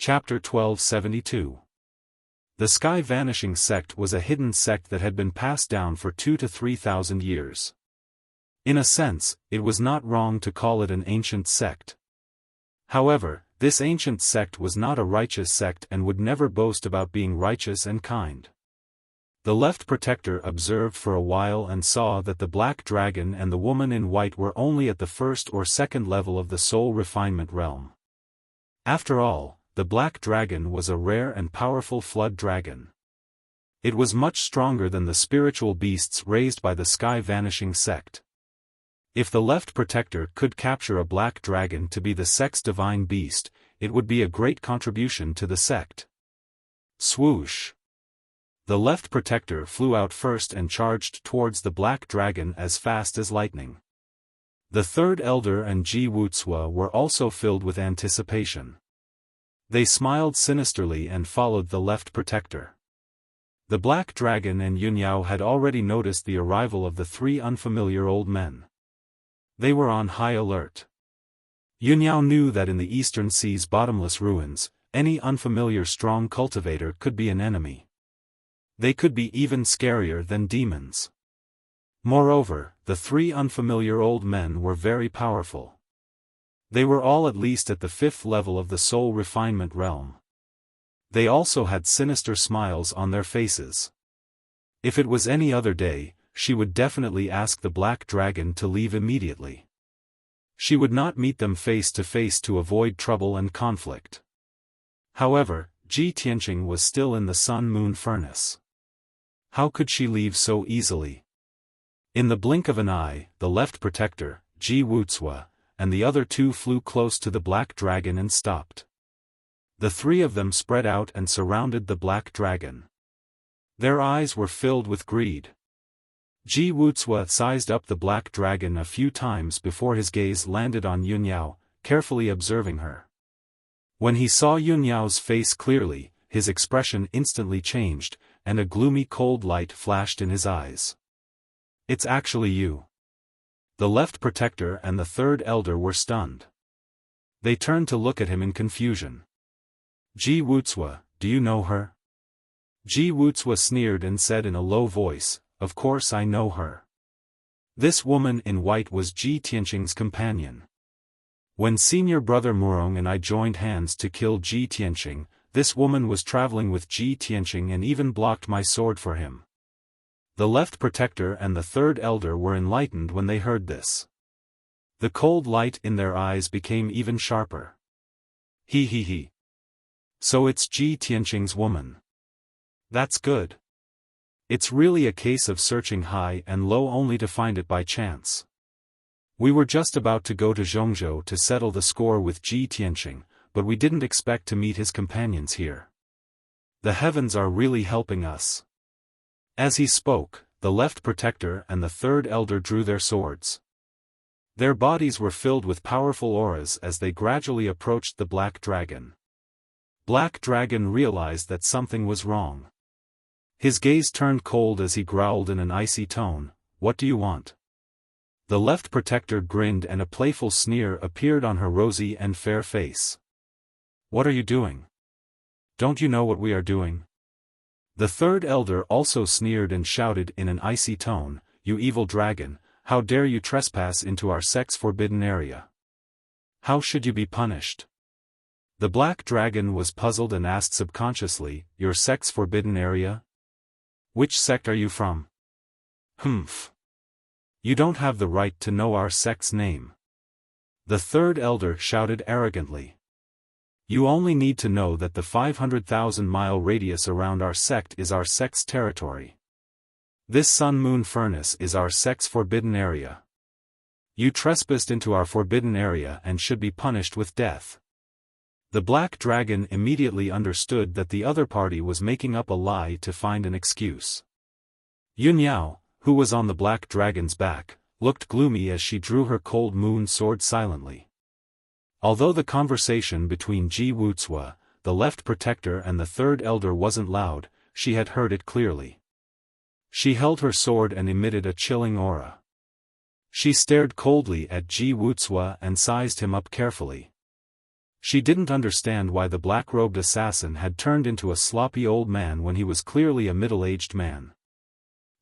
Chapter 1272. The Sky Vanishing Sect was a hidden sect that had been passed down for 2,000 to 3,000 years. In a sense, it was not wrong to call it an ancient sect. However, this ancient sect was not a righteous sect and would never boast about being righteous and kind. The Left Protector observed for a while and saw that the Black Dragon and the Woman in White were only at the first or second level of the soul refinement realm. After all, the Black Dragon was a rare and powerful flood dragon. It was much stronger than the spiritual beasts raised by the Sky Vanishing Sect. If the Left Protector could capture a Black Dragon to be the sect's divine beast, it would be a great contribution to the sect. Swoosh! The Left Protector flew out first and charged towards the Black Dragon as fast as lightning. The Third Elder and Wuxia were also filled with anticipation. They smiled sinisterly and followed the Left Protector. The Black Dragon and Yunyao had already noticed the arrival of the three unfamiliar old men. They were on high alert. Yunyao knew that in the Eastern Sea's bottomless ruins, any unfamiliar strong cultivator could be an enemy. They could be even scarier than demons. Moreover, the three unfamiliar old men were very powerful. They were all at least at the 5th level of the soul refinement realm. They also had sinister smiles on their faces. If it was any other day, she would definitely ask the Black Dragon to leave immediately. She would not meet them face to face to avoid trouble and conflict. However, Ji Tianqing was still in the sun-moon furnace. How could she leave so easily? In the blink of an eye, the Left Protector, Wuxia, and the other two flew close to the Black Dragon and stopped. The three of them spread out and surrounded the Black Dragon. Their eyes were filled with greed. Wuxia sized up the Black Dragon a few times before his gaze landed on Yunyao, carefully observing her. When he saw Yunyao's face clearly, his expression instantly changed, and a gloomy cold light flashed in his eyes. "It's actually you." The Left Protector and the Third Elder were stunned. They turned to look at him in confusion. Wuxia, do you know her?" Wuxia sneered and said in a low voice, "Of course I know her. This woman in white was Ji Tianqing's companion. When senior brother Murong and I joined hands to kill Ji Tianqing, this woman was traveling with Ji Tianqing and even blocked my sword for him." The Left Protector and the Third Elder were enlightened when they heard this. The cold light in their eyes became even sharper. He. So it's Ji Tianqing's woman. That's good. It's really a case of searching high and low only to find it by chance. We were just about to go to Zhongzhou to settle the score with Ji Tianqing, but we didn't expect to meet his companions here. The heavens are really helping us. As he spoke, the Left Protector and the Third Elder drew their swords. Their bodies were filled with powerful auras as they gradually approached the Black Dragon. Black Dragon realized that something was wrong. His gaze turned cold as he growled in an icy tone, "What do you want?" The Left Protector grinned and a playful sneer appeared on her rosy and fair face. "What are you doing? Don't you know what we are doing?" The Third Elder also sneered and shouted in an icy tone, "You evil dragon, how dare you trespass into our sect's forbidden area? How should you be punished?" The Black Dragon was puzzled and asked subconsciously, "Your sect's forbidden area? Which sect are you from?" "Humph. You don't have the right to know our sect's name." The Third Elder shouted arrogantly. "You only need to know that the 500,000-mile radius around our sect is our sect's territory. This sun-moon furnace is our sect's forbidden area. You trespassed into our forbidden area and should be punished with death." The Black Dragon immediately understood that the other party was making up a lie to find an excuse. Yunyao, who was on the Black Dragon's back, looked gloomy as she drew her cold moon sword silently. Although the conversation between Wuxia, the Left Protector and the Third Elder wasn't loud, she had heard it clearly. She held her sword and emitted a chilling aura. She stared coldly at Wuxia and sized him up carefully. She didn't understand why the black-robed assassin had turned into a sloppy old man when he was clearly a middle-aged man.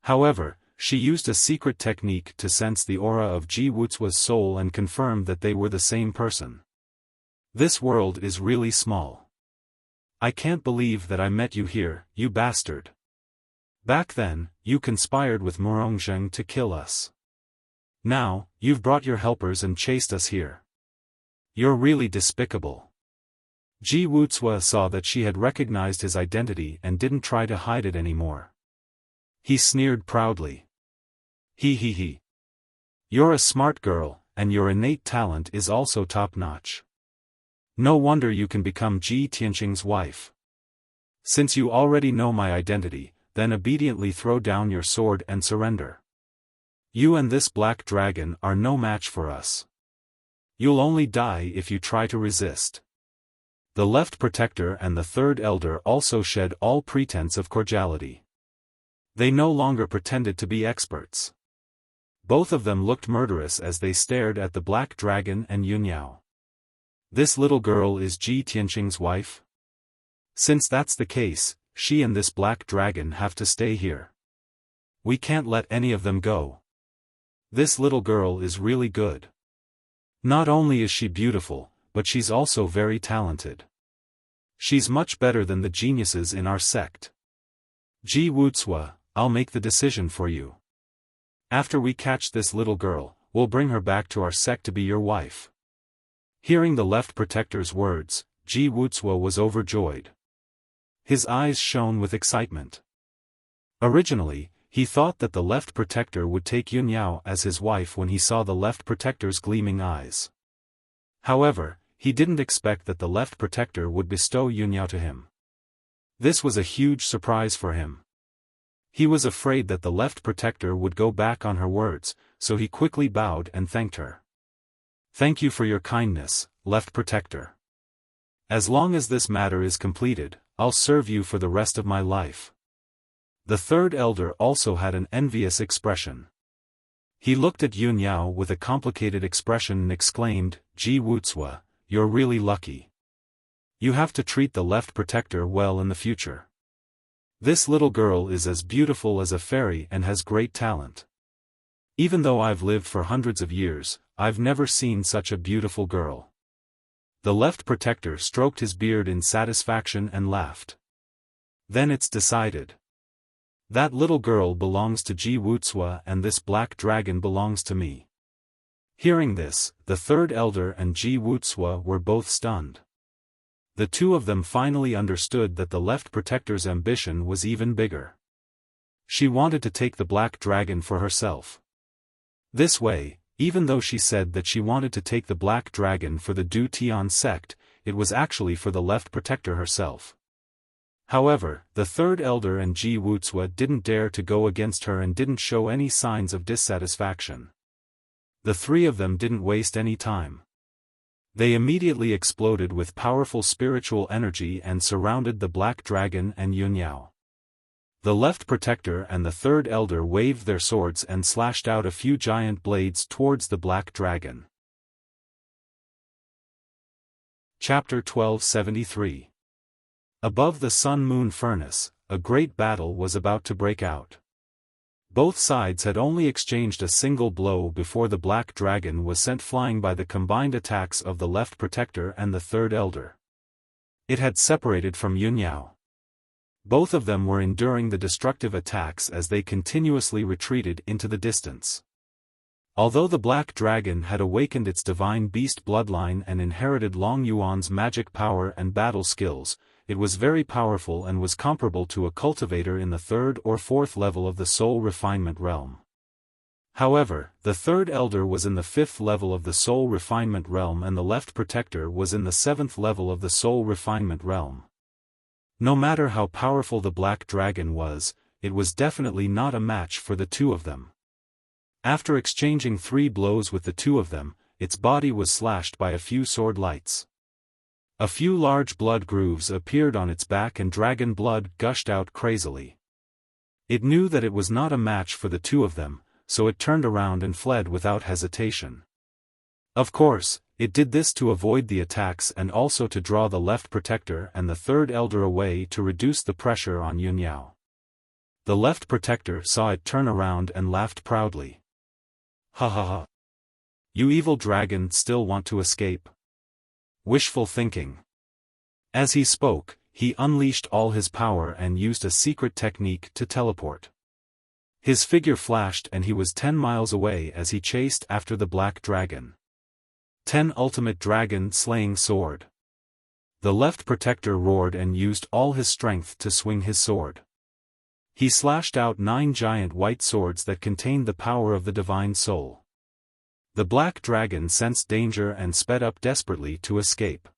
However, she used a secret technique to sense the aura of Ji Wuxia's soul and confirmed that they were the same person. This world is really small. I can't believe that I met you here, you bastard. Back then, you conspired with Murongzheng to kill us. Now, you've brought your helpers and chased us here. You're really despicable. Ji Wuxia saw that she had recognized his identity and didn't try to hide it anymore. He sneered proudly. He. You're a smart girl, and your innate talent is also top-notch. No wonder you can become Ji Tianqing's wife. Since you already know my identity, then obediently throw down your sword and surrender. You and this black dragon are no match for us. You'll only die if you try to resist. The left protector and the third elder also shed all pretense of cordiality. They no longer pretended to be experts. Both of them looked murderous as they stared at the black dragon and Yunyao. This little girl is Ji Tianqing's wife? Since that's the case, she and this black dragon have to stay here. We can't let any of them go. This little girl is really good. Not only is she beautiful, but she's also very talented. She's much better than the geniuses in our sect. Ji Wuxia, I'll make the decision for you. After we catch this little girl, we'll bring her back to our sect to be your wife. Hearing the left protector's words, Ji Wuxia was overjoyed. His eyes shone with excitement. Originally, he thought that the left protector would take Yunyao as his wife when he saw the left protector's gleaming eyes. However, he didn't expect that the left protector would bestow Yunyao to him. This was a huge surprise for him. He was afraid that the left protector would go back on her words, so he quickly bowed and thanked her. Thank you for your kindness, left protector. As long as this matter is completed, I'll serve you for the rest of my life. The third elder also had an envious expression. He looked at Yunyao with a complicated expression and exclaimed, Ji Wuxia, you're really lucky. You have to treat the left protector well in the future. This little girl is as beautiful as a fairy and has great talent. Even though I've lived for hundreds of years, I've never seen such a beautiful girl. The left protector stroked his beard in satisfaction and laughed. Then it's decided. That little girl belongs to Ji Wuxia and this black dragon belongs to me. Hearing this, the third elder and Ji Wuxia were both stunned. The two of them finally understood that the left protector's ambition was even bigger. She wanted to take the black dragon for herself. This way, even though she said that she wanted to take the black dragon for the Du Tian sect, it was actually for the left protector herself. However, the third elder and Ji Wuxia didn't dare to go against her and didn't show any signs of dissatisfaction. The three of them didn't waste any time. They immediately exploded with powerful spiritual energy and surrounded the black dragon and Yunyao. The left protector and the third elder waved their swords and slashed out a few giant blades towards the black dragon. Chapter 1273. Above the sun-moon furnace, a great battle was about to break out. Both sides had only exchanged a single blow before the black dragon was sent flying by the combined attacks of the left protector and the third elder. It had separated from Yunyao. Both of them were enduring the destructive attacks as they continuously retreated into the distance. Although the black dragon had awakened its divine beast bloodline and inherited Long Yuan's magic power and battle skills, it was very powerful and was comparable to a cultivator in the third or fourth level of the soul refinement realm. However, the third elder was in the fifth level of the soul refinement realm and the left protector was in the seventh level of the soul refinement realm. No matter how powerful the black dragon was, it was definitely not a match for the two of them. After exchanging 3 blows with the two of them, its body was slashed by a few sword lights. A few large blood grooves appeared on its back and dragon blood gushed out crazily. It knew that it was not a match for the two of them, so it turned around and fled without hesitation. Of course, It did this to avoid the attacks and also to draw the left protector and the third elder away to reduce the pressure on Yunyao. The left protector saw it turn around and laughed proudly. Ha ha ha. You evil dragon still want to escape? Wishful thinking. As he spoke, he unleashed all his power and used a secret technique to teleport. His figure flashed and he was 10 miles away as he chased after the black dragon. 10 Ultimate Dragon Slaying Sword. The left protector roared and used all his strength to swing his sword. He slashed out 9 giant white swords that contained the power of the divine soul. The black dragon sensed danger and sped up desperately to escape.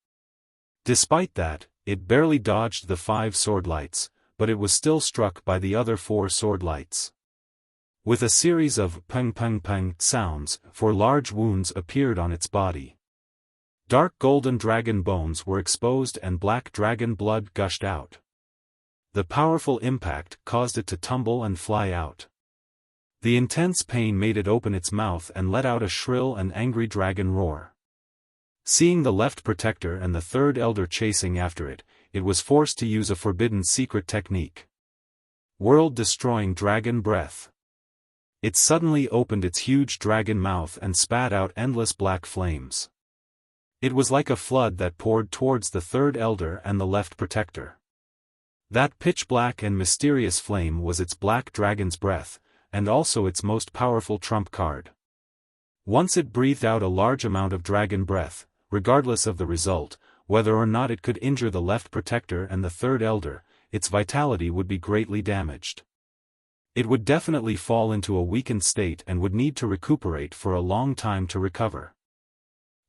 Despite that, it barely dodged the 5 sword lights, but it was still struck by the other 4 sword lights. With a series of peng peng peng sounds, 4 large wounds appeared on its body. Dark golden dragon bones were exposed and black dragon blood gushed out. The powerful impact caused it to tumble and fly out. The intense pain made it open its mouth and let out a shrill and angry dragon roar. Seeing the left protector and the third elder chasing after it, it was forced to use a forbidden secret technique. World-destroying dragon breath. It suddenly opened its huge dragon mouth and spat out endless black flames. It was like a flood that poured towards the third elder and the left protector. That pitch-black and mysterious flame was its black dragon's breath, and also its most powerful trump card. Once it breathed out a large amount of dragon breath, regardless of the result, whether or not it could injure the left protector and the third elder, its vitality would be greatly damaged. It would definitely fall into a weakened state and would need to recuperate for a long time to recover.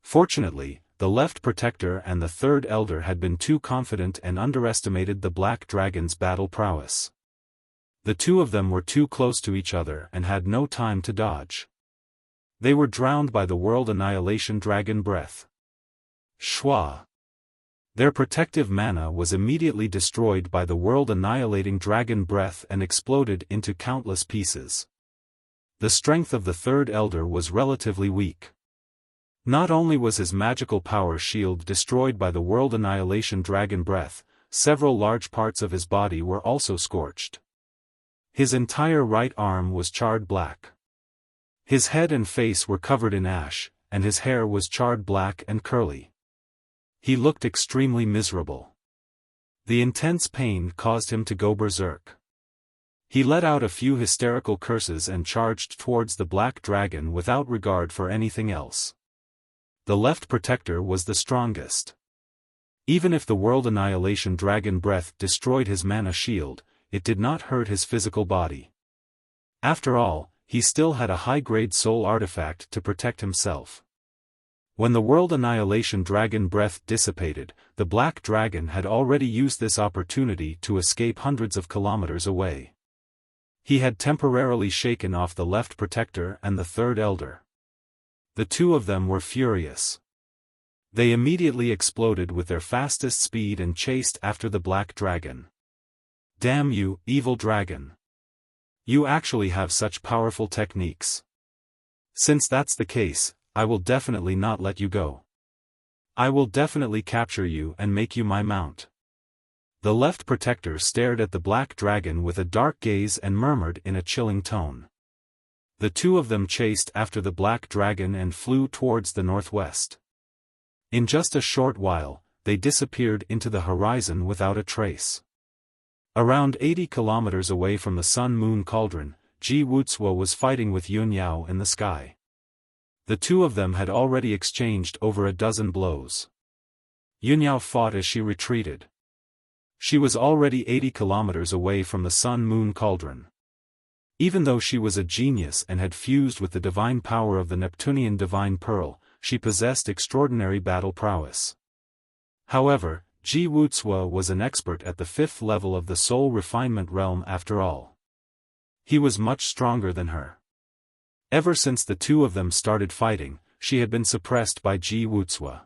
Fortunately, the left protector and the third elder had been too confident and underestimated the black dragon's battle prowess. The two of them were too close to each other and had no time to dodge. They were drowned by the world annihilation dragon breath. Shwa. Their protective mana was immediately destroyed by the world-annihilating dragon breath and exploded into countless pieces. The strength of the third elder was relatively weak. Not only was his magical power shield destroyed by the world annihilation dragon breath, several large parts of his body were also scorched. His entire right arm was charred black. His head and face were covered in ash, and his hair was charred black and curly. He looked extremely miserable. The intense pain caused him to go berserk. He let out a few hysterical curses and charged towards the black dragon without regard for anything else. The left protector was the strongest. Even if the world annihilation dragon breath destroyed his mana shield, it did not hurt his physical body. After all, he still had a high-grade soul artifact to protect himself. When the world annihilation dragon breath dissipated, the black dragon had already used this opportunity to escape hundreds of kilometers away. He had temporarily shaken off the left protector and the third elder. The two of them were furious. They immediately exploded with their fastest speed and chased after the black dragon. Damn you, evil dragon! You actually have such powerful techniques. Since that's the case, I will definitely not let you go. I will definitely capture you and make you my mount. The left protector stared at the black dragon with a dark gaze and murmured in a chilling tone. The two of them chased after the black dragon and flew towards the northwest. In just a short while, they disappeared into the horizon without a trace. Around 80 kilometers away from the sun-moon cauldron, Wuxia was fighting with Yunyao in the sky. The two of them had already exchanged over a dozen blows. Yunyao fought as she retreated. She was already 80 kilometers away from the sun-moon cauldron. Even though she was a genius and had fused with the divine power of the Neptunian divine pearl, she possessed extraordinary battle prowess. However, Wuxia was an expert at the 5th level of the soul refinement realm after all. He was much stronger than her. Ever since the two of them started fighting, she had been suppressed by Wuxia.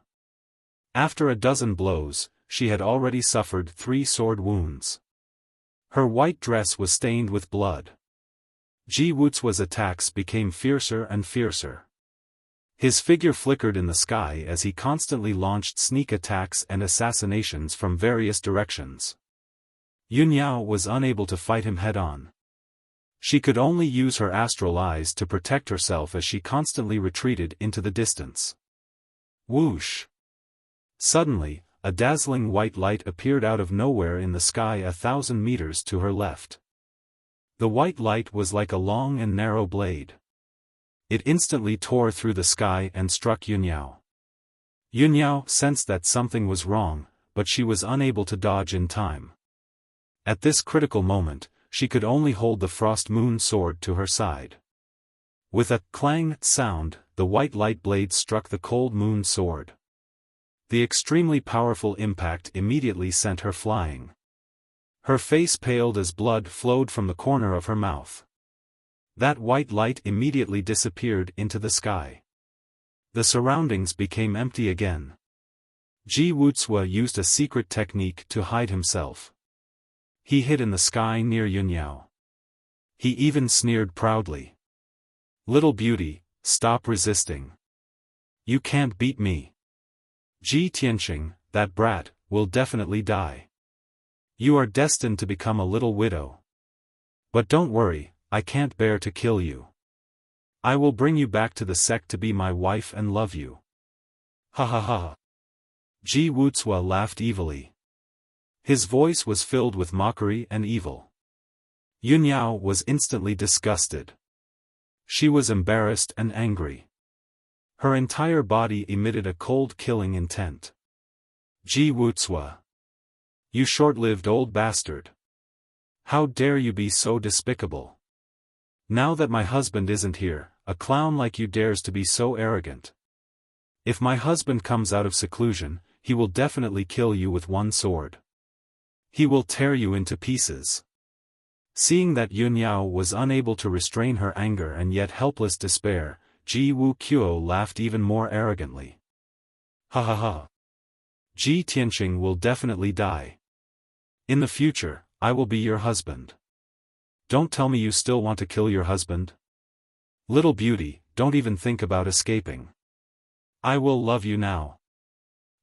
After a dozen blows, she had already suffered 3 sword wounds. Her white dress was stained with blood. Wuxia's attacks became fiercer and fiercer. His figure flickered in the sky as he constantly launched sneak attacks and assassinations from various directions. Yunyao was unable to fight him head-on. She could only use her astral eyes to protect herself as she constantly retreated into the distance. Whoosh! Suddenly, a dazzling white light appeared out of nowhere in the sky 1,000 meters to her left. The white light was like a long and narrow blade. It instantly tore through the sky and struck Yunyao. Yunyao sensed that something was wrong, but she was unable to dodge in time. At this critical moment, she could only hold the frost moon sword to her side. With a clang sound, the white light blade struck the cold moon sword. The extremely powerful impact immediately sent her flying. Her face paled as blood flowed from the corner of her mouth. That white light immediately disappeared into the sky. The surroundings became empty again. Wuxia used a secret technique to hide himself. He hid in the sky near Yunyao. He even sneered proudly. "Little beauty, stop resisting. You can't beat me. Ji Tianqing, that brat, will definitely die. You are destined to become a little widow. But don't worry, I can't bear to kill you. I will bring you back to the sect to be my wife and love you." Ha ha ha. Wuxia laughed evilly. His voice was filled with mockery and evil. Yunyao was instantly disgusted. She was embarrassed and angry. Her entire body emitted a cold killing intent. Wuxia. You short-lived old bastard. How dare you be so despicable? Now that my husband isn't here, a clown like you dares to be so arrogant. If my husband comes out of seclusion, he will definitely kill you with one sword. He will tear you into pieces. Seeing that Yunyao was unable to restrain her anger and yet helpless despair, Wuxia laughed even more arrogantly. Ha ha ha. Ji Tianqing will definitely die. In the future, I will be your husband. Don't tell me you still want to kill your husband? Little beauty, don't even think about escaping. I will love you now.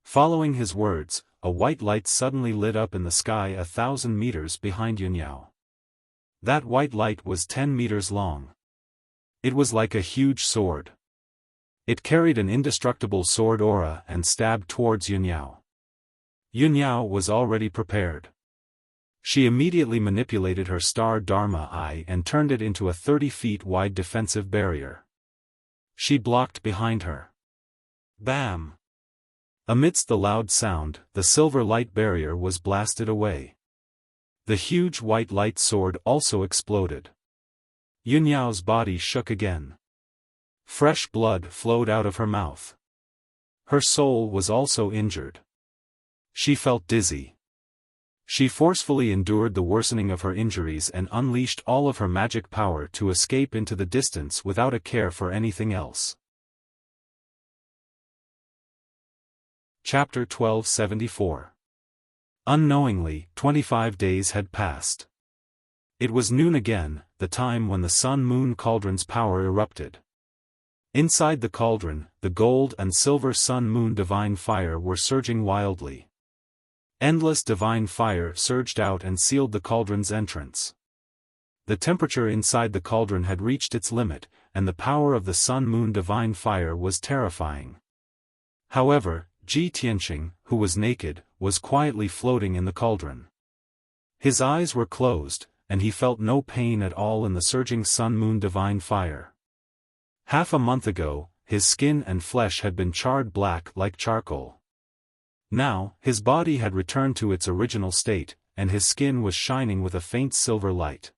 Following his words, a white light suddenly lit up in the sky 1,000 meters behind Yunyao. That white light was 10 meters long. It was like a huge sword. It carried an indestructible sword aura and stabbed towards Yunyao. Yunyao was already prepared. She immediately manipulated her star Dharma eye and turned it into a 30 feet wide defensive barrier. She blocked behind her. Bam! Amidst the loud sound, the silver light barrier was blasted away. The huge white light sword also exploded. Yunyao's body shook again. Fresh blood flowed out of her mouth. Her soul was also injured. She felt dizzy. She forcefully endured the worsening of her injuries and unleashed all of her magic power to escape into the distance without a care for anything else. Chapter 1274. Unknowingly, 25 days had passed. It was noon again, the time when the sun-moon cauldron's power erupted. Inside the cauldron, the gold and silver sun-moon divine fire were surging wildly. Endless divine fire surged out and sealed the cauldron's entrance. The temperature inside the cauldron had reached its limit, and the power of the sun-moon divine fire was terrifying. However, Ji Tianqing, who was naked, was quietly floating in the cauldron. His eyes were closed, and he felt no pain at all in the surging sun-moon divine fire. Half a month ago, his skin and flesh had been charred black like charcoal. Now, his body had returned to its original state, and his skin was shining with a faint silver light.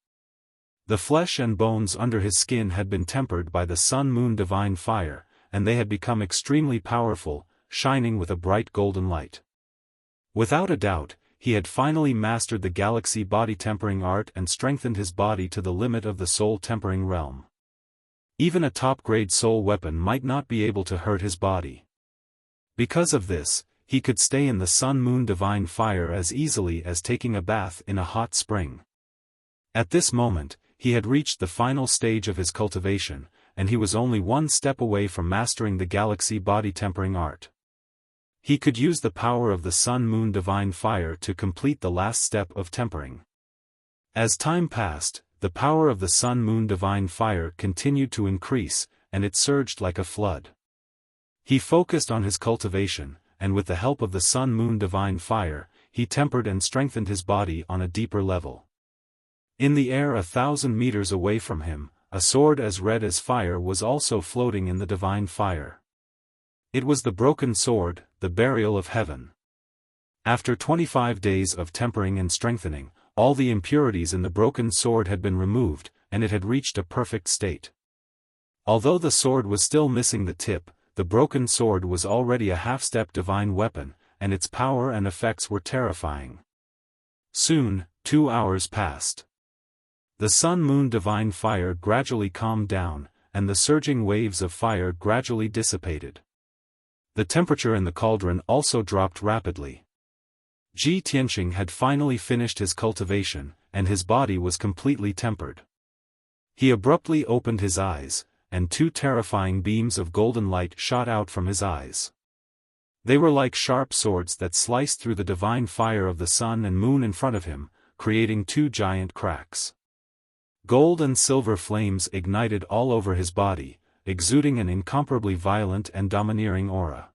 The flesh and bones under his skin had been tempered by the sun-moon divine fire, and they had become extremely powerful, shining with a bright golden light. Without a doubt, he had finally mastered the galaxy body tempering art and strengthened his body to the limit of the soul tempering realm. Even a top-grade soul weapon might not be able to hurt his body. Because of this, he could stay in the sun-moon divine fire as easily as taking a bath in a hot spring. At this moment, he had reached the final stage of his cultivation, and he was only one step away from mastering the galaxy body tempering art. He could use the power of the sun-moon divine fire to complete the last step of tempering. As time passed, the power of the sun-moon divine fire continued to increase, and it surged like a flood. He focused on his cultivation, and with the help of the sun-moon divine fire, he tempered and strengthened his body on a deeper level. In the air 1,000 meters away from him, a sword as red as fire was also floating in the divine fire. It was the broken sword, the burial of heaven. After 25 days of tempering and strengthening, all the impurities in the broken sword had been removed, and it had reached a perfect state. Although the sword was still missing the tip, the broken sword was already a half-step divine weapon, and its power and effects were terrifying. Soon, 2 hours passed. The sun-moon divine fire gradually calmed down, and the surging waves of fire gradually dissipated. The temperature in the cauldron also dropped rapidly. Ji Tianqing had finally finished his cultivation, and his body was completely tempered. He abruptly opened his eyes, and 2 terrifying beams of golden light shot out from his eyes. They were like sharp swords that sliced through the divine fire of the sun and moon in front of him, creating 2 giant cracks. Gold and silver flames ignited all over his body, exuding an incomparably violent and domineering aura.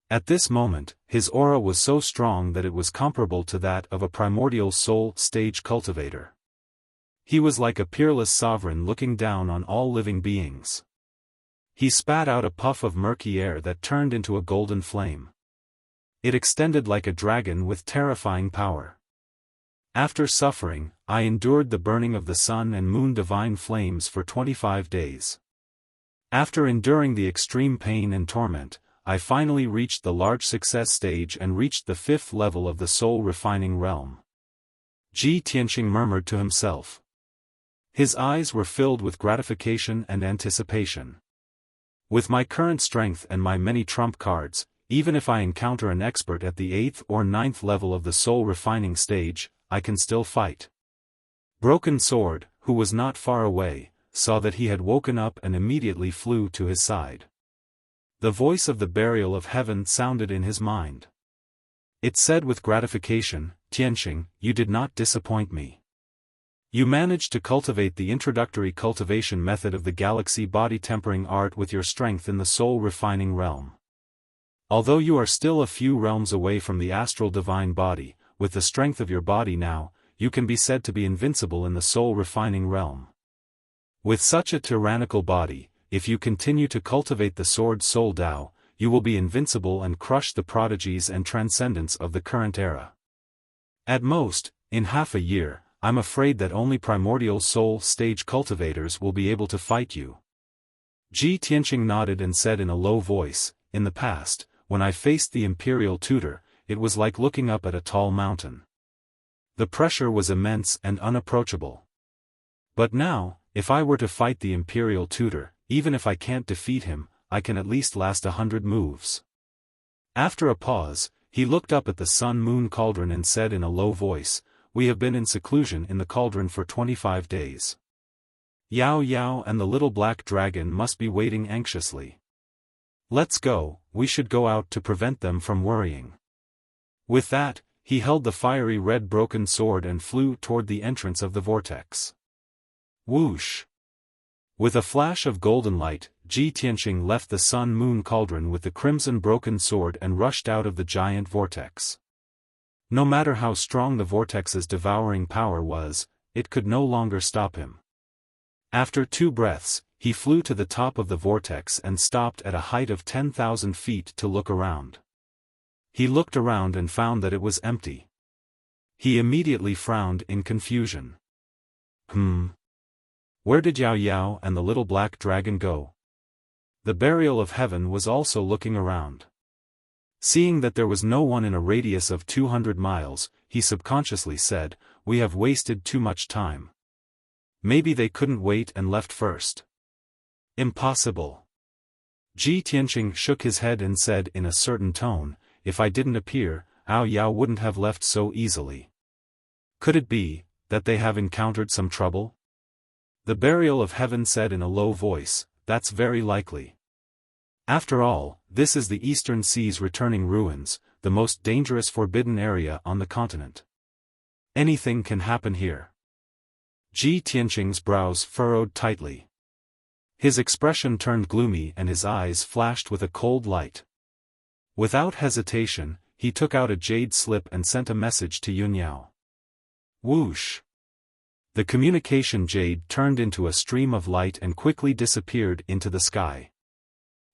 At this moment, his aura was so strong that it was comparable to that of a primordial soul stage cultivator. He was like a peerless sovereign looking down on all living beings. He spat out a puff of murky air that turned into a golden flame. It extended like a dragon with terrifying power. After suffering, I endured the burning of the sun and moon divine flames for 25 days. After enduring the extreme pain and torment, I finally reached the large success stage and reached the 5th level of the soul refining realm. Ji Tianqing murmured to himself. His eyes were filled with gratification and anticipation. With my current strength and my many trump cards, even if I encounter an expert at the 8th or 9th level of the soul refining stage, I can still fight. Broken Sword, who was not far away, saw that he had woken up and immediately flew to his side. The voice of the burial of heaven sounded in his mind. It said with gratification, "Tianqing, you did not disappoint me. You managed to cultivate the introductory cultivation method of the galaxy body tempering art with your strength in the soul refining realm. Although you are still a few realms away from the astral divine body, with the strength of your body now, you can be said to be invincible in the soul refining realm. With such a tyrannical body, if you continue to cultivate the sword soul Tao, you will be invincible and crush the prodigies and transcendence of the current era. At most, in half a year, I'm afraid that only primordial soul stage cultivators will be able to fight you." Ji Tianqing nodded and said in a low voice, "In the past, when I faced the imperial tutor, it was like looking up at a tall mountain. The pressure was immense and unapproachable. But now, if I were to fight the imperial tutor, even if I can't defeat him, I can at least last 100 moves." After a pause, he looked up at the sun-moon cauldron and said in a low voice, "We have been in seclusion in the cauldron for 25 days. Yao Yao and the little black dragon must be waiting anxiously. Let's go, we should go out to prevent them from worrying." With that, he held the fiery red broken sword and flew toward the entrance of the vortex. Whoosh! With a flash of golden light, Ji Tianqing left the sun-moon cauldron with the crimson broken sword and rushed out of the giant vortex. No matter how strong the vortex's devouring power was, it could no longer stop him. After 2 breaths, he flew to the top of the vortex and stopped at a height of 10,000 feet to look around. He looked around and found that it was empty. He immediately frowned in confusion. Where did Yao Yao and the little black dragon go? The burial of heaven was also looking around. Seeing that there was no one in a radius of 200 miles, he subconsciously said, "We have wasted too much time. Maybe they couldn't wait and left first." Impossible. Ji Tianqing shook his head and said in a certain tone, "If I didn't appear, Yao Yao wouldn't have left so easily. Could it be that they have encountered some trouble?" The burial of heaven said in a low voice, that's very likely. After all, this is the Eastern Sea's returning ruins, the most dangerous forbidden area on the continent. Anything can happen here. Ji Tianqing's brows furrowed tightly. His expression turned gloomy and his eyes flashed with a cold light. Without hesitation, he took out a jade slip and sent a message to Yunyao. Whoosh! The communication jade turned into a stream of light and quickly disappeared into the sky.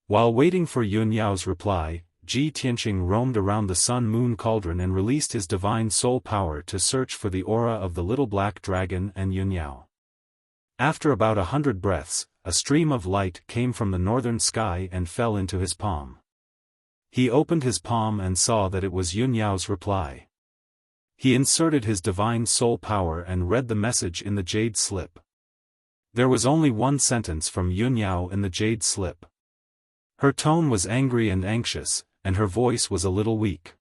While waiting for Yunyao's reply, Ji Tianqing roamed around the sun-moon cauldron and released his divine soul power to search for the aura of the little black dragon and Yunyao. After about 100 breaths, a stream of light came from the northern sky and fell into his palm. He opened his palm and saw that it was Yunyao's reply. He inserted his divine soul power and read the message in the jade slip. There was only one sentence from Yunyao in the jade slip. Her tone was angry and anxious, and her voice was a little weak.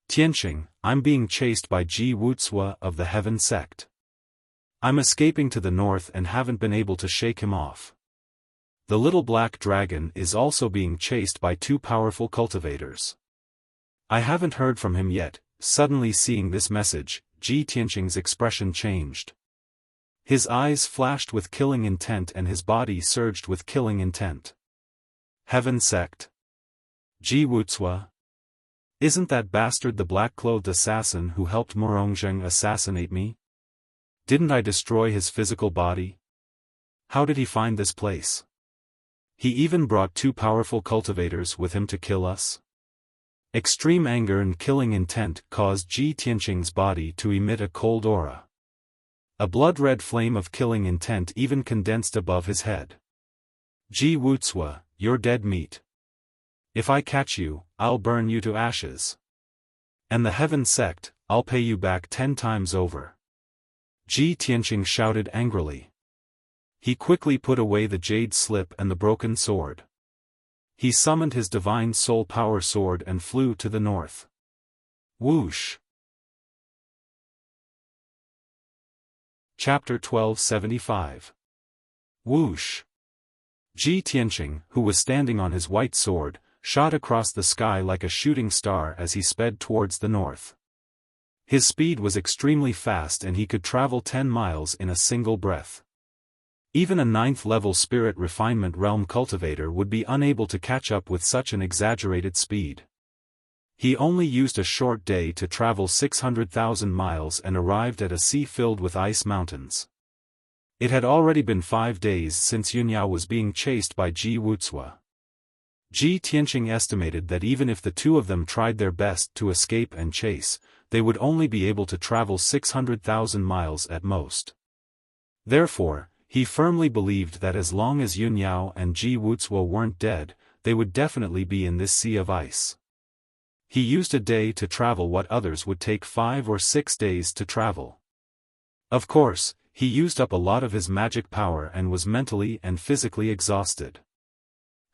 Tianqing, I'm being chased by Ji Wuxia of the Heaven sect. I'm escaping to the north and haven't been able to shake him off. The little black dragon is also being chased by 2 powerful cultivators. I haven't heard from him yet. Suddenly seeing this message, Ji Tianqing's expression changed. His eyes flashed with killing intent and his body surged with killing intent. Heaven sect? Ji Wuxia? Isn't that bastard the black-clothed assassin who helped Murongzheng assassinate me? Didn't I destroy his physical body? How did he find this place? He even brought 2 powerful cultivators with him to kill us? Extreme anger and killing intent caused Ji Tianqing's body to emit a cold aura. A blood-red flame of killing intent even condensed above his head. Ji Wuxia, you're dead meat. If I catch you, I'll burn you to ashes. And the Heaven sect, I'll pay you back 10 times over. Ji Tianqing shouted angrily. He quickly put away the jade slip and the broken sword. He summoned his divine soul power sword and flew to the north. Whoosh! Chapter 1275. Whoosh! Ji Tianqing, who was standing on his white sword, shot across the sky like a shooting star as he sped towards the north. His speed was extremely fast and he could travel 10 miles in a single breath. Even a 9th-level spirit refinement realm cultivator would be unable to catch up with such an exaggerated speed. He only used a short day to travel 600,000 miles and arrived at a sea filled with ice mountains. It had already been 5 days since Yunyao was being chased by Ji Wuxia. Ji Tianqing estimated that even if the 2 of them tried their best to escape and chase, they would only be able to travel 600,000 miles at most. Therefore, he firmly believed that as long as Yunyao and Ji Wuxia weren't dead, they would definitely be in this sea of ice. He used a day to travel what others would take 5 or 6 days to travel. Of course, he used up a lot of his magic power and was mentally and physically exhausted.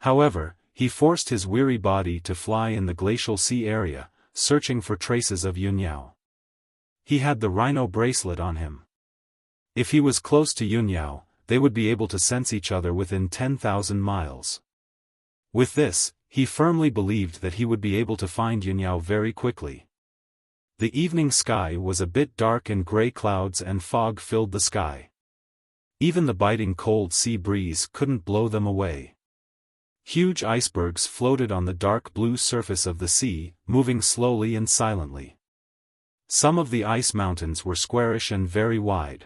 However, he forced his weary body to fly in the glacial sea area, searching for traces of Yunyao. He had the rhino bracelet on him. If he was close to Yunyao, they would be able to sense each other within 10,000 miles. With this, he firmly believed that he would be able to find Yunyao very quickly. The evening sky was a bit dark and gray clouds and fog filled the sky. Even the biting cold sea breeze couldn't blow them away. Huge icebergs floated on the dark blue surface of the sea, moving slowly and silently. Some of the ice mountains were squarish and very wide.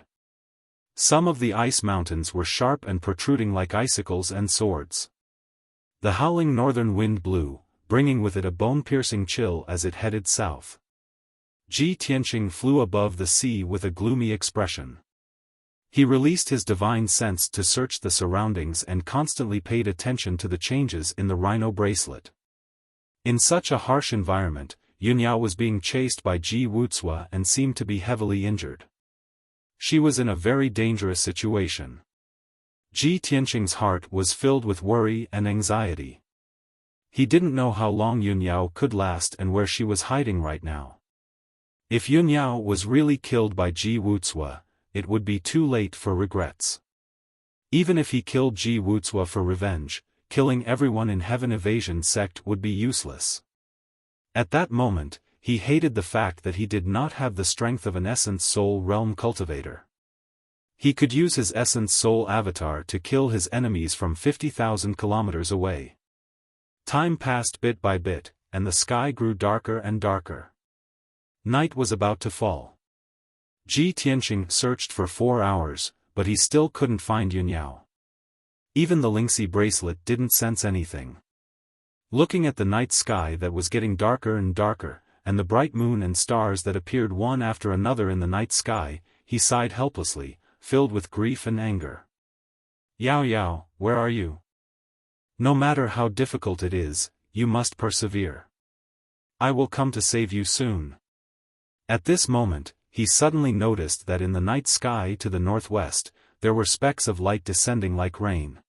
Some of the ice mountains were sharp and protruding like icicles and swords. The howling northern wind blew, bringing with it a bone-piercing chill as it headed south. Ji Tianqing flew above the sea with a gloomy expression. He released his divine sense to search the surroundings and constantly paid attention to the changes in the rhino bracelet. In such a harsh environment, Yunyao was being chased by Ji Wuxia and seemed to be heavily injured. She was in a very dangerous situation. Ji Tianqing's heart was filled with worry and anxiety. He didn't know how long Yunyao could last and where she was hiding right now. If Yunyao was really killed by Ji Wuxia, it would be too late for regrets. Even if he killed Ji Wuxia for revenge, killing everyone in Heaven Evasion sect would be useless. At that moment, he hated the fact that he did not have the strength of an Essence Soul Realm cultivator. He could use his Essence Soul avatar to kill his enemies from 50,000 kilometers away. Time passed bit by bit, and the sky grew darker and darker. Night was about to fall. Ji Tianqing searched for 4 hours, but he still couldn't find Yunyao. Even the Lingxi bracelet didn't sense anything. Looking at the night sky that was getting darker and darker, and the bright moon and stars that appeared one after another in the night sky, he sighed helplessly, filled with grief and anger. Yao Yao, where are you? No matter how difficult it is, you must persevere. I will come to save you soon. At this moment, he suddenly noticed that in the night sky to the northwest, there were specks of light descending like rain.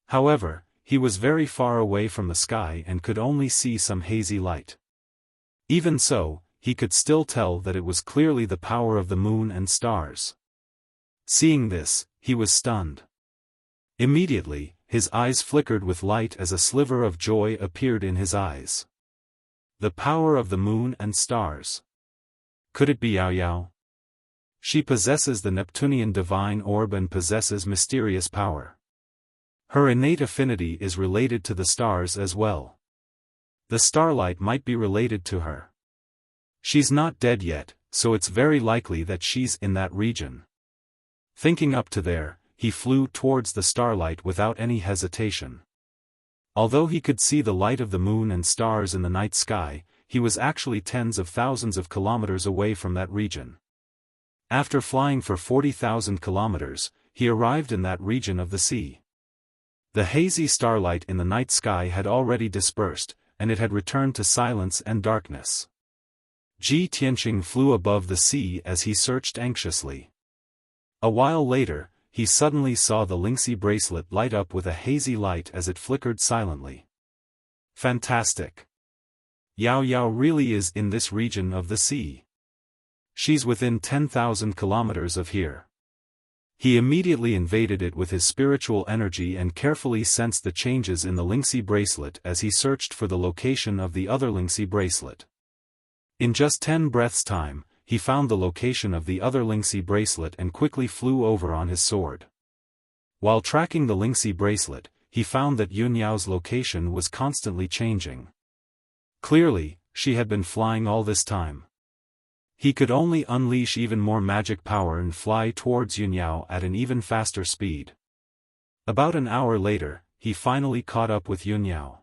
However, he was very far away from the sky and could only see some hazy light. Even so, he could still tell that it was clearly the power of the moon and stars. Seeing this, he was stunned. Immediately, his eyes flickered with light as a sliver of joy appeared in his eyes. The power of the moon and stars. Could it be Yao Yao? She possesses the Neptunian divine orb and possesses mysterious power. Her innate affinity is related to the stars as well. The starlight might be related to her. She's not dead yet, so it's very likely that she's in that region. Thinking up to there, he flew towards the starlight without any hesitation. Although he could see the light of the moon and stars in the night sky, he was actually tens of thousands of kilometers away from that region. After flying for 40,000 kilometers, he arrived in that region of the sea. The hazy starlight in the night sky had already dispersed, and it had returned to silence and darkness. Ji Tianqing flew above the sea as he searched anxiously. A while later, he suddenly saw the Lingxi bracelet light up with a hazy light as it flickered silently. Fantastic! Yao Yao really is in this region of the sea. She's within 10,000 kilometers of here. He immediately invaded it with his spiritual energy and carefully sensed the changes in the Lingxi bracelet as he searched for the location of the other Lingxi bracelet. In just 10 breaths' time, he found the location of the other Lingxi bracelet and quickly flew over on his sword. While tracking the Lingxi bracelet, he found that Yunyao's location was constantly changing. Clearly, she had been flying all this time. He could only unleash even more magic power and fly towards Yunyao at an even faster speed. About an hour later, he finally caught up with Yunyao.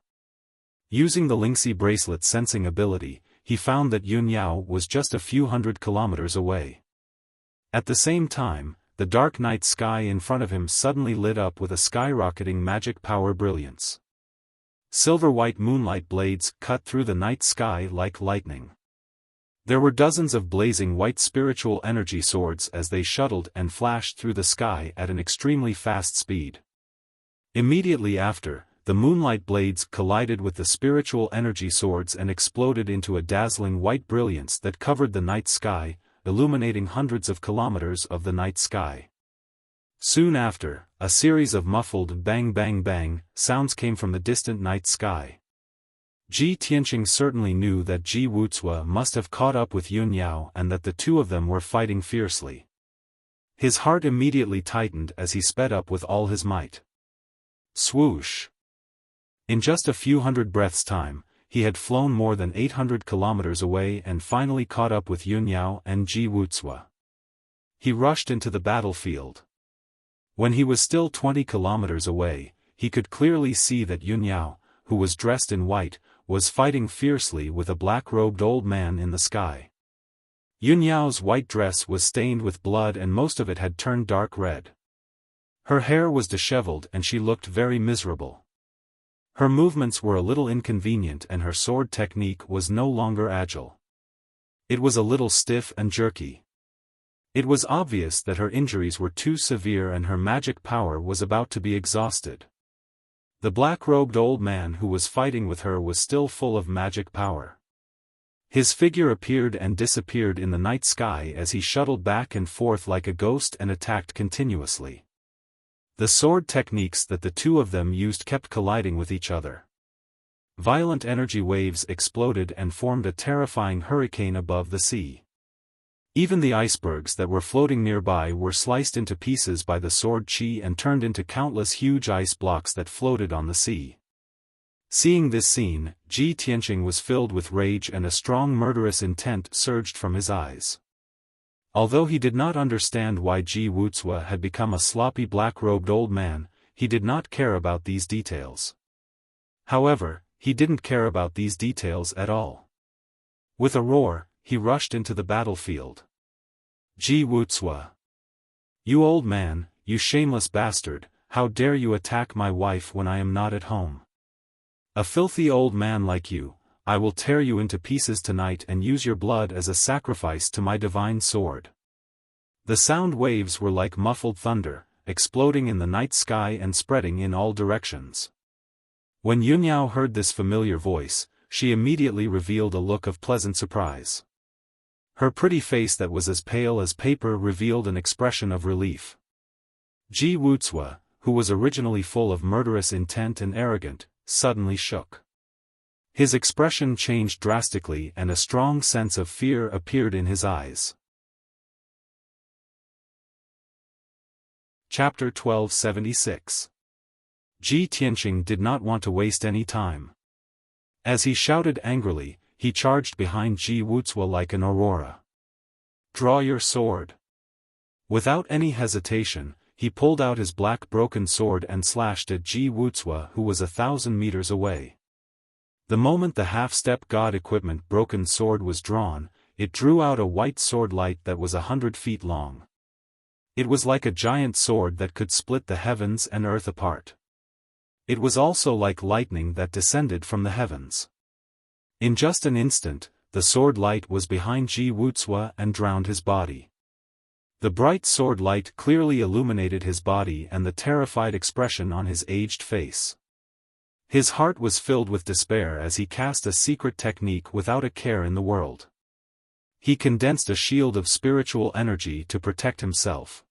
Using the Lingxi bracelet sensing ability, he found that Yunyao was just a few hundred kilometers away. At the same time, the dark night sky in front of him suddenly lit up with a skyrocketing magic power brilliance. Silver-white moonlight blades cut through the night sky like lightning. There were dozens of blazing white spiritual energy swords as they shuttled and flashed through the sky at an extremely fast speed. Immediately after, the moonlight blades collided with the spiritual energy swords and exploded into a dazzling white brilliance that covered the night sky, illuminating hundreds of kilometers of the night sky. Soon after, a series of muffled bang bang bang sounds came from the distant night sky. Ji Tianqing certainly knew that Ji Wuxia must have caught up with Yunyao and that the two of them were fighting fiercely. His heart immediately tightened as he sped up with all his might. Swoosh! In just a few hundred breaths' time, he had flown more than 800 kilometers away and finally caught up with Yunyao and Ji Wuxia. He rushed into the battlefield. When he was still 20 kilometers away, he could clearly see that Yunyao, who was dressed in white, was fighting fiercely with a black-robed old man in the sky. Yunyao's white dress was stained with blood and most of it had turned dark red. Her hair was disheveled and she looked very miserable. Her movements were a little inconvenient and her sword technique was no longer agile. It was a little stiff and jerky. It was obvious that her injuries were too severe and her magic power was about to be exhausted. The black-robed old man who was fighting with her was still full of magic power. His figure appeared and disappeared in the night sky as he shuttled back and forth like a ghost and attacked continuously. The sword techniques that the two of them used kept colliding with each other. Violent energy waves exploded and formed a terrifying hurricane above the sea. Even the icebergs that were floating nearby were sliced into pieces by the sword chi and turned into countless huge ice blocks that floated on the sea. Seeing this scene, Ji Tianqing was filled with rage and a strong murderous intent surged from his eyes. Although he did not understand why Ji Wuxia had become a sloppy black-robed old man, he did not care about these details. However, he didn't care about these details at all. With a roar, he rushed into the battlefield. Ji Wuxia! You old man, you shameless bastard, how dare you attack my wife when I am not at home? A filthy old man like you, I will tear you into pieces tonight and use your blood as a sacrifice to my divine sword. The sound waves were like muffled thunder, exploding in the night sky and spreading in all directions. When Yunyao heard this familiar voice, she immediately revealed a look of pleasant surprise. Her pretty face that was as pale as paper revealed an expression of relief. Ji Wuxia, who was originally full of murderous intent and arrogant, suddenly shook. His expression changed drastically and a strong sense of fear appeared in his eyes. Chapter 1276. Ji Tianqing did not want to waste any time. As he shouted angrily, he charged behind Ji Wuxia like an aurora. Draw your sword. Without any hesitation, he pulled out his black broken sword and slashed at Ji Wuxia, who was 1,000 meters away. The moment the half-step god equipment broken sword was drawn, it drew out a white sword light that was 100 feet long. It was like a giant sword that could split the heavens and earth apart. It was also like lightning that descended from the heavens. In just an instant, the sword light was behind Ji Wuxia and drowned his body. The bright sword light clearly illuminated his body and the terrified expression on his aged face. His heart was filled with despair as he cast a secret technique without a care in the world. He condensed a shield of spiritual energy to protect himself.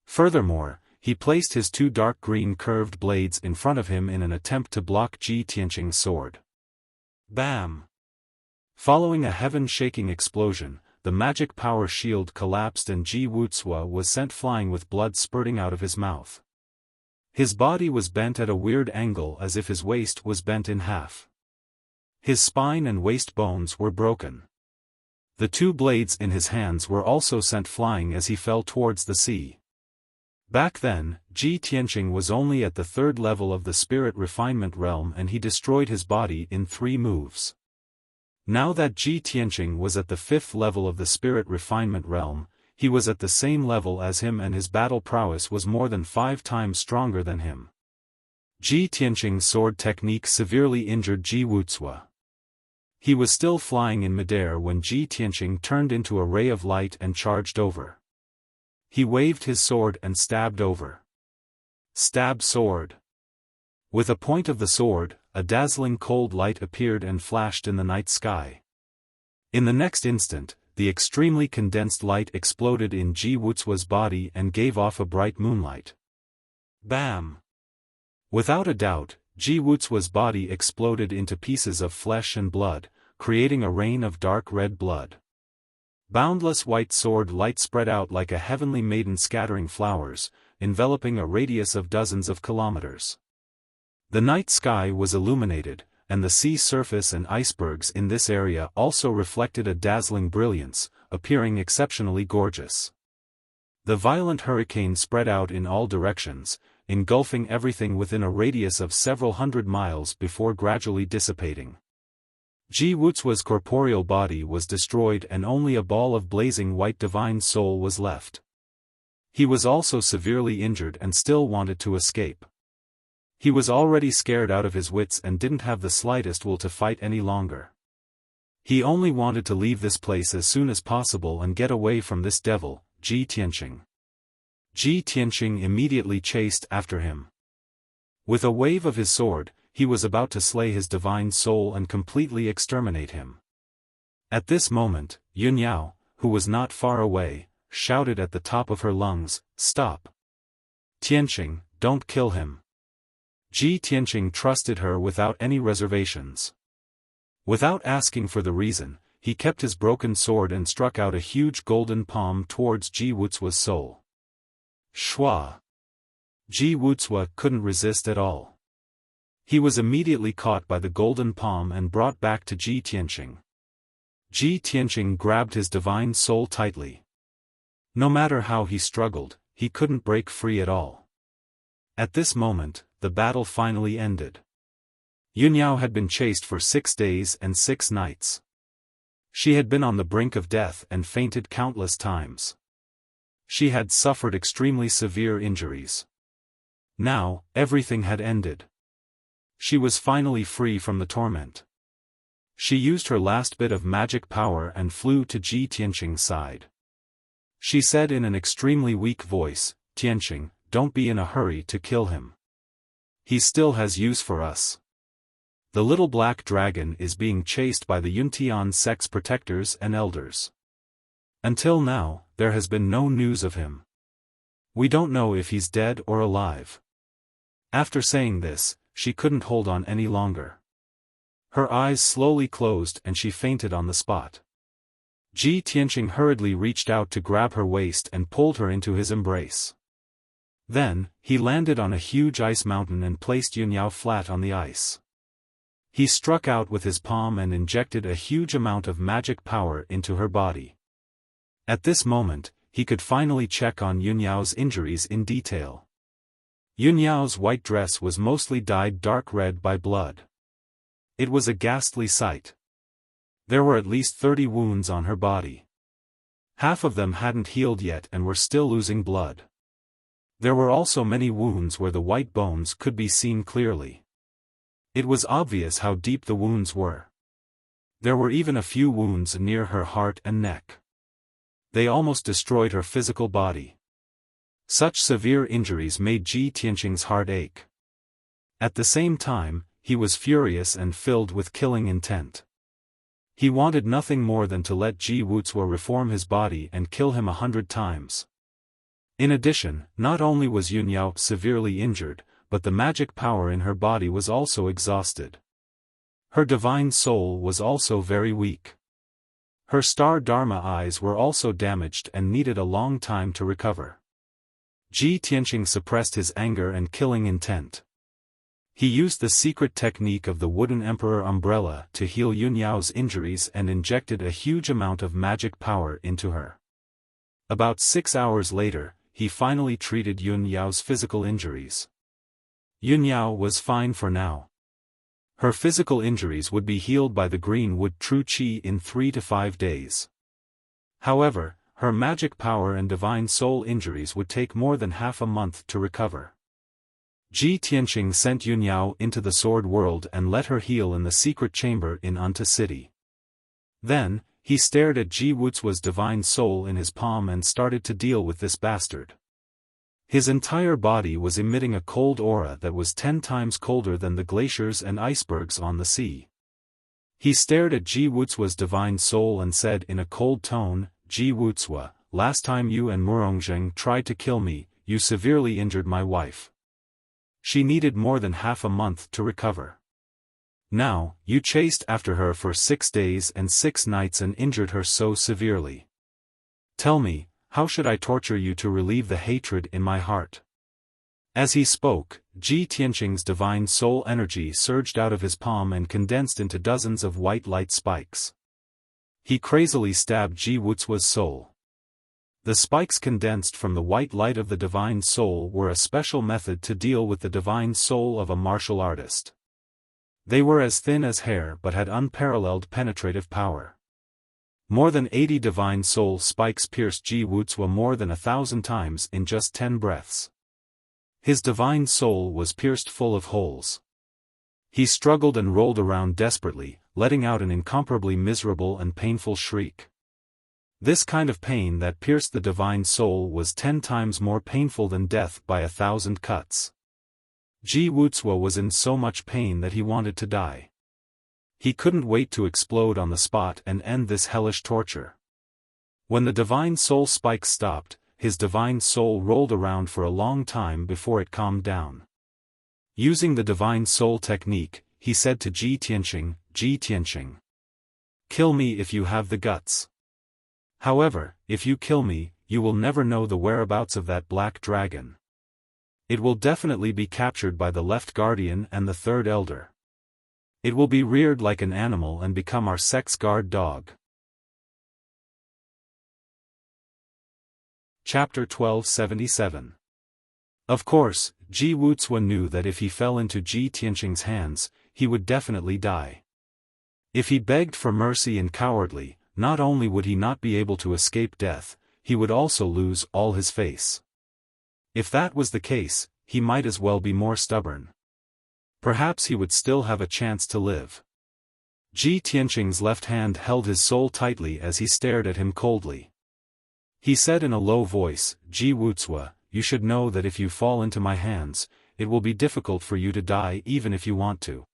Furthermore, he placed his two dark green curved blades in front of him in an attempt to block Ji Tianqing's sword. Bam! Following a heaven-shaking explosion, the magic power shield collapsed and Ji Wuxia was sent flying with blood spurting out of his mouth. His body was bent at a weird angle as if his waist was bent in half. His spine and waist bones were broken. The two blades in his hands were also sent flying as he fell towards the sea. Back then, Ji Tianqing was only at the 3rd level of the spirit refinement realm and he destroyed his body in 3 moves. Now that Ji Tianqing was at the 5th level of the spirit refinement realm, he was at the same level as him and his battle prowess was more than 5 times stronger than him. Ji Tianqing's sword technique severely injured Ji Wuxia. He was still flying in midair when Ji Tianqing turned into a ray of light and charged over. He waved his sword and stabbed over. Stab sword. With a point of the sword, a dazzling cold light appeared and flashed in the night sky. In the next instant, the extremely condensed light exploded in Ji Wuxia's body and gave off a bright moonlight. Bam! Without a doubt, Ji Wuxia's body exploded into pieces of flesh and blood, creating a rain of dark red blood. Boundless white sword light spread out like a heavenly maiden scattering flowers, enveloping a radius of dozens of kilometers. The night sky was illuminated, and the sea surface and icebergs in this area also reflected a dazzling brilliance, appearing exceptionally gorgeous. The violent hurricane spread out in all directions, engulfing everything within a radius of several hundred miles before gradually dissipating. Ji Wuxia's corporeal body was destroyed and only a ball of blazing white divine soul was left. He was also severely injured and still wanted to escape. He was already scared out of his wits and didn't have the slightest will to fight any longer. He only wanted to leave this place as soon as possible and get away from this devil, Ji Tianqing. Ji Tianqing immediately chased after him. With a wave of his sword, he was about to slay his divine soul and completely exterminate him. At this moment, Yunyao, who was not far away, shouted at the top of her lungs, "Stop! Tianqing, don't kill him. Ji Tianqing trusted her without any reservations. Without asking for the reason, he kept his broken sword and struck out a huge golden palm towards Ji Wuxia's soul. Shua! Ji Wuxia couldn't resist at all. He was immediately caught by the golden palm and brought back to Ji Tianqing. Ji Tianqing grabbed his divine soul tightly. No matter how he struggled, he couldn't break free at all. At this moment, the battle finally ended. Yunyao had been chased for 6 days and 6 nights. She had been on the brink of death and fainted countless times. She had suffered extremely severe injuries. Now, everything had ended. She was finally free from the torment. She used her last bit of magic power and flew to Ji Tianqing's side. She said in an extremely weak voice, "Tianqing, don't be in a hurry to kill him. He still has use for us. The little black dragon is being chased by the Yuntian sect's protectors and elders. Until now, there has been no news of him. We don't know if he's dead or alive." After saying this, she couldn't hold on any longer. Her eyes slowly closed and she fainted on the spot. Ji Tianqing hurriedly reached out to grab her waist and pulled her into his embrace. Then, he landed on a huge ice mountain and placed Yunyao flat on the ice. He struck out with his palm and injected a huge amount of magic power into her body. At this moment, he could finally check on Yunyao's injuries in detail. Yunyao's white dress was mostly dyed dark red by blood. It was a ghastly sight. There were at least 30 wounds on her body. Half of them hadn't healed yet and were still losing blood. There were also many wounds where the white bones could be seen clearly. It was obvious how deep the wounds were. There were even a few wounds near her heart and neck. They almost destroyed her physical body. Such severe injuries made Ji Tianqing's heart ache. At the same time, he was furious and filled with killing intent. He wanted nothing more than to let Ji Wuxia reform his body and kill him 100 times. In addition, not only was Yunyao severely injured, but the magic power in her body was also exhausted. Her divine soul was also very weak. Her star Dharma eyes were also damaged and needed a long time to recover. Ji Tianqing suppressed his anger and killing intent. He used the secret technique of the Wooden Emperor umbrella to heal Yunyao's injuries and injected a huge amount of magic power into her. About 6 hours later, he finally treated Yunyao's physical injuries. Yunyao was fine for now. Her physical injuries would be healed by the Greenwood True Qi in 3 to 5 days. However, her magic power and divine soul injuries would take more than half a month to recover. Ji Tianqing sent Yunyao into the sword world and let her heal in the secret chamber in Anta City. Then, he stared at Ji Wuxia's divine soul in his palm and started to deal with this bastard. His entire body was emitting a cold aura that was 10 times colder than the glaciers and icebergs on the sea. He stared at Ji Wuxia's divine soul and said in a cold tone, "Ji Wuxia, last time you and Murongzheng tried to kill me, you severely injured my wife. She needed more than half a month to recover. Now, you chased after her for 6 days and 6 nights and injured her so severely. Tell me, how should I torture you to relieve the hatred in my heart?" As he spoke, Ji Tianqing's divine soul energy surged out of his palm and condensed into dozens of white light spikes. He crazily stabbed Ji Wuxia's soul. The spikes condensed from the white light of the divine soul were a special method to deal with the divine soul of a martial artist. They were as thin as hair but had unparalleled penetrative power. More than 80 divine soul spikes pierced Ji Wuxia more than 1,000 times in just 10 breaths. His divine soul was pierced full of holes. He struggled and rolled around desperately, letting out an incomparably miserable and painful shriek. This kind of pain that pierced the divine soul was 10 times more painful than death by 1,000 cuts. Ji Wuxia was in so much pain that he wanted to die. He couldn't wait to explode on the spot and end this hellish torture. When the divine soul spikes stopped, his divine soul rolled around for a long time before it calmed down. Using the divine soul technique, he said to Ji Tianqing, "Ji Tianqing, kill me if you have the guts. However, if you kill me, you will never know the whereabouts of that black dragon. It will definitely be captured by the left guardian and the third elder. It will be reared like an animal and become our sect's guard dog." Chapter 1277. Of course, Ji Wuxia knew that if he fell into Ji Tianqing's hands, he would definitely die. If he begged for mercy and cowardly, not only would he not be able to escape death, he would also lose all his face. If that was the case, he might as well be more stubborn. Perhaps he would still have a chance to live. Ji Tianqing's left hand held his soul tightly as he stared at him coldly. He said in a low voice, "Ji Wuxia, you should know that if you fall into my hands, it will be difficult for you to die even if you want to."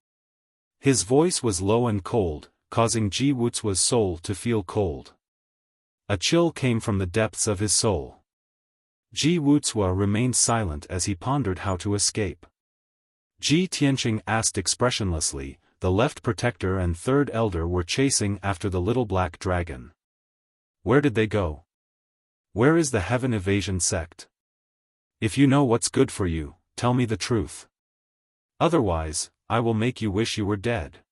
His voice was low and cold, causing Ji Wuxia's soul to feel cold. A chill came from the depths of his soul. Ji Wuxia remained silent as he pondered how to escape. Ji Tianqing asked expressionlessly. The left protector and third elder were chasing after the little black dragon. Where did they go? Where is the Heaven Evasion sect? If you know what's good for you, tell me the truth. Otherwise, I will make you wish you were dead.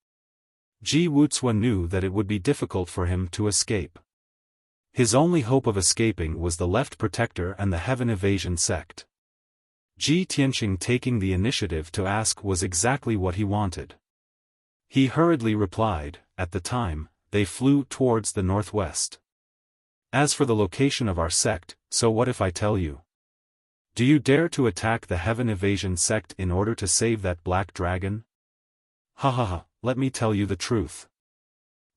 Ji Wuxia knew that it would be difficult for him to escape. His only hope of escaping was the left protector and the Heaven Evasion sect. Ji Tianqing taking the initiative to ask was exactly what he wanted. He hurriedly replied, "At the time, they flew towards the northwest. As for the location of our sect, so what if I tell you? Do you dare to attack the Heaven Evasion sect in order to save that black dragon? Ha ha ha, let me tell you the truth.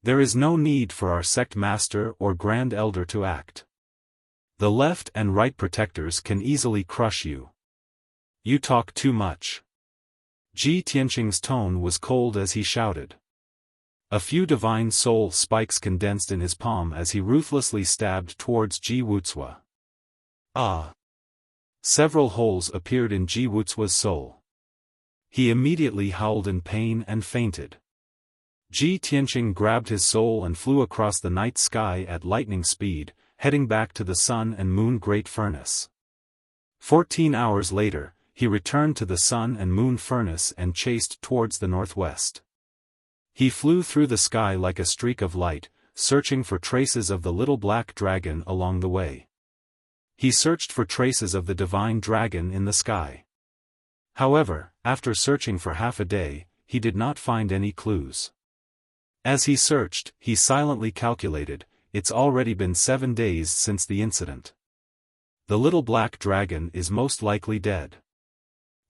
There is no need for our sect master or grand elder to act. The left and right protectors can easily crush you. You talk too much." Ji Tianqing's tone was cold as he shouted. A few divine soul spikes condensed in his palm as he ruthlessly stabbed towards Ji Wuxia. Ah! Several holes appeared in Ji Wuxia's soul. He immediately howled in pain and fainted. Ji Tianqing grabbed his soul and flew across the night sky at lightning speed, heading back to the Sun and Moon Great Furnace. 14 hours later, he returned to the Sun and Moon Furnace and chased towards the northwest. He flew through the sky like a streak of light, searching for traces of the little black dragon along the way. He searched for traces of the divine dragon in the sky. However, after searching for half a day, he did not find any clues. As he searched, he silently calculated, it's already been 7 days since the incident. The little black dragon is most likely dead.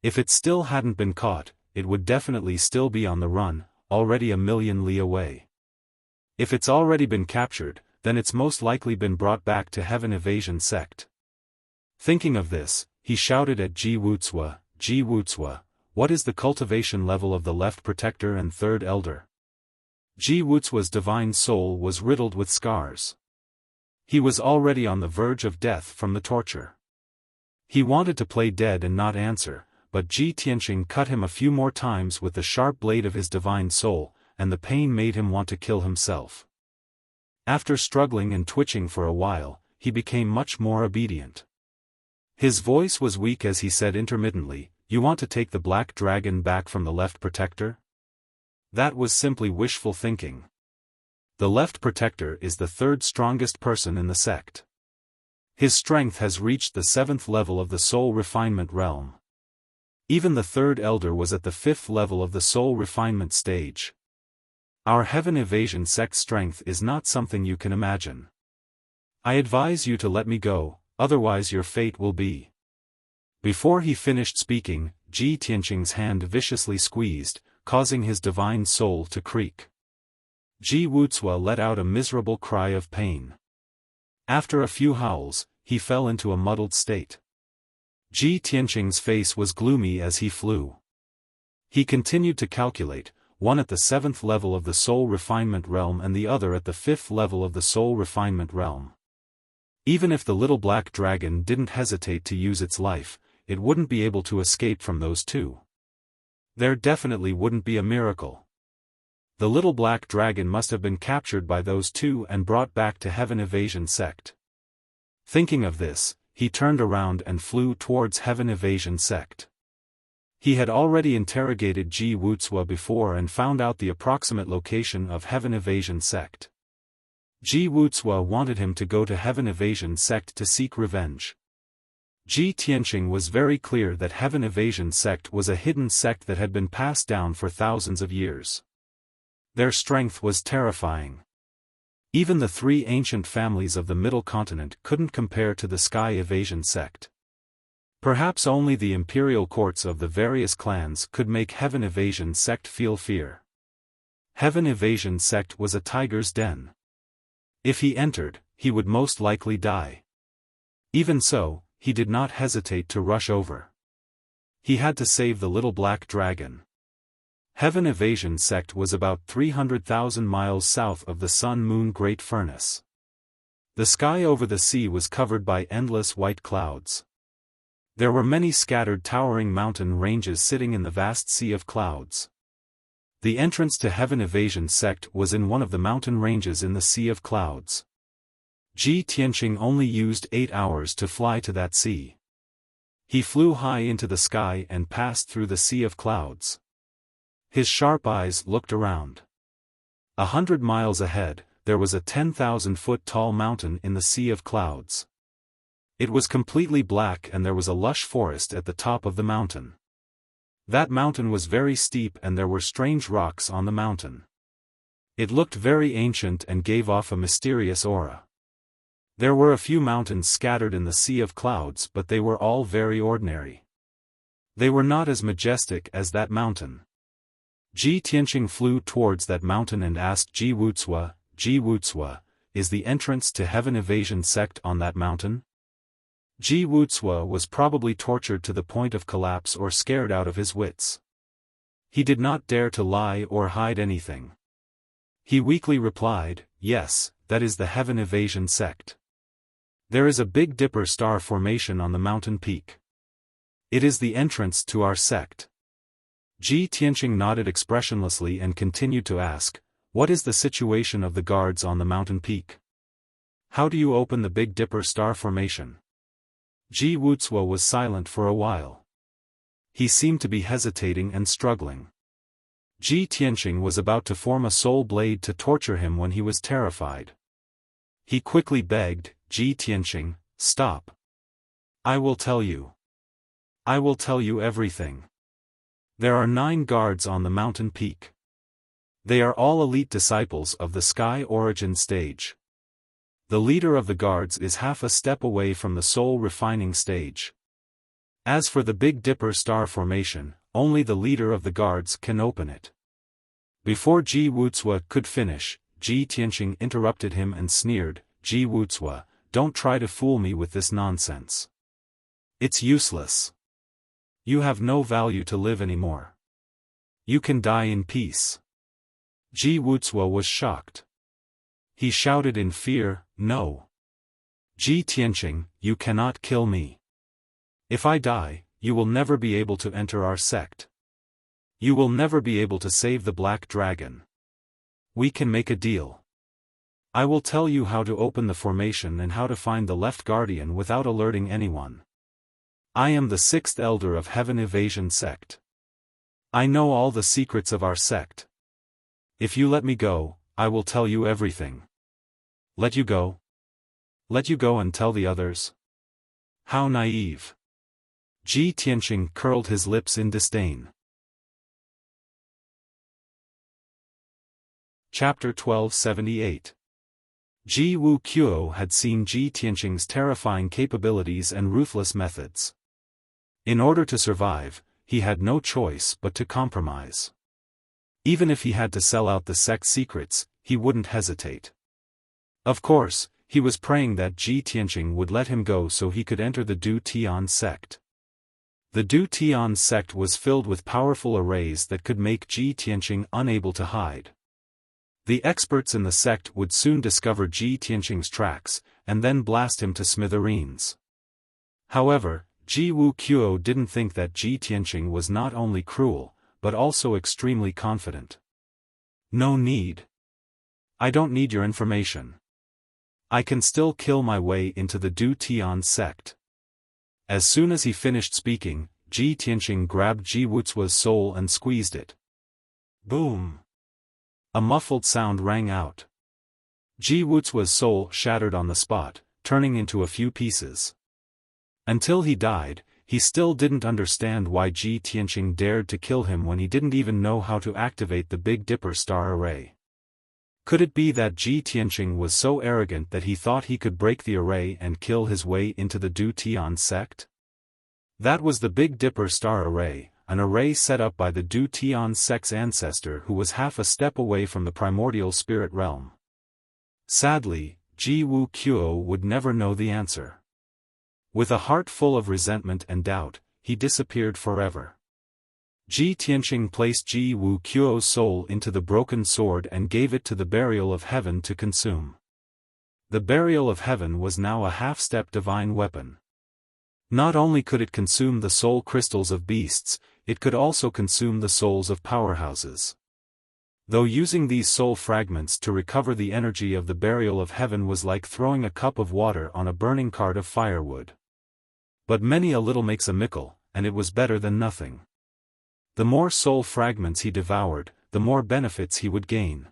If it still hadn't been caught, it would definitely still be on the run, already a million li away. If it's already been captured, then it's most likely been brought back to Heaven Evasion sect. Thinking of this, he shouted at Ji Wuxia, "Ji Wuxia, what is the cultivation level of the left protector and third elder?" Ji Wuxia's divine soul was riddled with scars. He was already on the verge of death from the torture. He wanted to play dead and not answer, but Ji Tianqing cut him a few more times with the sharp blade of his divine soul, and the pain made him want to kill himself. After struggling and twitching for a while, he became much more obedient. His voice was weak as he said intermittently, "You want to take the black dragon back from the left protector?" That was simply wishful thinking. The left protector is the third strongest person in the sect. His strength has reached the 7th level of the soul refinement realm. Even the third elder was at the 5th level of the soul refinement stage. Our Heaven Evasion sect strength is not something you can imagine. I advise you to let me go, otherwise your fate will be. Before he finished speaking, Ji Tianqing's hand viciously squeezed, causing his divine soul to creak. Ji Wuxia let out a miserable cry of pain. After a few howls, he fell into a muddled state. Ji Tianqing's face was gloomy as he flew. He continued to calculate, one at the 7th level of the soul refinement realm and the other at the 5th level of the soul refinement realm. Even if the little black dragon didn't hesitate to use its life, it wouldn't be able to escape from those two. There definitely wouldn't be a miracle. The little black dragon must have been captured by those two and brought back to Heaven Evasion Sect. Thinking of this, he turned around and flew towards Heaven Evasion Sect. He had already interrogated Wuxia before and found out the approximate location of Heaven Evasion Sect. Wuxia wanted him to go to Heaven Evasion Sect to seek revenge. Tianqing was very clear that Heaven Evasion Sect was a hidden sect that had been passed down for thousands of years. Their strength was terrifying. Even the three ancient families of the Middle Continent couldn't compare to the Sky Evasion Sect. Perhaps only the imperial courts of the various clans could make Heaven Evasion Sect feel fear. Heaven Evasion Sect was a tiger's den. If he entered, he would most likely die. Even so, he did not hesitate to rush over. He had to save the little black dragon. Heaven Evasion Sect was about 300,000 miles south of the Sun-Moon Great Furnace. The sky over the sea was covered by endless white clouds. There were many scattered towering mountain ranges sitting in the vast sea of clouds. The entrance to Heaven Evasion Sect was in one of the mountain ranges in the Sea of Clouds. Tianqing only used 8 hours to fly to that sea. He flew high into the sky and passed through the Sea of Clouds. His sharp eyes looked around. 100 miles ahead, there was a 10,000-foot tall mountain in the Sea of Clouds. It was completely black and there was a lush forest at the top of the mountain. That mountain was very steep and there were strange rocks on the mountain. It looked very ancient and gave off a mysterious aura. There were a few mountains scattered in the Sea of Clouds, but they were all very ordinary. They were not as majestic as that mountain. Tianqing flew towards that mountain and asked Wuxia, is the entrance to Heaven Evasion Sect on that mountain? Wuxia was probably tortured to the point of collapse or scared out of his wits. He did not dare to lie or hide anything. He weakly replied, yes, that is the Heaven Evasion Sect. There is a Big Dipper star formation on the mountain peak. It is the entrance to our sect. Tianqing nodded expressionlessly and continued to ask, what is the situation of the guards on the mountain peak? How do you open the Big Dipper star formation? Wuxia was silent for a while. He seemed to be hesitating and struggling. Tianqing was about to form a soul blade to torture him when he was terrified. He quickly begged, Tianqing, stop. I will tell you. I will tell you everything. There are 9 guards on the mountain peak. They are all elite disciples of the Sky Origin stage. The leader of the guards is half a step away from the soul refining stage. As for the Big Dipper star formation, only the leader of the guards can open it. Before Wuxia could finish, Tianqing interrupted him and sneered, Wuxia, don't try to fool me with this nonsense. It's useless. You have no value to live anymore. You can die in peace. Wuxia was shocked. He shouted in fear, no. Tianqing, you cannot kill me. If I die, you will never be able to enter our sect. You will never be able to save the Black Dragon. We can make a deal. I will tell you how to open the formation and how to find the left guardian without alerting anyone. I am the 6th elder of Heaven Evasion Sect. I know all the secrets of our sect. If you let me go, I will tell you everything. Let you go? Let you go and tell the others? How naive. Tianqing curled his lips in disdain. Chapter 1278. Wuxia had seen Tianqing's terrifying capabilities and ruthless methods. In order to survive, he had no choice but to compromise. Even if he had to sell out the sect's secrets, he wouldn't hesitate. Of course, he was praying that Tianqing would let him go so he could enter the Du Tian sect. The Du Tian sect was filled with powerful arrays that could make Tianqing unable to hide. The experts in the sect would soon discover Tianqing's tracks, and then blast him to smithereens. However, Ji Wuqiu didn't think that Ji Tianqing was not only cruel, but also extremely confident. No need. I don't need your information. I can still kill my way into the Du Tian sect. As soon as he finished speaking, Ji Tianqing grabbed Ji Wuxia's soul and squeezed it. Boom! A muffled sound rang out. Ji Wuxia's soul shattered on the spot, turning into a few pieces. Until he died, he still didn't understand why Ji Tianqing dared to kill him when he didn't even know how to activate the Big Dipper star array. Could it be that Ji Tianqing was so arrogant that he thought he could break the array and kill his way into the Du Tian sect? That was the Big Dipper star array, an array set up by the Du Tian sect's ancestor who was half a step away from the primordial spirit realm. Sadly, Ji Wuqiu would never know the answer. With a heart full of resentment and doubt, he disappeared forever. Ji Tianqing placed Ji Wuqiu's soul into the broken sword and gave it to the Burial of Heaven to consume. The Burial of Heaven was now a half-step divine weapon. Not only could it consume the soul crystals of beasts, it could also consume the souls of powerhouses. Though using these soul fragments to recover the energy of the Burial of Heaven was like throwing a cup of water on a burning cart of firewood. But many a little makes a mickle, and it was better than nothing. The more soul fragments he devoured, the more benefits he would gain.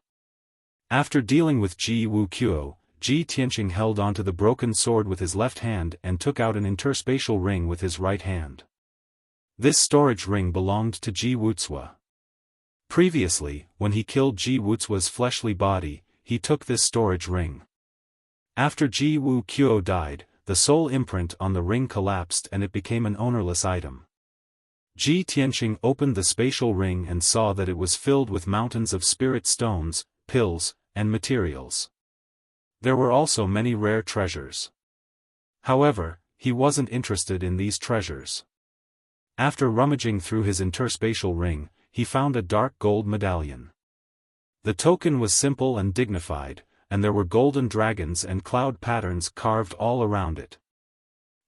After dealing with Ji Wuqiu, Ji Tianqing held onto the broken sword with his left hand and took out an interspatial ring with his right hand. This storage ring belonged to Ji Wuxia. Previously, when he killed Ji Wuxia's fleshly body, he took this storage ring. After Ji Wuqiu died, the soul imprint on the ring collapsed and it became an ownerless item. Ji Tianqing opened the spatial ring and saw that it was filled with mountains of spirit stones, pills, and materials. There were also many rare treasures. However, he wasn't interested in these treasures. After rummaging through his interspatial ring, he found a dark gold medallion. The token was simple and dignified, and there were golden dragons and cloud patterns carved all around it.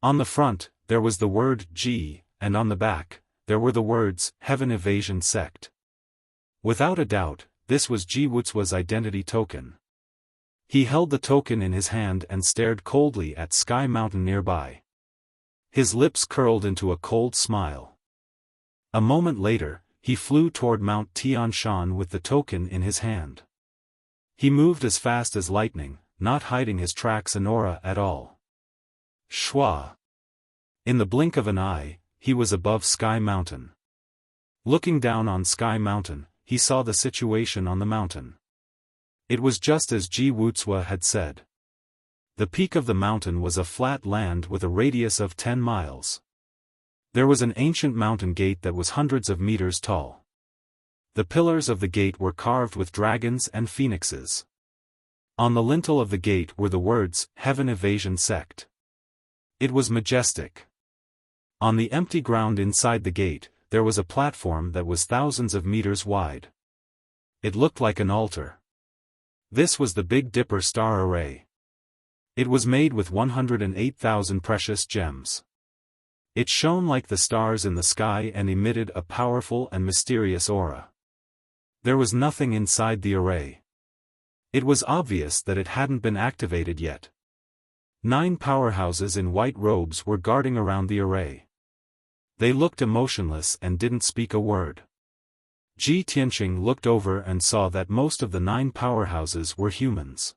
On the front, there was the word Ji, and on the back, there were the words, Heaven Evasion Sect. Without a doubt, this was Ji Wuxia's identity token. He held the token in his hand and stared coldly at Sky Mountain nearby. His lips curled into a cold smile. A moment later, he flew toward Mount Tian Shan with the token in his hand. He moved as fast as lightning, not hiding his tracks and aura at all. Shua! In the blink of an eye, he was above Sky Mountain. Looking down on Sky Mountain, he saw the situation on the mountain. It was just as Ji Wuxia had said. The peak of the mountain was a flat land with a radius of 10 miles. There was an ancient mountain gate that was hundreds of meters tall. The pillars of the gate were carved with dragons and phoenixes. On the lintel of the gate were the words, Heaven Evasion Sect. It was majestic. On the empty ground inside the gate, there was a platform that was thousands of meters wide. It looked like an altar. This was the Big Dipper star array. It was made with 108,000 precious gems. It shone like the stars in the sky and emitted a powerful and mysterious aura. There was nothing inside the array. It was obvious that it hadn't been activated yet. 9 powerhouses in white robes were guarding around the array. They looked emotionless and didn't speak a word. Ji Tianqing looked over and saw that most of the 9 powerhouses were humans.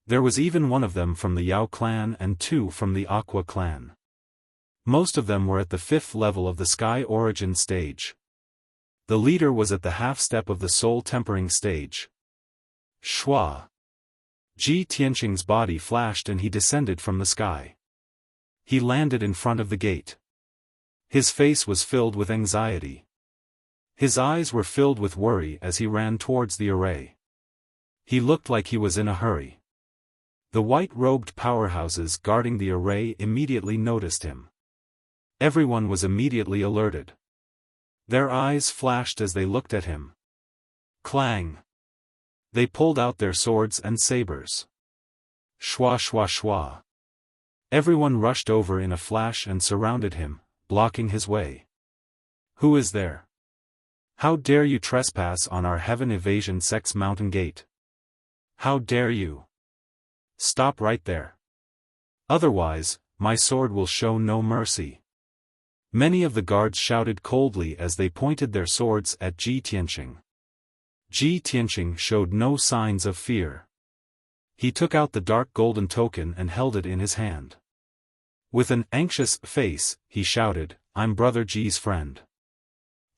There was even one of them from the Yao clan and 2 from the Aqua clan. Most of them were at the 5th level of the Sky Origin stage. The leader was at the half-step of the Soul Tempering stage. Shua! Ji Tianqing's body flashed and he descended from the sky. He landed in front of the gate. His face was filled with anxiety. His eyes were filled with worry as he ran towards the array. He looked like he was in a hurry. The white-robed powerhouses guarding the array immediately noticed him. Everyone was immediately alerted. Their eyes flashed as they looked at him. Clang! They pulled out their swords and sabers. Shwa shwa shwa. Everyone rushed over in a flash and surrounded him, blocking his way. Who is there? How dare you trespass on our heaven evasion sect's mountain gate? How dare you? Stop right there. Otherwise, my sword will show no mercy. Many of the guards shouted coldly as they pointed their swords at Ji Tianqing. Ji Tianqing showed no signs of fear. He took out the dark golden token and held it in his hand. With an anxious face, he shouted, "I'm Brother Ji's friend.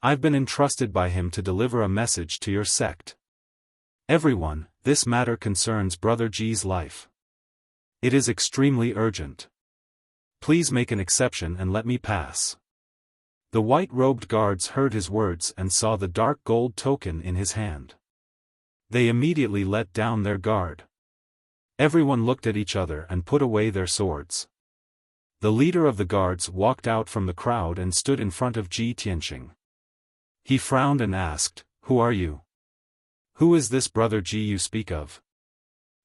I've been entrusted by him to deliver a message to your sect. Everyone, this matter concerns Brother Ji's life. It is extremely urgent. Please make an exception and let me pass." The white-robed guards heard his words and saw the dark gold token in his hand. They immediately let down their guard. Everyone looked at each other and put away their swords. The leader of the guards walked out from the crowd and stood in front of Ji Tianqing. He frowned and asked, "Who are you? Who is this Brother Ji you speak of?"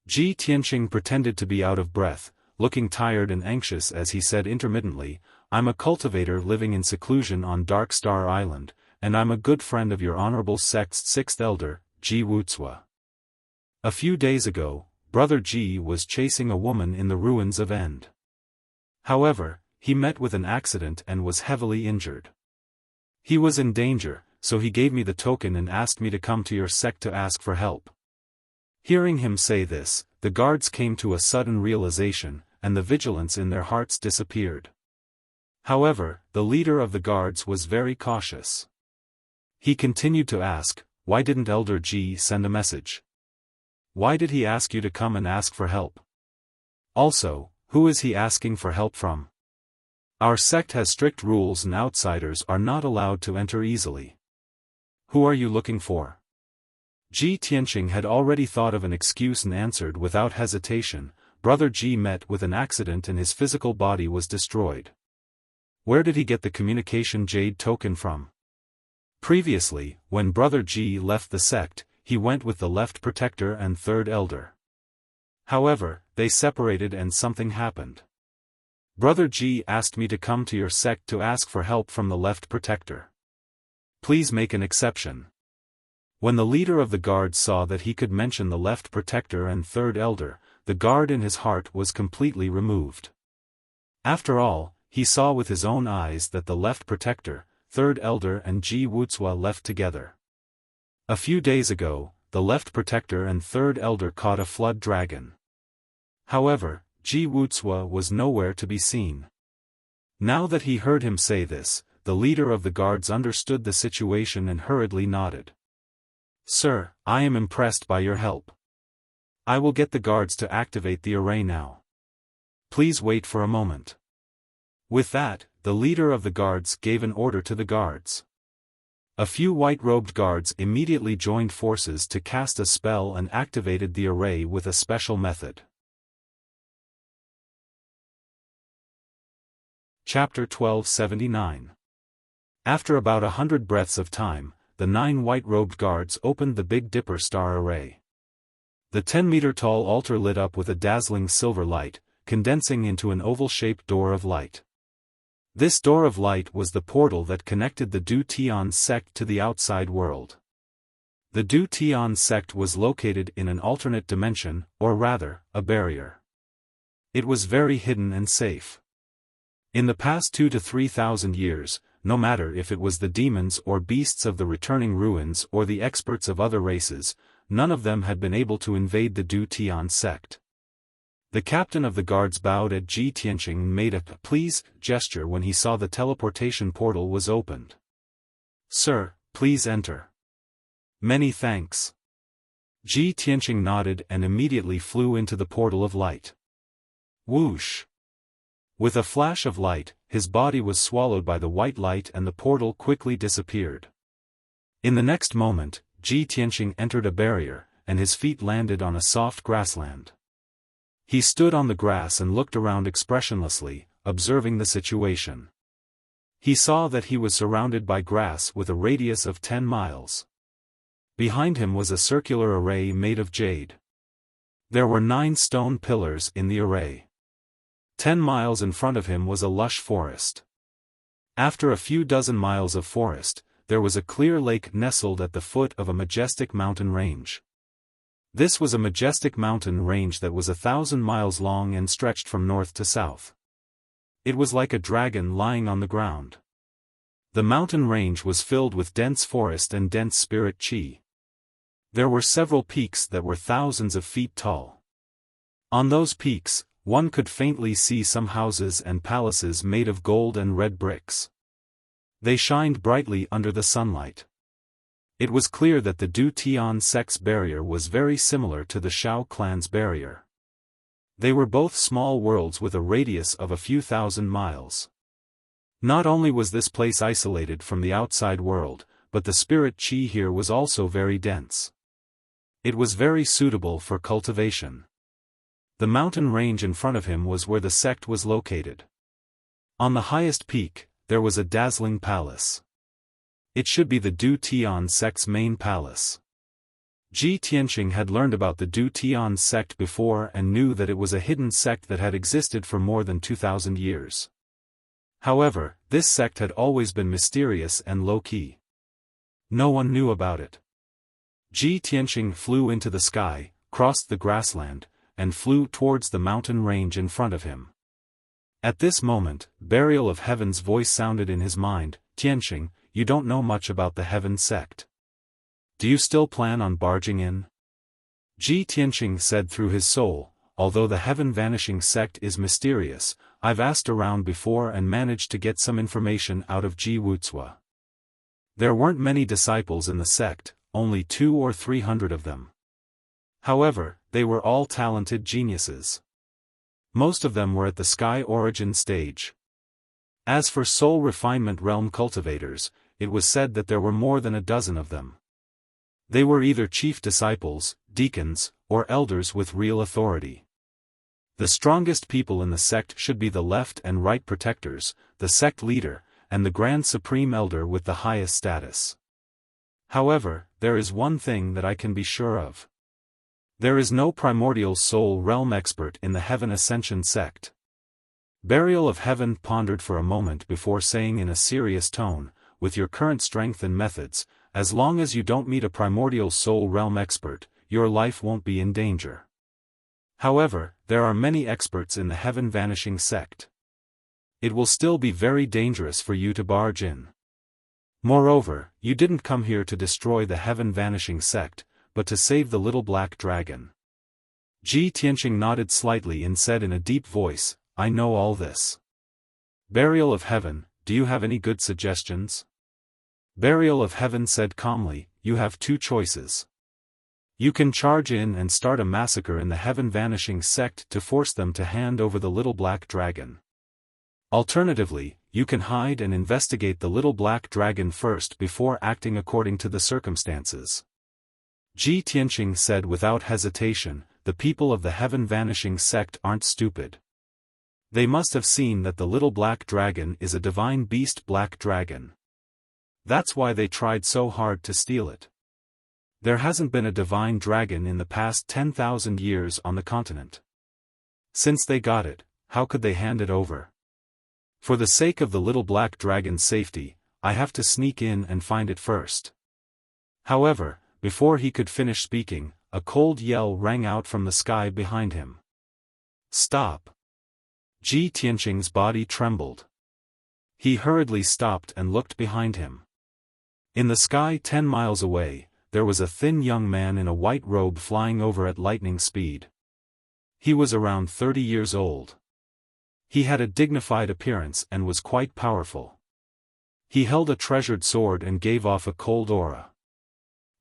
Ji Tianqing pretended to be out of breath, looking tired and anxious as he said intermittently, "I'm a cultivator living in seclusion on Dark Star Island, and I'm a good friend of your honorable sect's sixth elder, Ji Wuxia. A few days ago, Brother Ji was chasing a woman in the ruins of End. However, he met with an accident and was heavily injured. He was in danger, so he gave me the token and asked me to come to your sect to ask for help." Hearing him say this, the guards came to a sudden realization, and the vigilance in their hearts disappeared. However, the leader of the guards was very cautious. He continued to ask, "Why didn't Elder Ji send a message? Why did he ask you to come and ask for help? Also, who is he asking for help from? Our sect has strict rules and outsiders are not allowed to enter easily. Who are you looking for?" Ji Tianqing had already thought of an excuse and answered without hesitation, "Brother Ji met with an accident and his physical body was destroyed." Where did he get the communication jade token from? Previously, when Brother Ji left the sect, he went with the left protector and third elder. However, they separated and something happened. Brother Ji asked me to come to your sect to ask for help from the left protector. Please make an exception. When the leader of the guard saw that he could mention the left protector and third elder, the guard in his heart was completely removed. After all, he saw with his own eyes that the left protector, third elder and Ji Wuxia left together. A few days ago, the left protector and third elder caught a flood dragon. However, Ji Wuxia was nowhere to be seen. Now that he heard him say this, the leader of the guards understood the situation and hurriedly nodded. "Sir, I am impressed by your help. I will get the guards to activate the array now. Please wait for a moment." With that, the leader of the guards gave an order to the guards. A few white-robed guards immediately joined forces to cast a spell and activated the array with a special method. Chapter 1279. After about 100 breaths of time, the 9 white-robed guards opened the Big Dipper star array. The 10-meter-tall altar lit up with a dazzling silver light, condensing into an oval-shaped door of light. This door of light was the portal that connected the Du Tian sect to the outside world. The Du Tian sect was located in an alternate dimension, or rather, a barrier. It was very hidden and safe. In the past 2,000 to 3,000 years, no matter if it was the demons or beasts of the returning ruins or the experts of other races, none of them had been able to invade the Du Tian sect. The captain of the guards bowed at Ji Tianqing and made a "please" gesture when he saw the teleportation portal was opened. "Sir, please enter." "Many thanks." Ji Tianqing nodded and immediately flew into the portal of light. Whoosh! With a flash of light, his body was swallowed by the white light and the portal quickly disappeared. In the next moment, Ji Tianqing entered a barrier, and his feet landed on a soft grassland. He stood on the grass and looked around expressionlessly, observing the situation. He saw that he was surrounded by grass with a radius of 10 miles. Behind him was a circular array made of jade. There were 9 stone pillars in the array. 10 miles in front of him was a lush forest. After a few dozen miles of forest, there was a clear lake nestled at the foot of a majestic mountain range. This was a majestic mountain range that was 1,000 miles long and stretched from north to south. It was like a dragon lying on the ground. The mountain range was filled with dense forest and dense spirit chi. There were several peaks that were thousands of feet tall. On those peaks, one could faintly see some houses and palaces made of gold and red bricks. They shined brightly under the sunlight. It was clear that the Du Tian sect's barrier was very similar to the Shao clan's barrier. They were both small worlds with a radius of a few thousand miles. Not only was this place isolated from the outside world, but the spirit chi here was also very dense. It was very suitable for cultivation. The mountain range in front of him was where the sect was located. On the highest peak, there was a dazzling palace. It should be the Du Tian sect's main palace. Ji Tianqing had learned about the Du Tian sect before and knew that it was a hidden sect that had existed for more than 2,000 years. However, this sect had always been mysterious and low-key. No one knew about it. Ji Tianqing flew into the sky, crossed the grassland, and flew towards the mountain range in front of him. At this moment, Burial of Heaven's voice sounded in his mind, "Tianqing, you don't know much about the Heaven sect. Do you still plan on barging in?" Ji Tianqing said through his soul, "Although the Heaven Vanishing sect is mysterious, I've asked around before and managed to get some information out of Ji Wuxia. There weren't many disciples in the sect, only 200 or 300 of them. However, they were all talented geniuses. Most of them were at the sky origin stage. As for soul refinement realm cultivators, it was said that there were more than a dozen of them. They were either chief disciples, deacons, or elders with real authority. The strongest people in the sect should be the left and right protectors, the sect leader, and the Grand Supreme Elder with the highest status. However, there is one thing that I can be sure of. There is no primordial soul realm expert in the Heaven Ascension sect." Burial of Heaven pondered for a moment before saying in a serious tone, "With your current strength and methods, as long as you don't meet a primordial soul realm expert, your life won't be in danger. However, there are many experts in the Heaven Vanishing sect. It will still be very dangerous for you to barge in. Moreover, you didn't come here to destroy the Heaven Vanishing sect, but to save the little black dragon." Ji Tianqing nodded slightly and said in a deep voice, "I know all this." Burial of Heaven, do you have any good suggestions? Burial of Heaven said calmly, "You have 2 choices. You can charge in and start a massacre in the Heaven Vanishing sect to force them to hand over the little black dragon. Alternatively, you can hide and investigate the little black dragon first before acting according to the circumstances." Ji Tianqing said without hesitation, "The people of the Heaven Vanishing sect aren't stupid. They must have seen that the little black dragon is a divine beast black dragon. That's why they tried so hard to steal it. There hasn't been a divine dragon in the past 10,000 years on the continent. Since they got it, how could they hand it over? For the sake of the little black dragon's safety, I have to sneak in and find it first." However, before he could finish speaking, a cold yell rang out from the sky behind him. "Stop!" Ji Tianqing's body trembled. He hurriedly stopped and looked behind him. In the sky 10 miles away, there was a thin young man in a white robe flying over at lightning speed. He was around 30 years old. He had a dignified appearance and was quite powerful. He held a treasured sword and gave off a cold aura.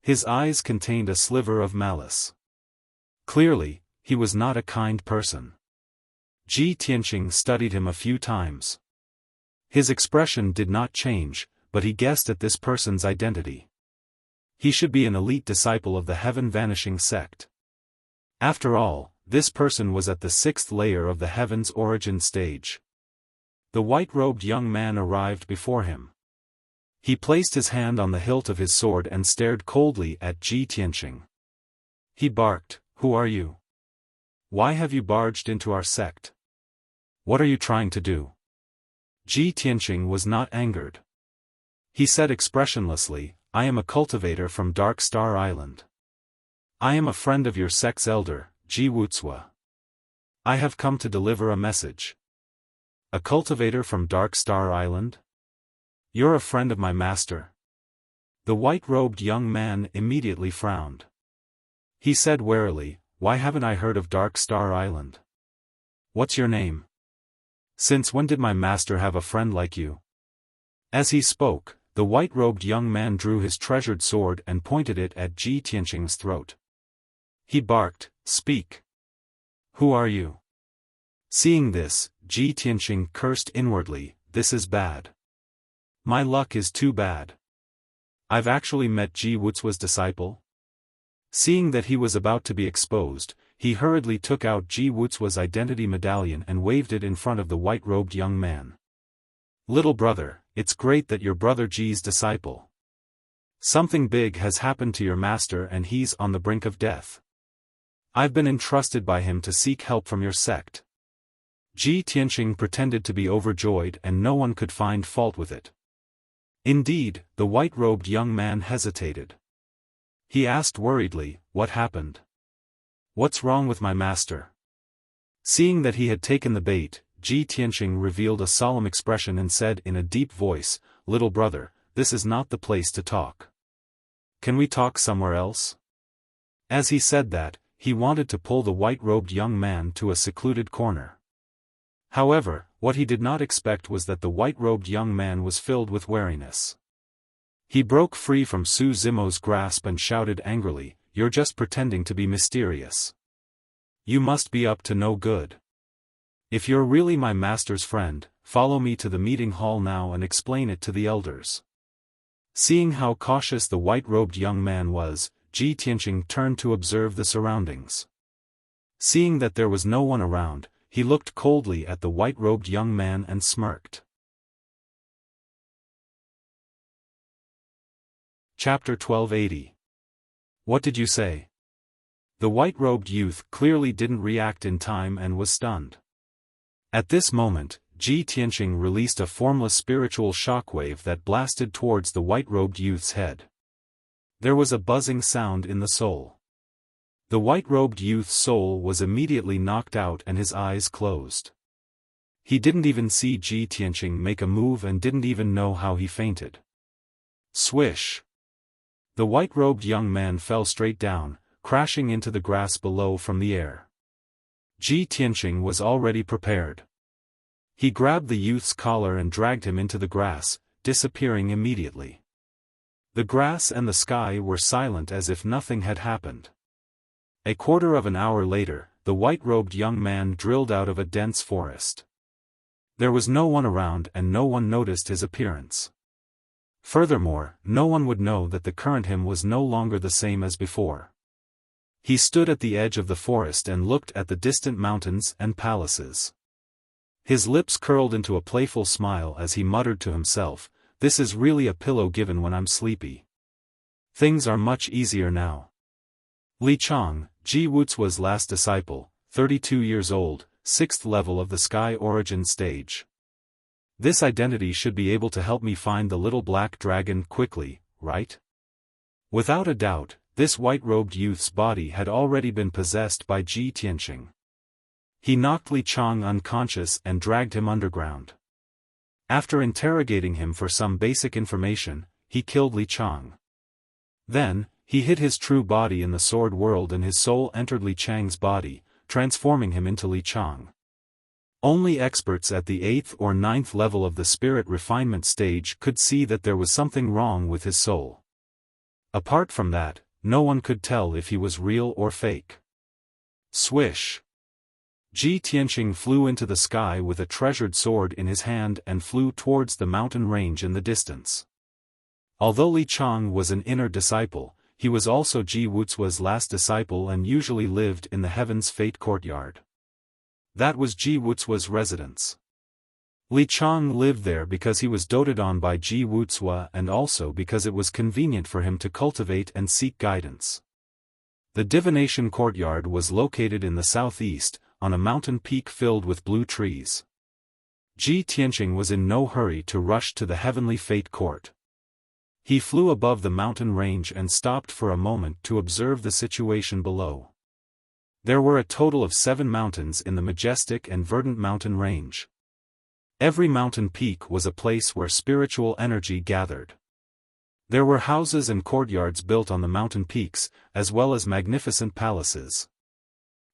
His eyes contained a sliver of malice. Clearly, he was not a kind person. Ji Tianqing studied him a few times. His expression did not change, but he guessed at this person's identity. He should be an elite disciple of the Heaven Vanishing sect. After all, this person was at the 6th layer of the Heaven's origin stage. The white-robed young man arrived before him. He placed his hand on the hilt of his sword and stared coldly at Ji Tianqing. He barked, "Who are you?" Why have you barged into our sect? What are you trying to do? Ji Tianqing was not angered. He said expressionlessly, I am a cultivator from Dark Star Island. I am a friend of your sect's elder, Ji Wuxia. I have come to deliver a message. A cultivator from Dark Star Island? You're a friend of my master. The white-robed young man immediately frowned. He said warily, why haven't I heard of Dark Star Island? What's your name? Since when did my master have a friend like you? As he spoke, the white-robed young man drew his treasured sword and pointed it at Ji Tianqing's throat. He barked, Speak. Who are you? Seeing this, Ji Tianqing cursed inwardly, This is bad. My luck is too bad. I've actually met Ji Wuxia's disciple? Seeing that he was about to be exposed, he hurriedly took out Ji Wuxia's identity medallion and waved it in front of the white-robed young man. Little brother, it's great that you're brother Ji's disciple. Something big has happened to your master and he's on the brink of death. I've been entrusted by him to seek help from your sect. Ji Tianqing pretended to be overjoyed and no one could find fault with it. Indeed, the white-robed young man hesitated. He asked worriedly, What happened? What's wrong with my master? Seeing that he had taken the bait, Ji Tianqing revealed a solemn expression and said in a deep voice, Little brother, this is not the place to talk. Can we talk somewhere else? As he said that, he wanted to pull the white-robed young man to a secluded corner. However, what he did not expect was that the white-robed young man was filled with wariness. He broke free from Su Zimo's grasp and shouted angrily, You're just pretending to be mysterious. You must be up to no good. If you're really my master's friend, follow me to the meeting hall now and explain it to the elders. Seeing how cautious the white-robed young man was, Ji Tianqing turned to observe the surroundings. Seeing that there was no one around, he looked coldly at the white-robed young man and smirked. Chapter 1280. What did you say? The white-robed youth clearly didn't react in time and was stunned. At this moment, Ji Tianqing released a formless spiritual shockwave that blasted towards the white-robed youth's head. There was a buzzing sound in the soul. The white-robed youth's soul was immediately knocked out and his eyes closed. He didn't even see Ji Tianqing make a move and didn't even know how he fainted. Swish! The white-robed young man fell straight down, crashing into the grass below from the air. Ji Tianqing was already prepared. He grabbed the youth's collar and dragged him into the grass, disappearing immediately. The grass and the sky were silent as if nothing had happened. A quarter of an hour later, the white-robed young man drilled out of a dense forest. There was no one around and no one noticed his appearance. Furthermore, no one would know that the current him was no longer the same as before. He stood at the edge of the forest and looked at the distant mountains and palaces. His lips curled into a playful smile as he muttered to himself, This is really a pillow given when I'm sleepy. Things are much easier now. Li Chang, Ji Wuxia's last disciple, 32 years old, 6th level of the Sky Origin stage. This identity should be able to help me find the little black dragon quickly, right? Without a doubt, this white-robed youth's body had already been possessed by Ji Tianqing. He knocked Li Chang unconscious and dragged him underground. After interrogating him for some basic information, he killed Li Chang. Then, he hid his true body in the sword world and his soul entered Li Chang's body, transforming him into Li Chang. Only experts at the 8th or 9th level of the spirit refinement stage could see that there was something wrong with his soul. Apart from that, no one could tell if he was real or fake. Swish! Ji Tianqing flew into the sky with a treasured sword in his hand and flew towards the mountain range in the distance. Although Li Chang was an inner disciple, he was also Ji Wuxia's last disciple and usually lived in the Heaven's Fate courtyard. That was Ji Wuxia's residence. Li Chang lived there because he was doted on by Ji Wuxia and also because it was convenient for him to cultivate and seek guidance. The divination courtyard was located in the southeast, on a mountain peak filled with blue trees. Ji Tianqing was in no hurry to rush to the heavenly fate court. He flew above the mountain range and stopped for a moment to observe the situation below. There were a total of 7 mountains in the majestic and verdant mountain range. Every mountain peak was a place where spiritual energy gathered. There were houses and courtyards built on the mountain peaks, as well as magnificent palaces.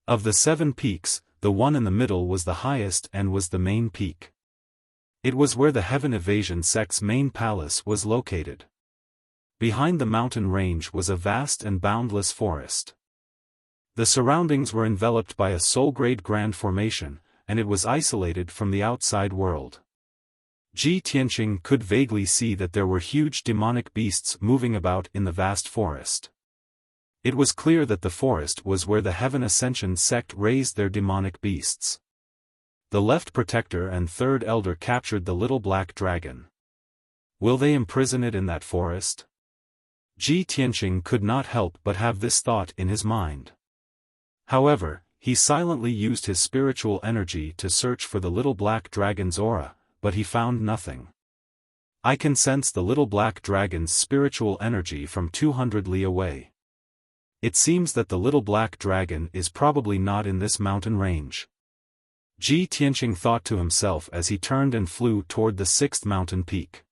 Of the 7 peaks, the one in the middle was the highest and was the main peak. It was where the Heaven Evasion sect's main palace was located. Behind the mountain range was a vast and boundless forest. The surroundings were enveloped by a soul-grade grand formation, and it was isolated from the outside world. Ji Tianqing could vaguely see that there were huge demonic beasts moving about in the vast forest. It was clear that the forest was where the Heaven Ascension sect raised their demonic beasts. The left protector and third elder captured the little black dragon. Will they imprison it in that forest? Ji Tianqing could not help but have this thought in his mind. However, he silently used his spiritual energy to search for the little black dragon's aura, but he found nothing. I can sense the little black dragon's spiritual energy from 200 li away. It seems that the little black dragon is probably not in this mountain range. Ji Tianqing thought to himself as he turned and flew toward the 6th mountain peak.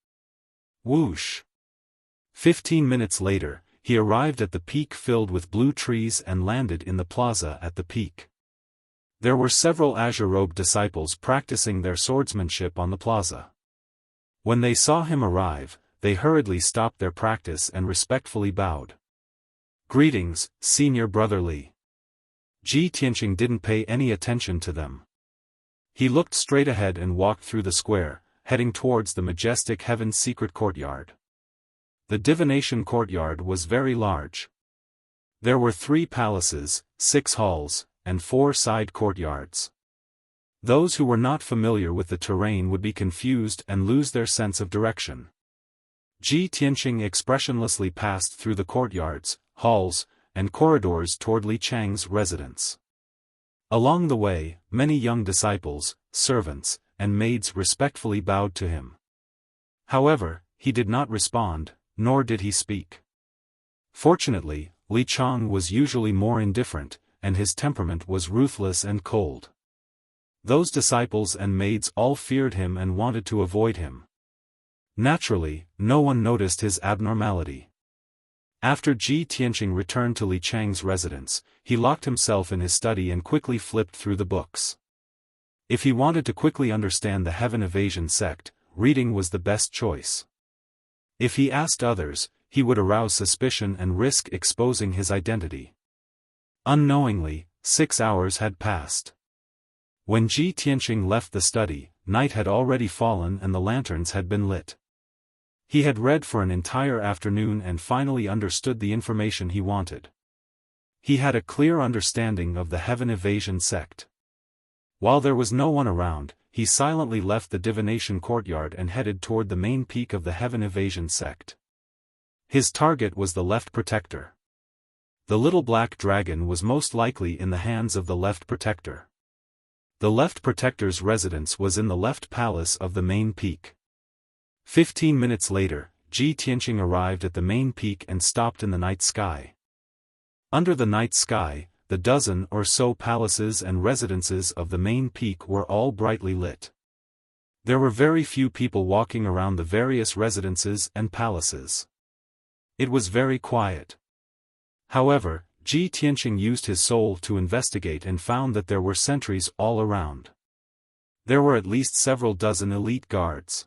Whoosh! 15 minutes later, he arrived at the peak filled with blue trees and landed in the plaza at the peak. There were several azure-robed disciples practicing their swordsmanship on the plaza. When they saw him arrive, they hurriedly stopped their practice and respectfully bowed. Greetings, Senior Brother Li. Ji Tianqing didn't pay any attention to them. He looked straight ahead and walked through the square, heading towards the majestic Heaven's secret courtyard. The divination courtyard was very large. There were 3 palaces, 6 halls, and 4 side courtyards. Those who were not familiar with the terrain would be confused and lose their sense of direction. Ji Tianqing expressionlessly passed through the courtyards, halls, and corridors toward Li Chang's residence. Along the way, many young disciples, servants, and maids respectfully bowed to him. However, he did not respond, nor did he speak. Fortunately, Li Chang was usually more indifferent, and his temperament was ruthless and cold. Those disciples and maids all feared him and wanted to avoid him. Naturally, no one noticed his abnormality. After Ji Tianqing returned to Li Chang's residence, he locked himself in his study and quickly flipped through the books. If he wanted to quickly understand the Heaven Evasion sect, reading was the best choice. If he asked others, he would arouse suspicion and risk exposing his identity. Unknowingly, 6 hours had passed. When Ji Tianqing left the study, night had already fallen and the lanterns had been lit. He had read for an entire afternoon and finally understood the information he wanted. He had a clear understanding of the Heaven Evasion sect. While there was no one around, he silently left the divination courtyard and headed toward the main peak of the Heaven Evasion sect. His target was the left protector. The little black dragon was most likely in the hands of the left protector. The left protector's residence was in the left palace of the main peak. 15 minutes later, Ji Tianqing arrived at the main peak and stopped in the night sky. Under the night sky, the dozen or so palaces and residences of the main peak were all brightly lit. There were very few people walking around the various residences and palaces. It was very quiet. However, Ji Tianqing used his soul to investigate and found that there were sentries all around. There were at least several dozen elite guards.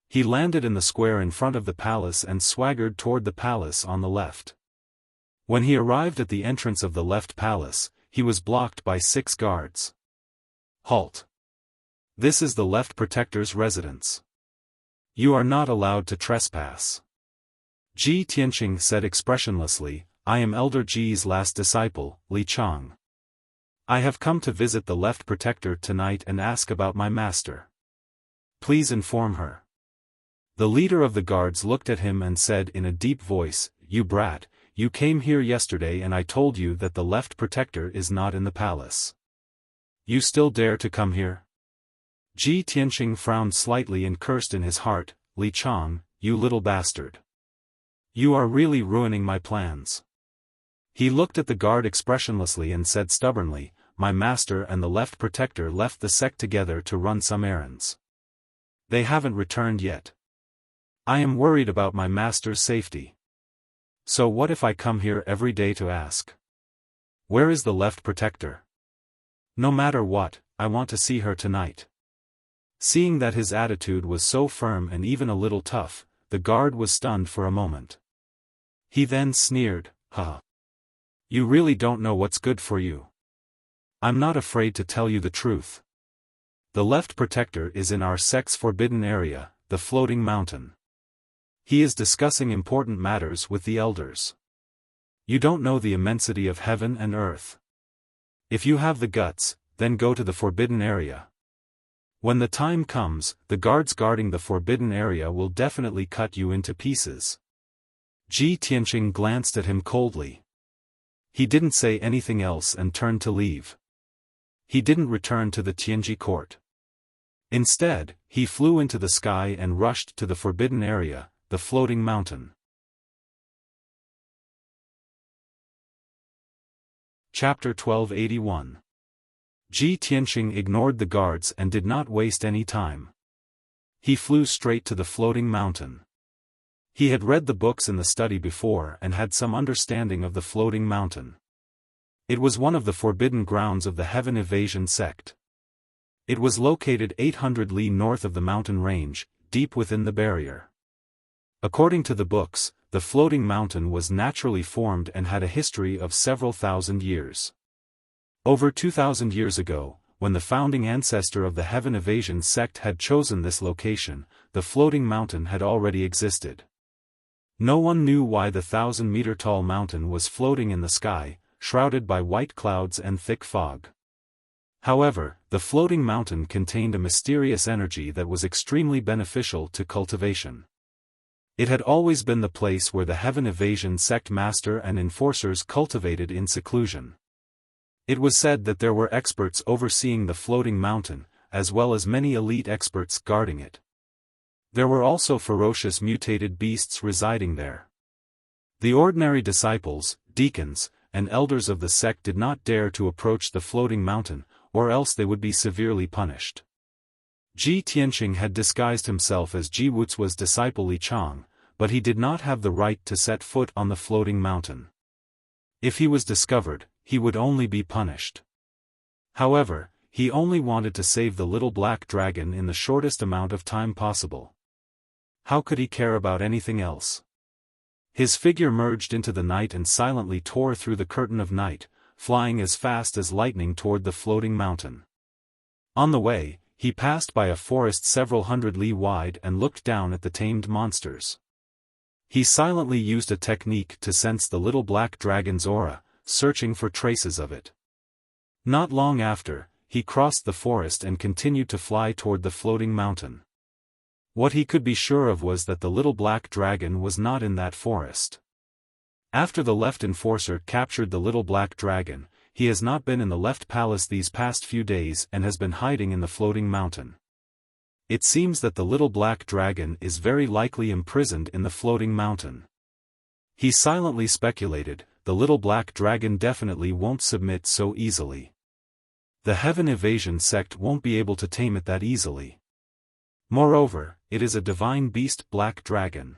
He landed in the square in front of the palace and swaggered toward the palace on the left. When he arrived at the entrance of the left palace, he was blocked by 6 guards. Halt! This is the left protector's residence. You are not allowed to trespass. Ji Tianqing said expressionlessly, I am Elder Ji's last disciple, Li Chang. I have come to visit the left protector tonight and ask about my master. Please inform her. The leader of the guards looked at him and said in a deep voice, You brat, you came here yesterday and I told you that the left protector is not in the palace. You still dare to come here? Ji Tianqing frowned slightly and cursed in his heart, Li Chang, you little bastard. You are really ruining my plans. He looked at the guard expressionlessly and said stubbornly, my master and the left protector left the sect together to run some errands. They haven't returned yet. I am worried about my master's safety. So what if I come here every day to ask? Where is the left protector? No matter what, I want to see her tonight. Seeing that his attitude was so firm and even a little tough, the guard was stunned for a moment. He then sneered, "Huh. You really don't know what's good for you. I'm not afraid to tell you the truth. The left protector is in our sect's forbidden area, the floating mountain. He is discussing important matters with the elders. You don't know the immensity of heaven and earth. If you have the guts, then go to the forbidden area. When the time comes, the guards guarding the forbidden area will definitely cut you into pieces." Ji Tianqing glanced at him coldly. He didn't say anything else and turned to leave. He didn't return to the Tianji court. Instead, he flew into the sky and rushed to the forbidden area, the floating mountain. Chapter 1281. Ji Tianqing ignored the guards and did not waste any time. He flew straight to the floating mountain. He had read the books in the study before and had some understanding of the floating mountain. It was one of the forbidden grounds of the Heaven Evasion sect. It was located 800 li north of the mountain range, deep within the barrier. According to the books, the floating mountain was naturally formed and had a history of several thousand years. Over 2,000 years ago, when the founding ancestor of the Heaven Evasion sect had chosen this location, the floating mountain had already existed. No one knew why the 1,000-meter-tall mountain was floating in the sky, shrouded by white clouds and thick fog. However, the floating mountain contained a mysterious energy that was extremely beneficial to cultivation. It had always been the place where the Heaven Evasion sect master and enforcers cultivated in seclusion. It was said that there were experts overseeing the floating mountain, as well as many elite experts guarding it. There were also ferocious mutated beasts residing there. The ordinary disciples, deacons, and elders of the sect did not dare to approach the floating mountain, or else they would be severely punished. Ji Tianqing had disguised himself as Ji Wuxia's disciple Li Chang, but he did not have the right to set foot on the floating mountain. If he was discovered, he would only be punished. However, he only wanted to save the little black dragon in the shortest amount of time possible. How could he care about anything else? His figure merged into the night and silently tore through the curtain of night, flying as fast as lightning toward the floating mountain. On the way, he passed by a forest several hundred li wide and looked down at the tamed monsters. He silently used a technique to sense the little black dragon's aura, searching for traces of it. Not long after, he crossed the forest and continued to fly toward the floating mountain. What he could be sure of was that the little black dragon was not in that forest. After the left enforcer captured the little black dragon, he has not been in the left palace these past few days and has been hiding in the floating mountain. It seems that the little black dragon is very likely imprisoned in the floating mountain. He silently speculated, the little black dragon definitely won't submit so easily. The Heaven Evasion sect won't be able to tame it that easily. Moreover, it is a divine beast black dragon.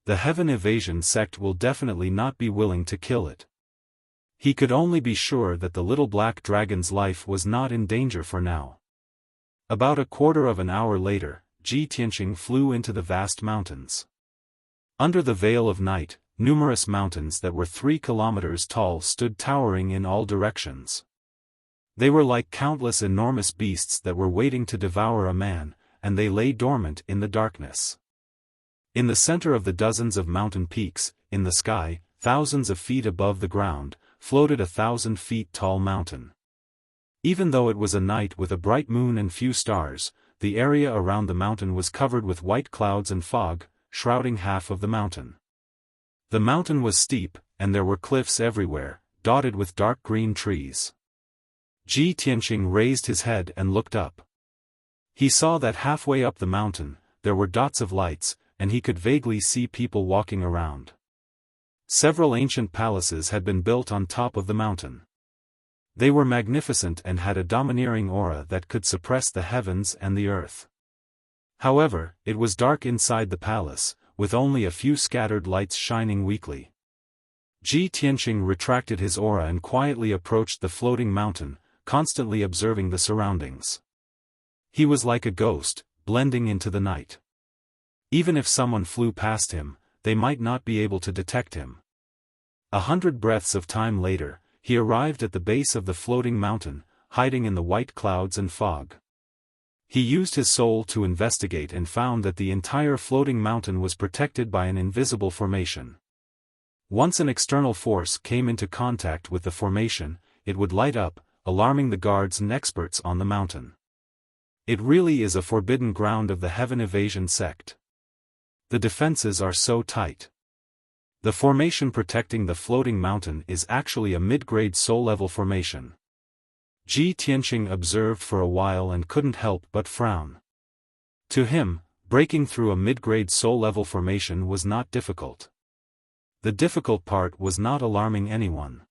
The Heaven Evasion sect will definitely not be willing to kill it. He could only be sure that the little black dragon's life was not in danger for now. About a quarter of an hour later, Ji Tianqing flew into the vast mountains. Under the veil of night, numerous mountains that were 3 kilometers tall stood towering in all directions. They were like countless enormous beasts that were waiting to devour a man, and they lay dormant in the darkness. In the center of the dozens of mountain peaks, in the sky, thousands of feet above the ground, floated a 1,000 feet tall mountain. Even though it was a night with a bright moon and few stars, the area around the mountain was covered with white clouds and fog, shrouding half of the mountain. The mountain was steep, and there were cliffs everywhere, dotted with dark green trees. Ji Tianqing raised his head and looked up. He saw that halfway up the mountain, there were dots of lights, and he could vaguely see people walking around. Several ancient palaces had been built on top of the mountain. They were magnificent and had a domineering aura that could suppress the heavens and the earth. However, it was dark inside the palace, with only a few scattered lights shining weakly. Ji Tianqing retracted his aura and quietly approached the floating mountain, constantly observing the surroundings. He was like a ghost, blending into the night. Even if someone flew past him, they might not be able to detect him. 100 breaths of time later, he arrived at the base of the floating mountain, hiding in the white clouds and fog. He used his soul to investigate and found that the entire floating mountain was protected by an invisible formation. Once an external force came into contact with the formation, it would light up, alarming the guards and experts on the mountain. It really is a forbidden ground of the Heaven Evasion sect. The defenses are so tight. The formation protecting the floating mountain is actually a mid-grade soul-level formation. Ji Tianqing observed for a while and couldn't help but frown. To him, breaking through a mid-grade soul-level formation was not difficult. The difficult part was not alarming anyone.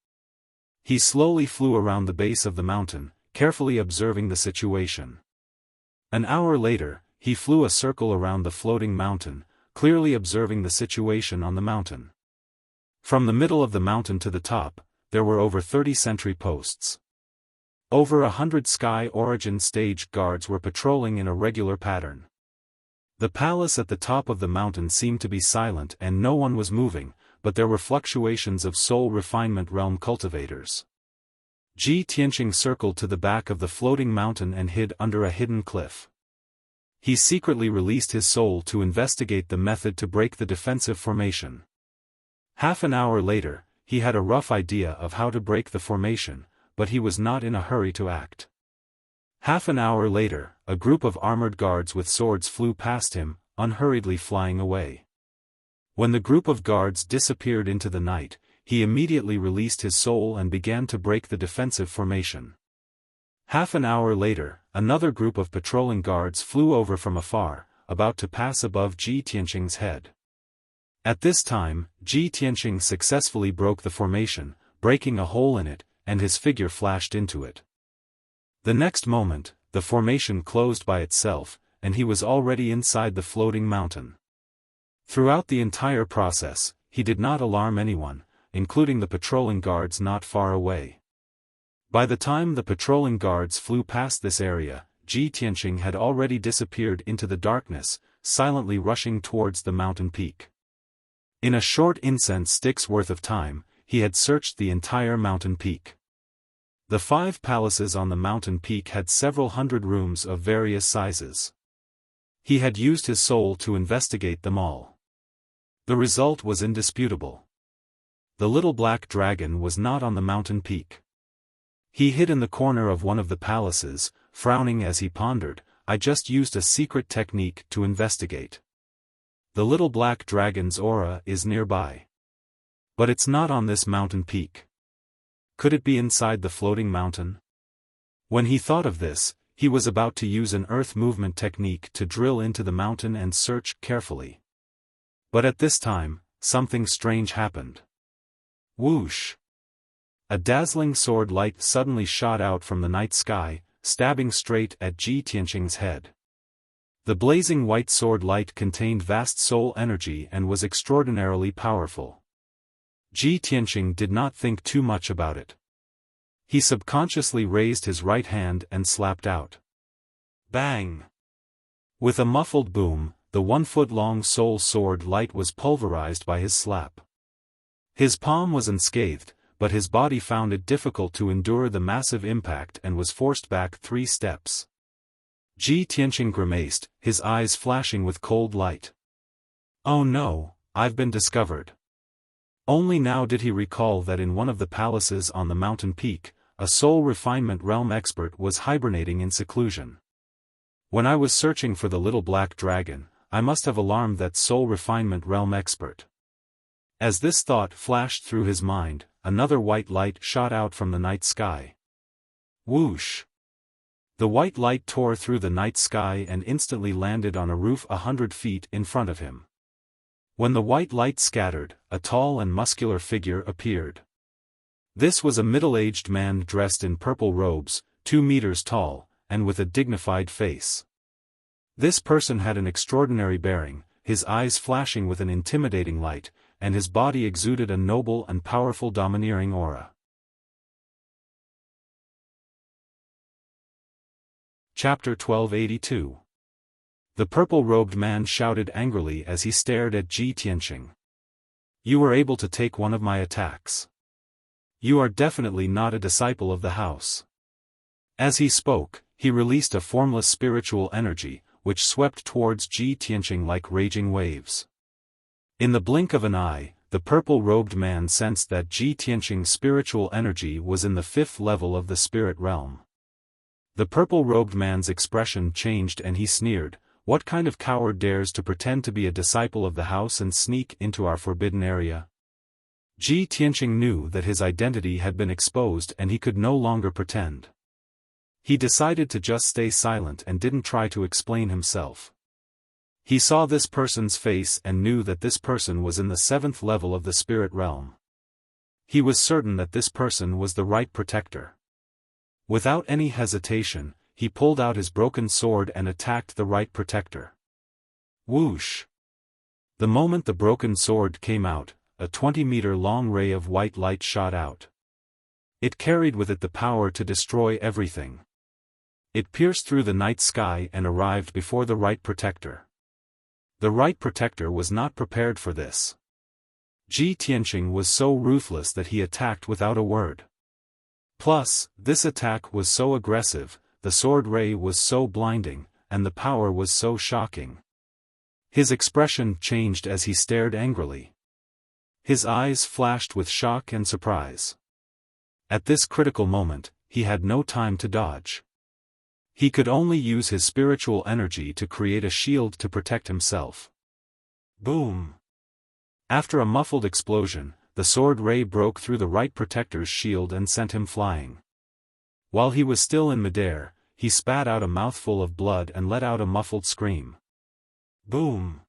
He slowly flew around the base of the mountain, carefully observing the situation. An hour later, he flew a circle around the floating mountain, clearly observing the situation on the mountain. From the middle of the mountain to the top, there were over 30 sentry posts. Over 100 Sky Origin stage guards were patrolling in a regular pattern. The palace at the top of the mountain seemed to be silent and no one was moving, but there were fluctuations of soul refinement realm cultivators. Ji Tianqing circled to the back of the floating mountain and hid under a hidden cliff. He secretly released his soul to investigate the method to break the defensive formation. Half an hour later, he had a rough idea of how to break the formation, but he was not in a hurry to act. Half an hour later, a group of armored guards with swords flew past him, unhurriedly flying away. When the group of guards disappeared into the night, he immediately released his soul and began to break the defensive formation. Half an hour later, another group of patrolling guards flew over from afar, about to pass above Ji Tianqing's head. At this time, Ji Tianqing successfully broke the formation, breaking a hole in it, and his figure flashed into it. The next moment, the formation closed by itself, and he was already inside the floating mountain. Throughout the entire process, he did not alarm anyone, including the patrolling guards not far away. By the time the patrolling guards flew past this area, Ji Tianqing had already disappeared into the darkness, silently rushing towards the mountain peak. In a short incense stick's worth of time, he had searched the entire mountain peak. The 5 palaces on the mountain peak had several hundred rooms of various sizes. He had used his soul to investigate them all. The result was indisputable. The little black dragon was not on the mountain peak. He hid in the corner of one of the palaces, frowning as he pondered, "I just used a secret technique to investigate. The little black dragon's aura is nearby. But it's not on this mountain peak. Could it be inside the floating mountain?" When he thought of this, he was about to use an earth movement technique to drill into the mountain and search carefully. But at this time, something strange happened. Whoosh! A dazzling sword light suddenly shot out from the night sky, stabbing straight at Ji Tianqing's head. The blazing white sword light contained vast soul energy and was extraordinarily powerful. Ji Tianqing did not think too much about it. He subconsciously raised his right hand and slapped out. Bang! With a muffled boom, the 1-foot-long soul sword light was pulverized by his slap. His palm was unscathed, but his body found it difficult to endure the massive impact and was forced back 3 steps. Ji Tianqing grimaced, his eyes flashing with cold light. "Oh no, I've been discovered." Only now did he recall that in one of the palaces on the mountain peak, a soul refinement realm expert was hibernating in seclusion. When I was searching for the little black dragon, I must have alarmed that soul refinement realm expert. As this thought flashed through his mind, another white light shot out from the night sky. Whoosh! The white light tore through the night sky and instantly landed on a roof 100 feet in front of him. When the white light scattered, a tall and muscular figure appeared. This was a middle-aged man dressed in purple robes, 2 meters tall, and with a dignified face. This person had an extraordinary bearing, his eyes flashing with an intimidating light, and his body exuded a noble and powerful domineering aura. Chapter 1282. The purple-robed man shouted angrily as he stared at Ji Tianqing. You were able to take one of my attacks. You are definitely not a disciple of the house. As he spoke, he released a formless spiritual energy, which swept towards Ji Tianqing like raging waves. In the blink of an eye, the purple-robed man sensed that Ji Tianqing's spiritual energy was in the 5th level of the spirit realm. The purple-robed man's expression changed and he sneered, "What kind of coward dares to pretend to be a disciple of the house and sneak into our forbidden area?" Ji Tianqing knew that his identity had been exposed and he could no longer pretend. He decided to just stay silent and didn't try to explain himself. He saw this person's face and knew that this person was in the 7th level of the spirit realm. He was certain that this person was the right protector. Without any hesitation, he pulled out his broken sword and attacked the right protector. Whoosh! The moment the broken sword came out, a 20-meter-long ray of white light shot out. It carried with it the power to destroy everything. It pierced through the night sky and arrived before the right protector. The right protector was not prepared for this. Ji Tianqing was so ruthless that he attacked without a word. Plus, this attack was so aggressive, the sword ray was so blinding, and the power was so shocking. His expression changed as he stared angrily. His eyes flashed with shock and surprise. At this critical moment, he had no time to dodge. He could only use his spiritual energy to create a shield to protect himself. Boom! After a muffled explosion, the sword ray broke through the right protector's shield and sent him flying. While he was still in midair, he spat out a mouthful of blood and let out a muffled scream. Boom!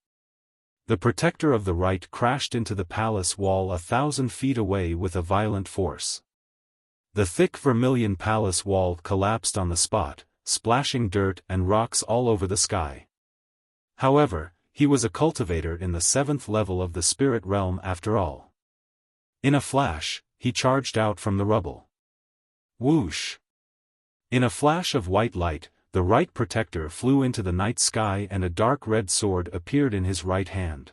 The protector of the right crashed into the palace wall 1,000 feet away with a violent force. The thick vermilion palace wall collapsed on the spot, splashing dirt and rocks all over the sky. However, he was a cultivator in the 7th level of the spirit realm after all. In a flash, he charged out from the rubble. Whoosh! In a flash of white light, the right protector flew into the night sky and a dark red sword appeared in his right hand.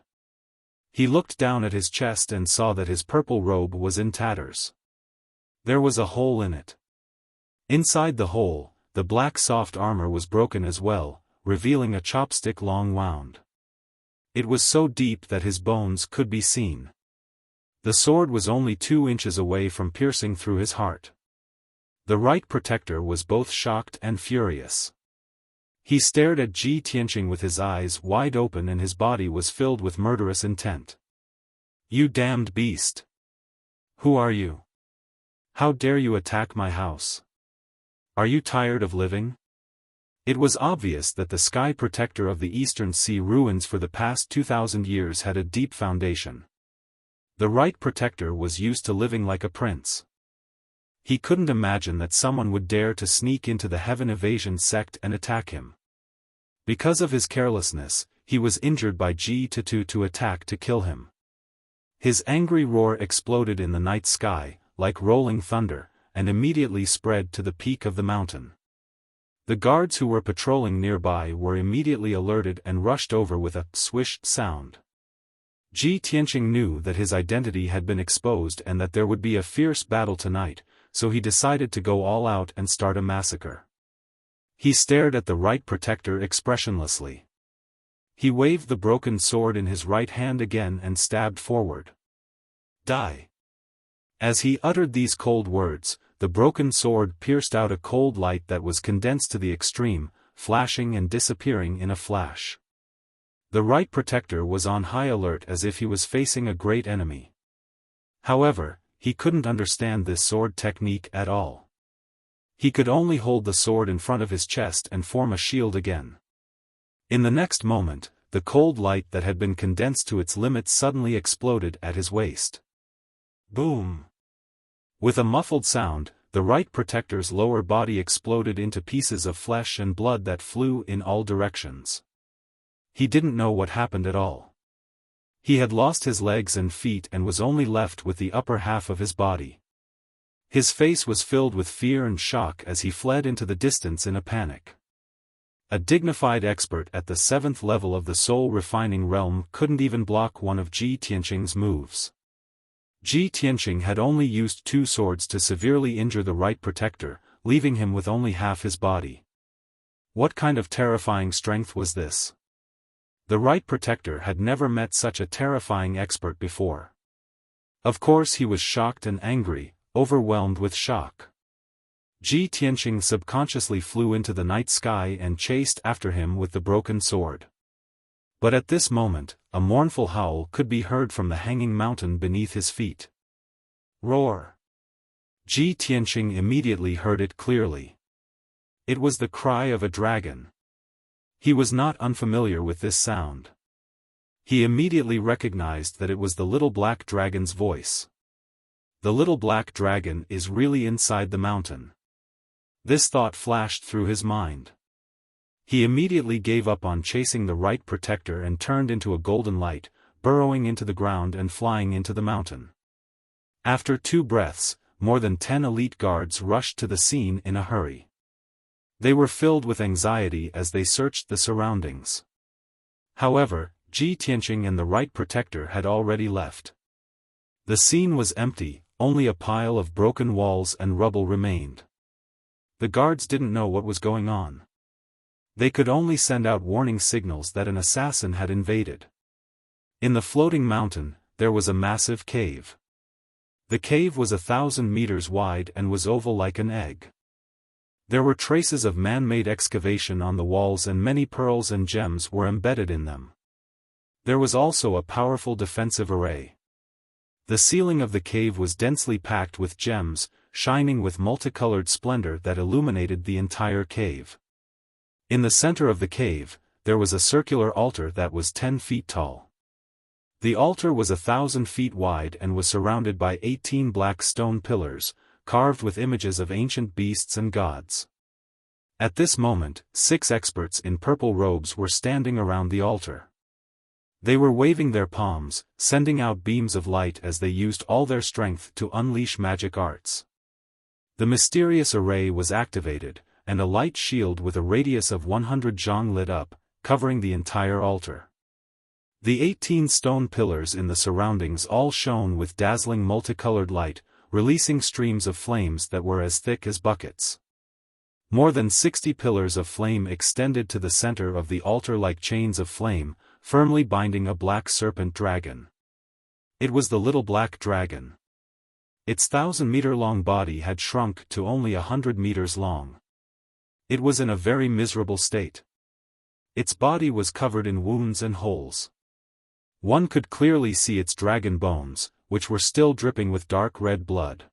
He looked down at his chest and saw that his purple robe was in tatters. There was a hole in it. Inside the hole, the black soft armor was broken as well, revealing a chopstick-long wound. It was so deep that his bones could be seen. The sword was only 2 inches away from piercing through his heart. The right protector was both shocked and furious. He stared at Ji Tianqing with his eyes wide open and his body was filled with murderous intent. You damned beast! Who are you? How dare you attack my house? Are you tired of living? It was obvious that the sky protector of the Eastern Sea ruins for the past 2,000 years had a deep foundation. The right protector was used to living like a prince. He couldn't imagine that someone would dare to sneak into the Heaven Evasion sect and attack him. Because of his carelessness, he was injured by Ji Tianqing to attack to kill him. His angry roar exploded in the night sky, like rolling thunder, and immediately spread to the peak of the mountain. The guards who were patrolling nearby were immediately alerted and rushed over with a swish sound. Ji Tianqing knew that his identity had been exposed and that there would be a fierce battle tonight, so he decided to go all out and start a massacre. He stared at the right protector expressionlessly. He waved the broken sword in his right hand again and stabbed forward. Die! As he uttered these cold words, the broken sword pierced out a cold light that was condensed to the extreme, flashing and disappearing in a flash. The right protector was on high alert as if he was facing a great enemy. However, he couldn't understand this sword technique at all. He could only hold the sword in front of his chest and form a shield again. In the next moment, the cold light that had been condensed to its limit suddenly exploded at his waist. Boom! With a muffled sound, the right protector's lower body exploded into pieces of flesh and blood that flew in all directions. He didn't know what happened at all. He had lost his legs and feet and was only left with the upper half of his body. His face was filled with fear and shock as he fled into the distance in a panic. A dignified expert at the 7th level of the soul-refining realm couldn't even block one of Ji Tianqing's moves. Ji Tianqing had only used 2 swords to severely injure the right protector, leaving him with only half his body. What kind of terrifying strength was this? The right protector had never met such a terrifying expert before. Of course he was shocked and angry, overwhelmed with shock. Ji Tianqing subconsciously flew into the night sky and chased after him with the broken sword. But at this moment, a mournful howl could be heard from the hanging mountain beneath his feet. Roar! Ji Tianqing immediately heard it clearly. It was the cry of a dragon. He was not unfamiliar with this sound. He immediately recognized that it was the little black dragon's voice. The little black dragon is really inside the mountain. This thought flashed through his mind. He immediately gave up on chasing the right protector and turned into a golden light, burrowing into the ground and flying into the mountain. After 2 breaths, more than 10 elite guards rushed to the scene in a hurry. They were filled with anxiety as they searched the surroundings. However, Ji Tianqing and the right protector had already left. The scene was empty, only a pile of broken walls and rubble remained. The guards didn't know what was going on. They could only send out warning signals that an assassin had invaded. In the floating mountain, there was a massive cave. The cave was 1,000 meters wide and was oval like an egg. There were traces of man-made excavation on the walls and many pearls and gems were embedded in them. There was also a powerful defensive array. The ceiling of the cave was densely packed with gems, shining with multicolored splendor that illuminated the entire cave. In the center of the cave, there was a circular altar that was 10 feet tall. The altar was 1,000 feet wide and was surrounded by 18 black stone pillars, carved with images of ancient beasts and gods. At this moment, 6 experts in purple robes were standing around the altar. They were waving their palms, sending out beams of light as they used all their strength to unleash magic arts. The mysterious array was activated, and a light shield with a radius of 100 zhang lit up, covering the entire altar. The 18 stone pillars in the surroundings all shone with dazzling multicolored light, releasing streams of flames that were as thick as buckets. More than 60 pillars of flame extended to the center of the altar like chains of flame, firmly binding a black serpent dragon. It was the little black dragon. Its 1,000-meter-long body had shrunk to only 100 meters long. It was in a very miserable state. Its body was covered in wounds and holes. One could clearly see its dragon bones, which were still dripping with dark red blood.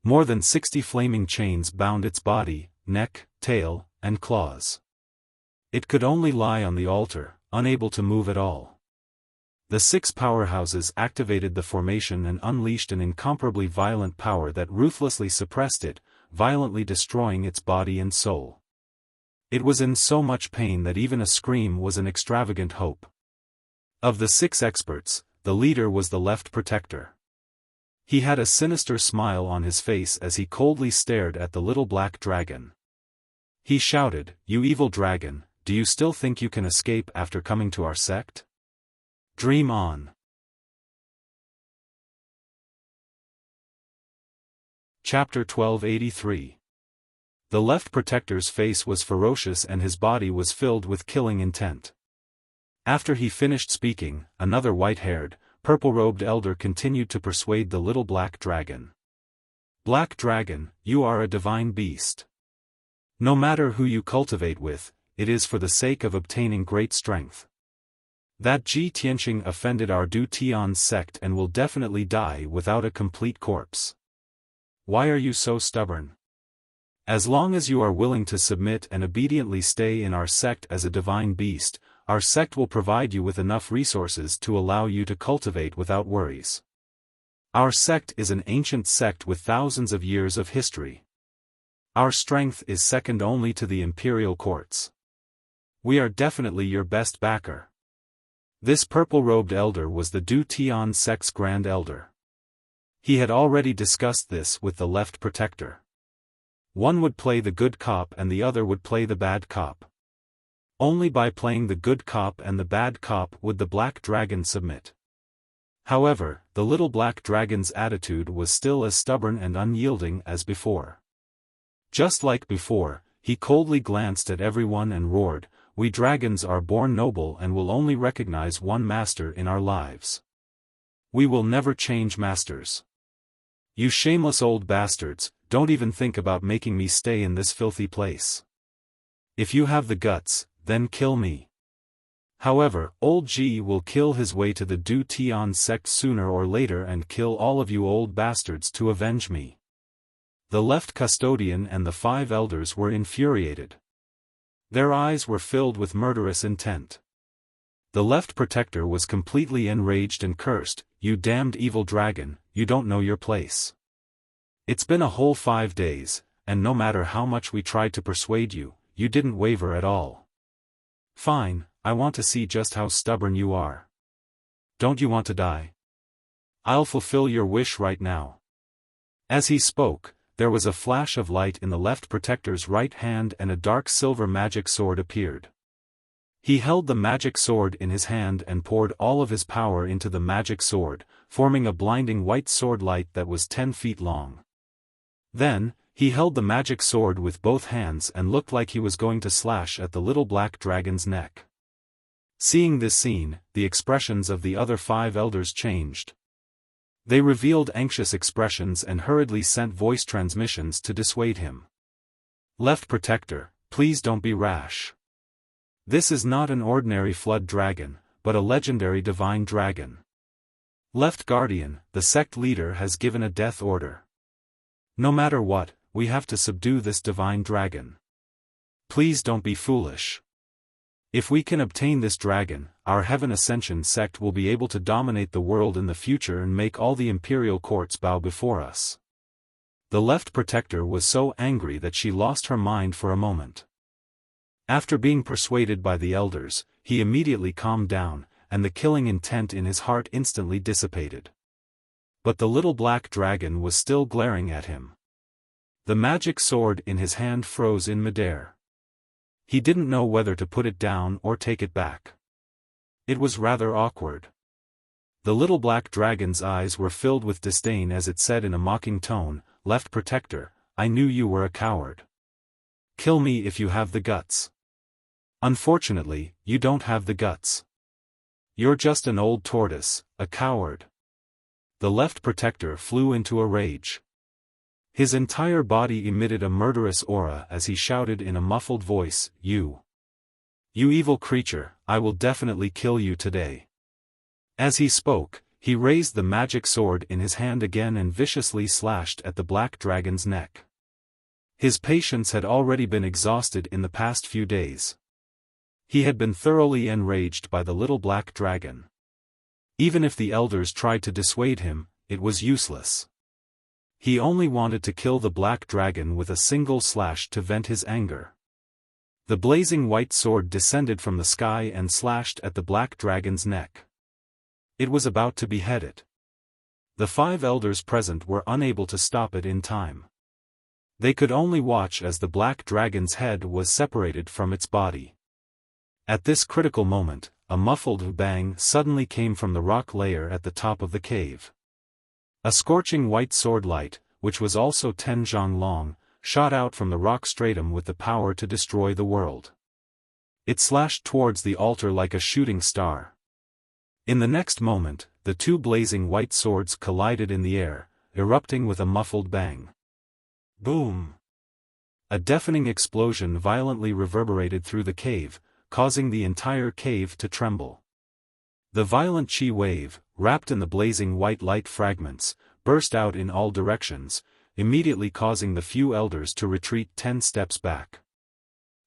More than 60 flaming chains bound its body, neck, tail, and claws. It could only lie on the altar, unable to move at all. The 6 powerhouses activated the formation and unleashed an incomparably violent power that ruthlessly suppressed it, violently destroying its body and soul. It was in so much pain that even a scream was an extravagant hope. Of the 6 experts, the leader was the left protector. He had a sinister smile on his face as he coldly stared at the little black dragon. He shouted, "You evil dragon, do you still think you can escape after coming to our sect? Dream on." Chapter 1283. The left protector's face was ferocious and his body was filled with killing intent. After he finished speaking, another white-haired, purple-robed elder continued to persuade the little black dragon. "Black dragon, you are a divine beast. No matter who you cultivate with, it is for the sake of obtaining great strength. That Ji Tianqing offended our Du Tian sect and will definitely die without a complete corpse. Why are you so stubborn? As long as you are willing to submit and obediently stay in our sect as a divine beast, our sect will provide you with enough resources to allow you to cultivate without worries. Our sect is an ancient sect with thousands of years of history. Our strength is second only to the imperial courts. We are definitely your best backer. This purple-robed elder was the Du Tian sect's grand elder. He had already discussed this with the left protector. One would play the good cop and the other would play the bad cop. Only by playing the good cop and the bad cop would the black dragon submit. However, the little black dragon's attitude was still as stubborn and unyielding as before. Just like before, he coldly glanced at everyone and roared, "We dragons are born noble and will only recognize one master in our lives. We will never change masters. You shameless old bastards, don't even think about making me stay in this filthy place. If you have the guts, then kill me." However, old Ji will kill his way to the Du Tian sect sooner or later and kill all of you old bastards to avenge me. The left custodian and the 5 elders were infuriated. Their eyes were filled with murderous intent. The left protector was completely enraged and cursed, "You damned evil dragon, you don't know your place. It's been a whole 5 days, and no matter how much we tried to persuade you, you didn't waver at all. Fine, I want to see just how stubborn you are. Don't you want to die? I'll fulfill your wish right now." As he spoke, there was a flash of light in the left protector's right hand and a dark silver magic sword appeared. He held the magic sword in his hand and poured all of his power into the magic sword, forming a blinding white sword light that was 10 feet long. Then, he held the magic sword with both hands and looked like he was going to slash at the little black dragon's neck. Seeing this scene, the expressions of the other 5 elders changed. They revealed anxious expressions and hurriedly sent voice transmissions to dissuade him. "Left protector, please don't be rash. This is not an ordinary flood dragon, but a legendary divine dragon. Left guardian, the sect leader has given a death order. No matter what, we have to subdue this divine dragon. Please don't be foolish. If we can obtain this dragon, our Heaven Ascension sect will be able to dominate the world in the future and make all the imperial courts bow before us." The left protector was so angry that she lost her mind for a moment. After being persuaded by the elders, he immediately calmed down, and the killing intent in his heart instantly dissipated. But the little black dragon was still glaring at him. The magic sword in his hand froze in midair. He didn't know whether to put it down or take it back. It was rather awkward. The little black dragon's eyes were filled with disdain as it said in a mocking tone, "Left protector, I knew you were a coward. Kill me if you have the guts. Unfortunately, you don't have the guts. You're just an old tortoise, a coward." The left protector flew into a rage. His entire body emitted a murderous aura as he shouted in a muffled voice, You evil creature, I will definitely kill you today." As he spoke, he raised the magic sword in his hand again and viciously slashed at the black dragon's neck. His patience had already been exhausted in the past few days. He had been thoroughly enraged by the little black dragon. Even if the elders tried to dissuade him, it was useless. He only wanted to kill the black dragon with a single slash to vent his anger. The blazing white sword descended from the sky and slashed at the black dragon's neck. It was about to behead it. The 5 elders present were unable to stop it in time. They could only watch as the black dragon's head was separated from its body. At this critical moment, a muffled bang suddenly came from the rock layer at the top of the cave. A scorching white sword light, which was also 10 zhang long, shot out from the rock stratum with the power to destroy the world. It slashed towards the altar like a shooting star. In the next moment, the 2 blazing white swords collided in the air, erupting with a muffled bang. Boom! A deafening explosion violently reverberated through the cave, causing the entire cave to tremble. The violent chi wave, wrapped in the blazing white light fragments, burst out in all directions, immediately causing the few elders to retreat 10 steps back.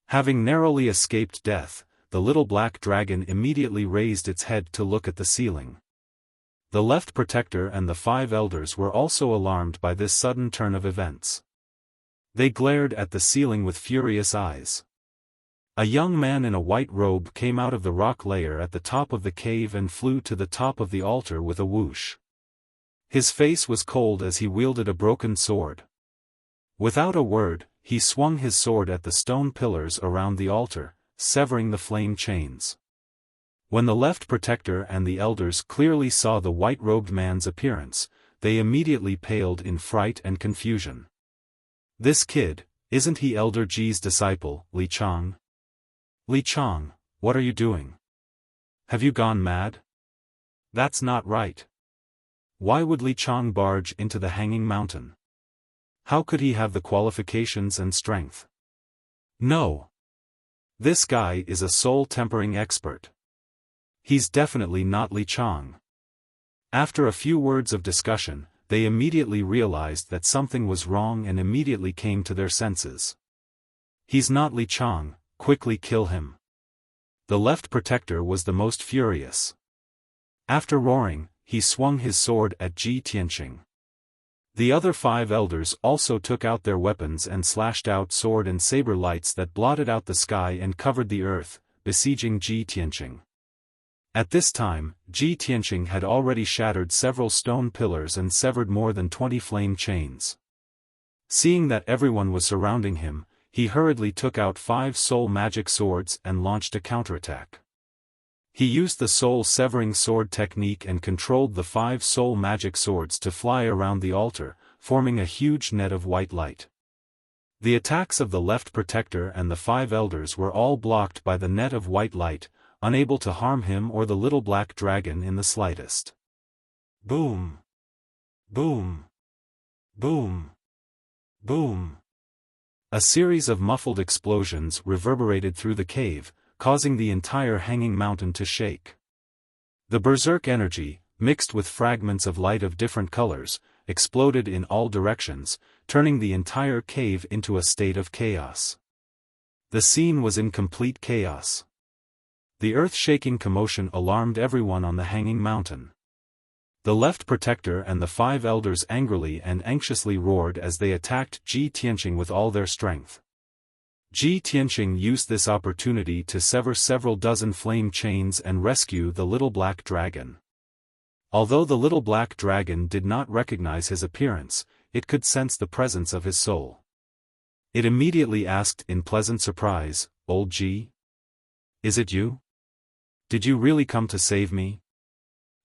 Having narrowly escaped death, the little black dragon immediately raised its head to look at the ceiling. The left protector and the 5 elders were also alarmed by this sudden turn of events. They glared at the ceiling with furious eyes. A young man in a white robe came out of the rock layer at the top of the cave and flew to the top of the altar with a whoosh. His face was cold as he wielded a broken sword. Without a word, he swung his sword at the stone pillars around the altar, severing the flame chains. When the left protector and the elders clearly saw the white-robed man's appearance, they immediately paled in fright and confusion. "This kid, isn't he Elder Ji's disciple, Li Chang? Li Chang, what are you doing? Have you gone mad? That's not right. Why would Li Chang barge into the Hanging Mountain? How could he have the qualifications and strength? No. This guy is a soul-tempering expert. He's definitely not Li Chang." After a few words of discussion, they immediately realized that something was wrong and immediately came to their senses. "He's not Li Chang, quickly kill him." The left protector was the most furious. After roaring, he swung his sword at Ji Tianqing. The other 5 elders also took out their weapons and slashed out sword and saber lights that blotted out the sky and covered the earth, besieging Ji Tianqing. At this time, Ji Tianqing had already shattered several stone pillars and severed more than 20 flame chains. Seeing that everyone was surrounding him, he hurriedly took out 5 soul magic swords and launched a counterattack. He used the soul-severing sword technique and controlled the 5 soul magic swords to fly around the altar, forming a huge net of white light. The attacks of the left protector and the 5 elders were all blocked by the net of white light, unable to harm him or the little black dragon in the slightest. Boom! Boom! Boom! Boom! A series of muffled explosions reverberated through the cave, causing the entire Hanging Mountain to shake. The berserk energy, mixed with fragments of light of different colors, exploded in all directions, turning the entire cave into a state of chaos. The scene was in complete chaos. The earth-shaking commotion alarmed everyone on the Hanging Mountain. The left protector and the 5 elders angrily and anxiously roared as they attacked Ji Tianqing with all their strength. Ji Tianqing used this opportunity to sever several dozen flame chains and rescue the little black dragon. Although the little black dragon did not recognize his appearance, it could sense the presence of his soul. It immediately asked in pleasant surprise, "Old Ji? Is it you? Did you really come to save me?"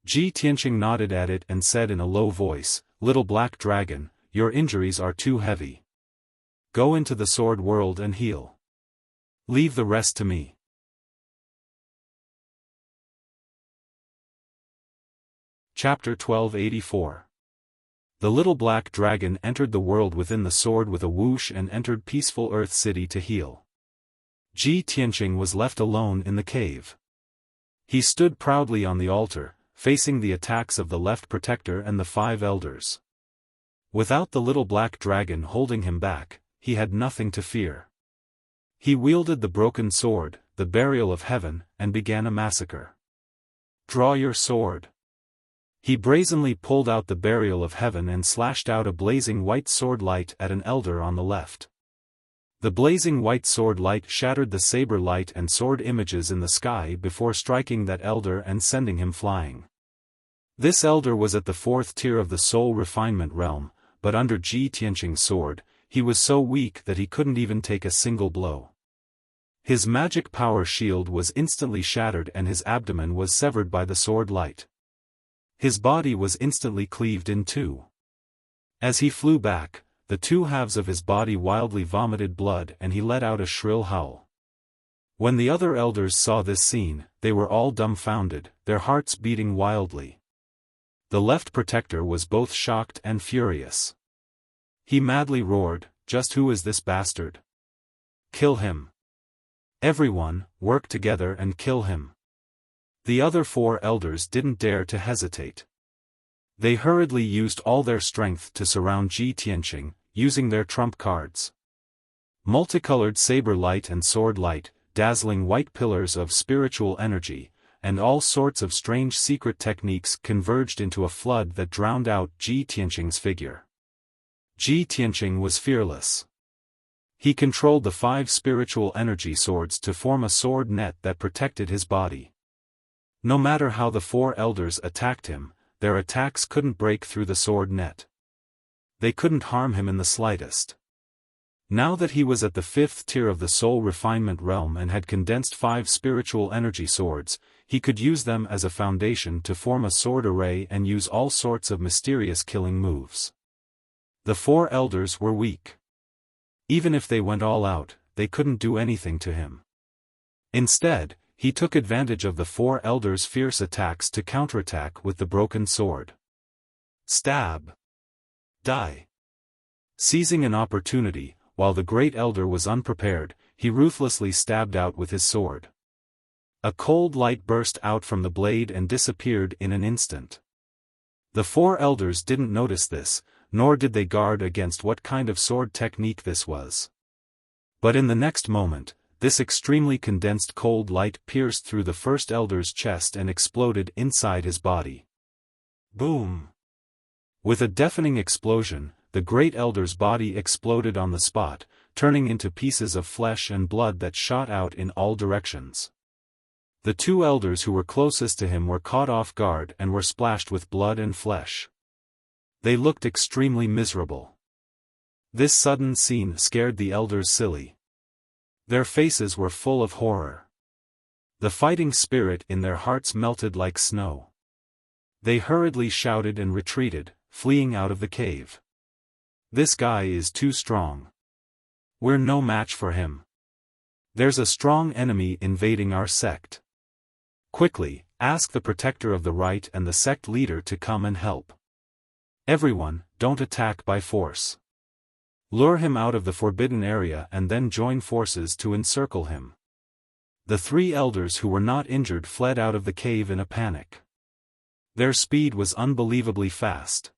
Ji Tianqing nodded at it and said in a low voice, "Little black dragon, your injuries are too heavy. Go into the sword world and heal. Leave the rest to me." Chapter 1284. The little black dragon entered the world within the sword with a whoosh and entered peaceful Earth City to heal. Ji Tianqing was left alone in the cave. He stood proudly on the altar, facing the attacks of the left protector and the 5 elders. Without the little black dragon holding him back, he had nothing to fear. He wielded the broken sword, the burial of heaven, and began a massacre. "Draw your sword." He brazenly pulled out the burial of heaven and slashed out a blazing white sword light at an elder on the left. The blazing white sword light shattered the saber light and sword images in the sky before striking that elder and sending him flying. This elder was at the 4th tier of the soul refinement realm, but under Ji Tianqing's sword, he was so weak that he couldn't even take a single blow. His magic power shield was instantly shattered and his abdomen was severed by the sword light. His body was instantly cleaved in 2. As he flew back, the 2 halves of his body wildly vomited blood and he let out a shrill howl. When the other elders saw this scene, they were all dumbfounded, their hearts beating wildly. The left protector was both shocked and furious. He madly roared, "Just who is this bastard? Kill him! Everyone, work together and kill him!" The other 4 elders didn't dare to hesitate. They hurriedly used all their strength to surround Ji Tianqing, using their trump cards. Multicolored saber light and sword light, dazzling white pillars of spiritual energy, and all sorts of strange secret techniques converged into a flood that drowned out Ji Tianqing's figure. Ji Tianqing was fearless. He controlled the 5 spiritual energy swords to form a sword net that protected his body. No matter how the 4 elders attacked him, their attacks couldn't break through the sword net. They couldn't harm him in the slightest. Now that he was at the 5th tier of the soul refinement realm and had condensed 5 spiritual energy swords, he could use them as a foundation to form a sword array and use all sorts of mysterious killing moves. The 4 elders were weak. Even if they went all out, they couldn't do anything to him. Instead, he took advantage of the 4 elders' fierce attacks to counterattack with the broken sword. Stab. Die. Seizing an opportunity, while the great elder was unprepared, he ruthlessly stabbed out with his sword. A cold light burst out from the blade and disappeared in an instant. The 4 elders didn't notice this, nor did they guard against what kind of sword technique this was. But in the next moment, this extremely condensed cold light pierced through the first elder's chest and exploded inside his body. Boom! With a deafening explosion, the great elder's body exploded on the spot, turning into pieces of flesh and blood that shot out in all directions. The 2 elders who were closest to him were caught off guard and were splashed with blood and flesh. They looked extremely miserable. This sudden scene scared the elders silly. Their faces were full of horror. The fighting spirit in their hearts melted like snow. They hurriedly shouted and retreated, fleeing out of the cave. This guy is too strong. We're no match for him. There's a strong enemy invading our sect. Quickly, ask the protector of the right and the sect leader to come and help. Everyone, don't attack by force. Lure him out of the forbidden area and then join forces to encircle him. The 3 elders who were not injured fled out of the cave in a panic. Their speed was unbelievably fast.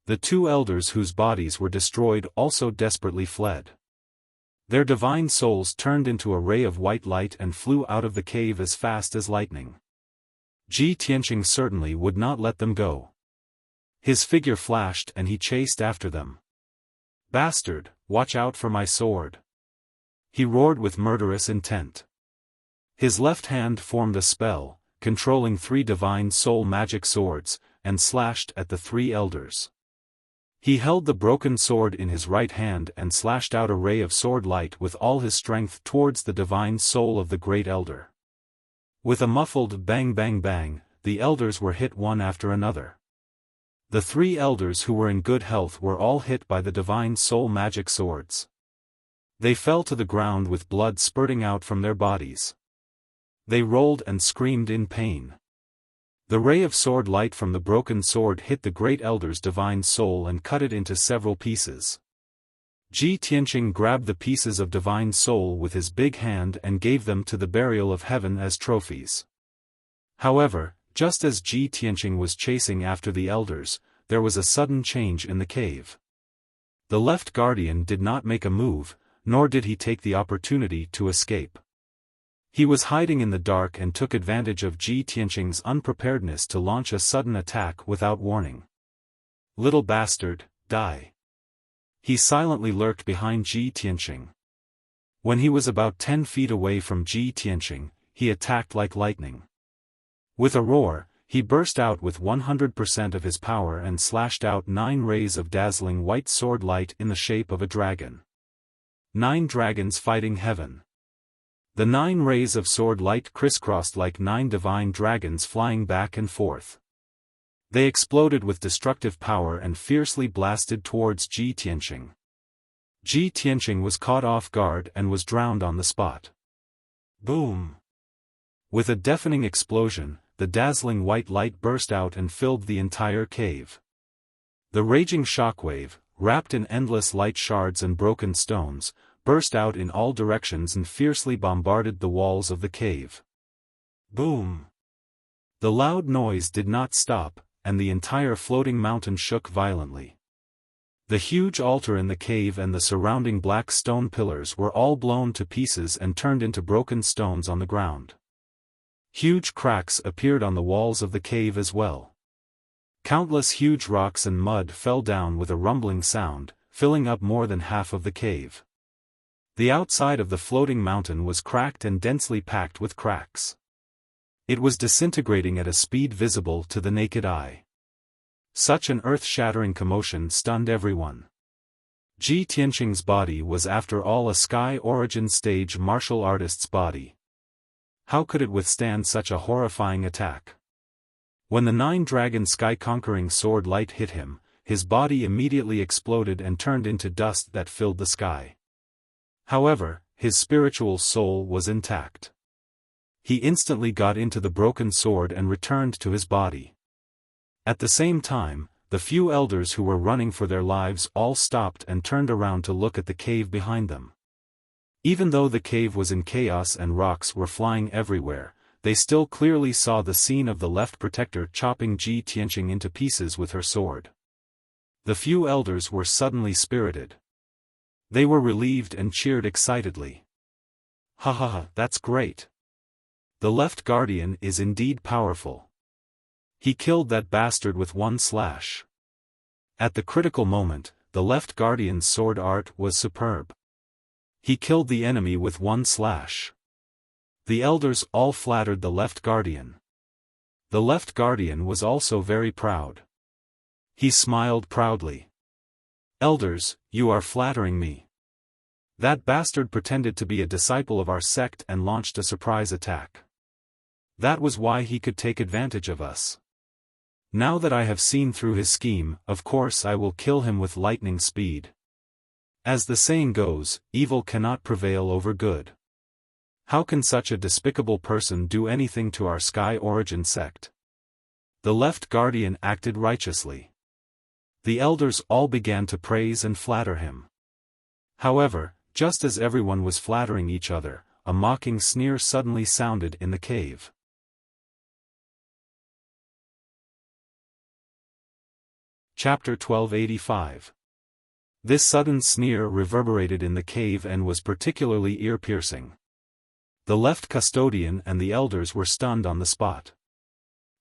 The 2 elders whose bodies were destroyed also desperately fled. Their divine souls turned into a ray of white light and flew out of the cave as fast as lightning. Ji Tianqing certainly would not let them go. His figure flashed and he chased after them. Bastard, watch out for my sword! He roared with murderous intent. His left hand formed a spell, controlling 3 divine soul magic swords, and slashed at the 3 elders. He held the broken sword in his right hand and slashed out a ray of sword light with all his strength towards the divine soul of the great elder. With a muffled bang bang bang, the elders were hit one after another. The 3 elders who were in good health were all hit by the divine soul magic swords. They fell to the ground with blood spurting out from their bodies. They rolled and screamed in pain. The ray of sword light from the broken sword hit the great elder's divine soul and cut it into several pieces. Ji Tianqing grabbed the pieces of divine soul with his big hand and gave them to the burial of heaven as trophies. However, just as Ji Tianqing was chasing after the elders, there was a sudden change in the cave. The left guardian did not make a move, nor did he take the opportunity to escape. He was hiding in the dark and took advantage of Ji Tianqing's unpreparedness to launch a sudden attack without warning. Little bastard, die! He silently lurked behind Ji Tianqing. When he was about 10 feet away from Ji Tianqing, he attacked like lightning. With a roar, he burst out with 100% of his power and slashed out 9 rays of dazzling white sword light in the shape of a dragon. 9 dragons fighting heaven. The 9 rays of sword light crisscrossed like 9 divine dragons flying back and forth. They exploded with destructive power and fiercely blasted towards Ji Tianqing. Ji Tianqing was caught off guard and was drowned on the spot. Boom! With a deafening explosion, the dazzling white light burst out and filled the entire cave. The raging shockwave, wrapped in endless light shards and broken stones, burst out in all directions and fiercely bombarded the walls of the cave. Boom! The loud noise did not stop, and the entire floating mountain shook violently. The huge altar in the cave and the surrounding black stone pillars were all blown to pieces and turned into broken stones on the ground. Huge cracks appeared on the walls of the cave as well. Countless huge rocks and mud fell down with a rumbling sound, filling up more than half of the cave. The outside of the floating mountain was cracked and densely packed with cracks. It was disintegrating at a speed visible to the naked eye. Such an earth-shattering commotion stunned everyone. Ji Tianqing's body was after all a Sky Origin stage martial artist's body. How could it withstand such a horrifying attack? When the nine-dragon sky-conquering sword light hit him, his body immediately exploded and turned into dust that filled the sky. However, his spiritual soul was intact. He instantly got into the broken sword and returned to his body. At the same time, the few elders who were running for their lives all stopped and turned around to look at the cave behind them. Even though the cave was in chaos and rocks were flying everywhere, they still clearly saw the scene of the left protector chopping Ji Tianqing into pieces with her sword. The few elders were suddenly spirited. They were relieved and cheered excitedly. Ha ha ha, that's great. The left guardian is indeed powerful. He killed that bastard with one slash. At the critical moment, the left guardian's sword art was superb. He killed the enemy with one slash. The elders all flattered the left guardian. The left guardian was also very proud. He smiled proudly. Elders, you are flattering me. That bastard pretended to be a disciple of our sect and launched a surprise attack. That was why he could take advantage of us. Now that I have seen through his scheme, of course I will kill him with lightning speed. As the saying goes, evil cannot prevail over good. How can such a despicable person do anything to our Sky Origin sect? The left guardian acted righteously. The elders all began to praise and flatter him. However, just as everyone was flattering each other, a mocking sneer suddenly sounded in the cave. Chapter 1285. This sudden sneer reverberated in the cave and was particularly ear-piercing. The left custodian and the elders were stunned on the spot.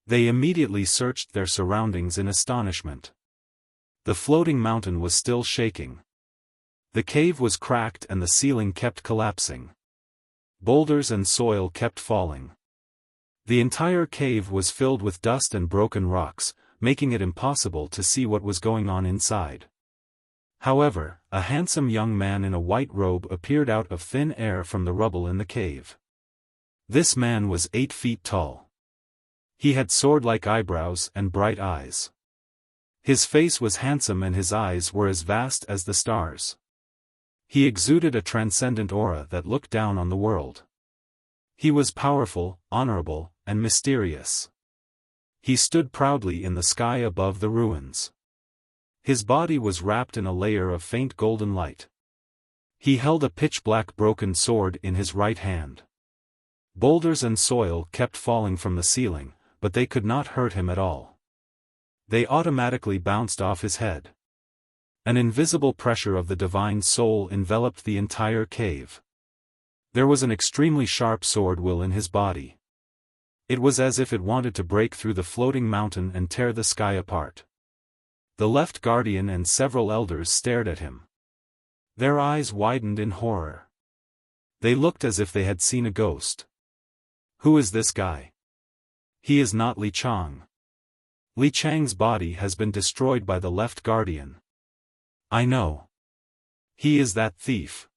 They immediately searched their surroundings in astonishment. The floating mountain was still shaking. The cave was cracked and the ceiling kept collapsing. Boulders and soil kept falling. The entire cave was filled with dust and broken rocks, making it impossible to see what was going on inside. However, a handsome young man in a white robe appeared out of thin air from the rubble in the cave. This man was 8 feet tall. He had sword-like eyebrows and bright eyes. His face was handsome and his eyes were as vast as the stars. He exuded a transcendent aura that looked down on the world. He was powerful, honorable, and mysterious. He stood proudly in the sky above the ruins. His body was wrapped in a layer of faint golden light. He held a pitch-black broken sword in his right hand. Boulders and soil kept falling from the ceiling, but they could not hurt him at all. They automatically bounced off his head. An invisible pressure of the divine soul enveloped the entire cave. There was an extremely sharp sword will in his body. It was as if it wanted to break through the floating mountain and tear the sky apart. The left guardian and several elders stared at him. Their eyes widened in horror. They looked as if they had seen a ghost. Who is this guy? He is not Li Chang. Li Chang's body has been destroyed by the left guardian. I know. He is that thief.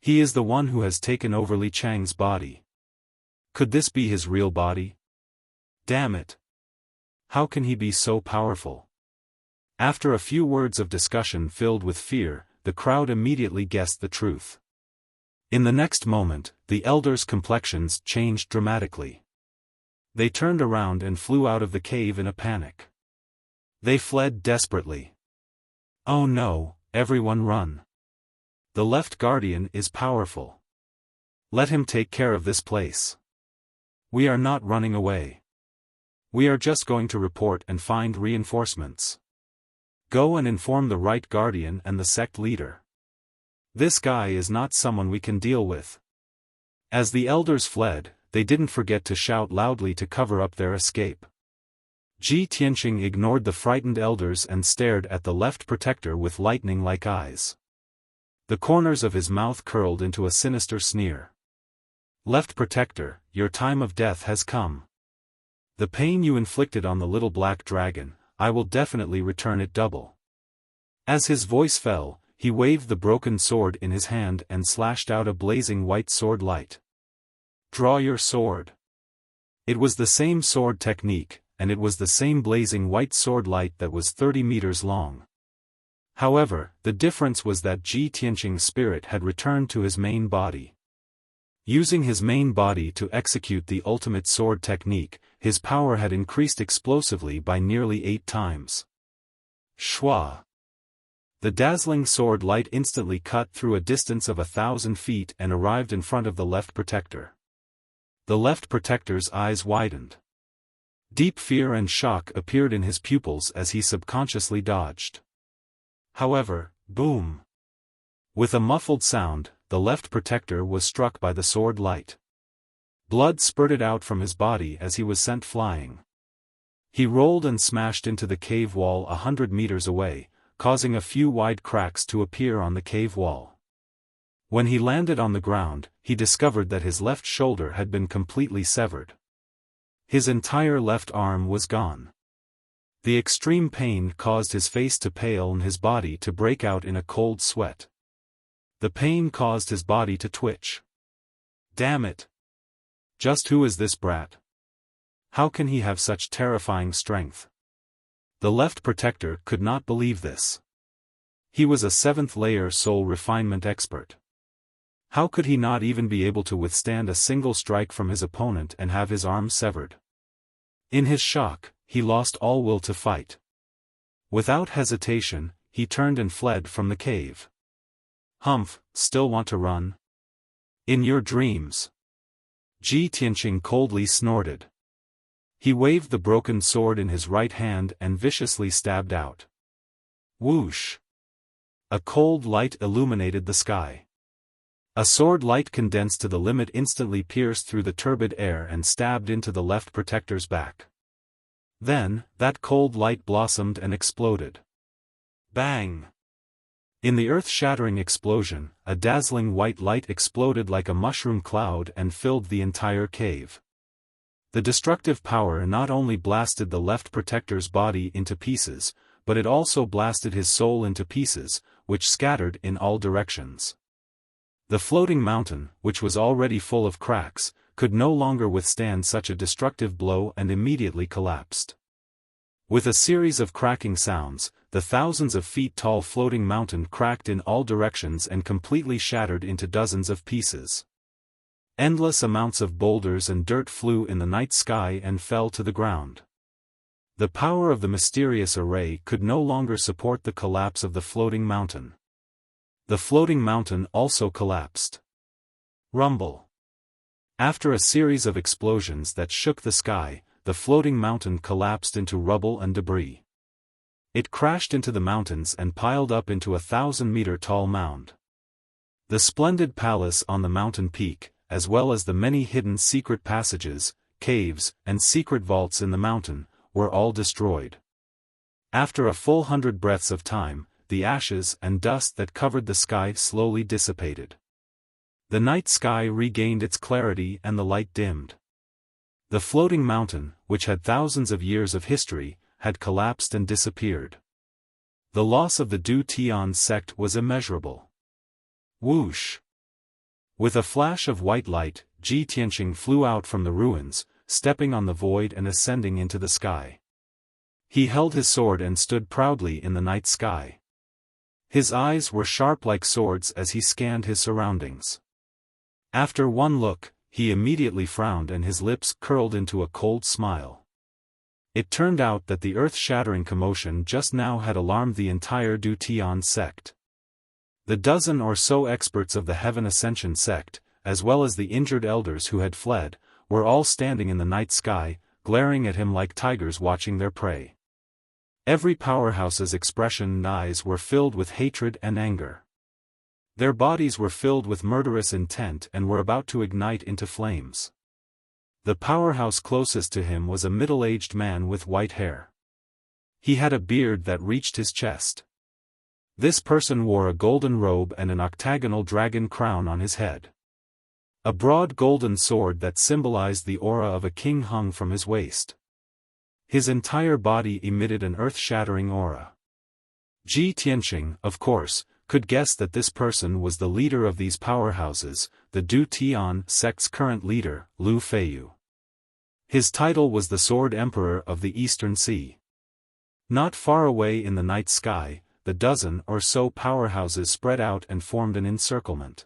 He is the one who has taken over Li Chang's body. Could this be his real body? Damn it. How can he be so powerful? After a few words of discussion filled with fear, the crowd immediately guessed the truth. In the next moment, the elders' complexions changed dramatically. They turned around and flew out of the cave in a panic. They fled desperately. Oh no, everyone run. The left guardian is powerful. Let him take care of this place. We are not running away. We are just going to report and find reinforcements. Go and inform the right guardian and the sect leader. This guy is not someone we can deal with." As the elders fled, they didn't forget to shout loudly to cover up their escape. Ji Tianqing ignored the frightened elders and stared at the left protector with lightning-like eyes. The corners of his mouth curled into a sinister sneer. "Left protector, your time of death has come. The pain you inflicted on the little black dragon, I will definitely return it double." As his voice fell, he waved the broken sword in his hand and slashed out a blazing white sword light. "Draw your sword." It was the same sword technique, and it was the same blazing white sword light that was 30 meters long. However, the difference was that Ji Tianqing's spirit had returned to his main body. Using his main body to execute the ultimate sword technique, his power had increased explosively by nearly 8 times. Shwa! The dazzling sword light instantly cut through a distance of 1,000 feet and arrived in front of the left protector. The left protector's eyes widened. Deep fear and shock appeared in his pupils as he subconsciously dodged. However, boom! With a muffled sound, the left protector was struck by the sword light. Blood spurted out from his body as he was sent flying. He rolled and smashed into the cave wall 100 meters away, causing a few wide cracks to appear on the cave wall. When he landed on the ground, he discovered that his left shoulder had been completely severed. His entire left arm was gone. The extreme pain caused his face to pale and his body to break out in a cold sweat. The pain caused his body to twitch. Damn it! Just who is this brat? How can he have such terrifying strength? The left protector could not believe this. He was a 7th-layer soul refinement expert. How could he not even be able to withstand a single strike from his opponent and have his arm severed? In his shock, he lost all will to fight. Without hesitation, he turned and fled from the cave. "Humph, still want to run? In your dreams." Ji Tianqing coldly snorted. He waved the broken sword in his right hand and viciously stabbed out. Whoosh! A cold light illuminated the sky. A sword light condensed to the limit instantly pierced through the turbid air and stabbed into the left protector's back. Then, that cold light blossomed and exploded. Bang! In the earth-shattering explosion, a dazzling white light exploded like a mushroom cloud and filled the entire cave. The destructive power not only blasted the left protector's body into pieces, but it also blasted his soul into pieces, which scattered in all directions. The floating mountain, which was already full of cracks, could no longer withstand such a destructive blow and immediately collapsed. With a series of cracking sounds, the thousands of feet tall floating mountain cracked in all directions and completely shattered into dozens of pieces. Endless amounts of boulders and dirt flew in the night sky and fell to the ground. The power of the mysterious array could no longer support the collapse of the floating mountain. The floating mountain also collapsed. Rumble. After a series of explosions that shook the sky, the floating mountain collapsed into rubble and debris. It crashed into the mountains and piled up into a 1,000-meter-tall mound. The splendid palace on the mountain peak, as well as the many hidden secret passages, caves, and secret vaults in the mountain, were all destroyed. After a full 100 breaths of time, the ashes and dust that covered the sky slowly dissipated. The night sky regained its clarity and the light dimmed. The floating mountain, which had thousands of years of history, had collapsed and disappeared. The loss of the Du Tian sect was immeasurable. Whoosh! With a flash of white light, Ji Tianqing flew out from the ruins, stepping on the void and ascending into the sky. He held his sword and stood proudly in the night sky. His eyes were sharp like swords as he scanned his surroundings. After one look, he immediately frowned and his lips curled into a cold smile. It turned out that the earth-shattering commotion just now had alarmed the entire Du Tian sect. The dozen or so experts of the Heaven Ascension sect, as well as the injured elders who had fled, were all standing in the night sky, glaring at him like tigers watching their prey. Every powerhouse's expression and eyes were filled with hatred and anger. Their bodies were filled with murderous intent and were about to ignite into flames. The powerhouse closest to him was a middle-aged man with white hair. He had a beard that reached his chest. This person wore a golden robe and an octagonal dragon crown on his head. A broad golden sword that symbolized the aura of a king hung from his waist. His entire body emitted an earth-shattering aura. Ji Tianqing, of course, could guess that this person was the leader of these powerhouses, the Du Tian sect's current leader, Lu Feiyu. His title was the Sword Emperor of the Eastern Sea. Not far away in the night sky, the dozen or so powerhouses spread out and formed an encirclement.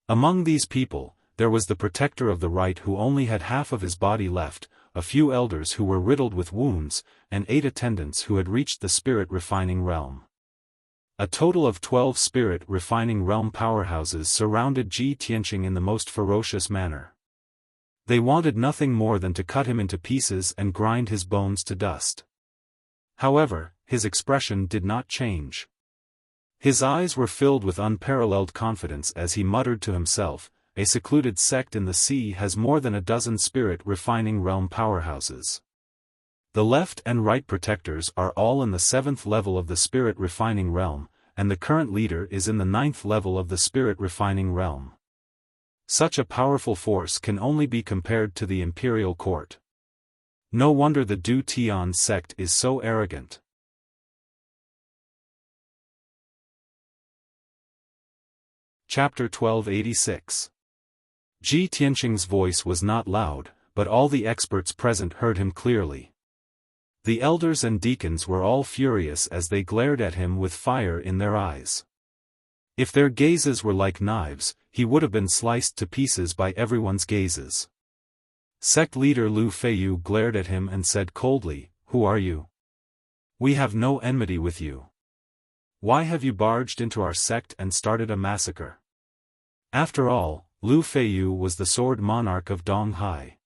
Among these people, there was the protector of the right who only had half of his body left, a few elders who were riddled with wounds, and 8 attendants who had reached the spirit-refining realm. A total of 12 spirit-refining realm powerhouses surrounded Ji Tianqing in the most ferocious manner. They wanted nothing more than to cut him into pieces and grind his bones to dust. However, his expression did not change. His eyes were filled with unparalleled confidence as he muttered to himself, "A secluded sect in the sea has more than a dozen spirit-refining realm powerhouses. The left and right protectors are all in the 7th level of the spirit-refining realm, and the current leader is in the 9th level of the spirit-refining realm. Such a powerful force can only be compared to the imperial court. No wonder the Du Tian sect is so arrogant." Chapter 1286. Ji Tianqing's voice was not loud, but all the experts present heard him clearly. The elders and deacons were all furious as they glared at him with fire in their eyes. If their gazes were like knives, he would have been sliced to pieces by everyone's gazes. Sect leader Lu Feiyu glared at him and said coldly, "Who are you? We have no enmity with you. Why have you barged into our sect and started a massacre?" After all, Lu Feiyu was the sword monarch of Donghai.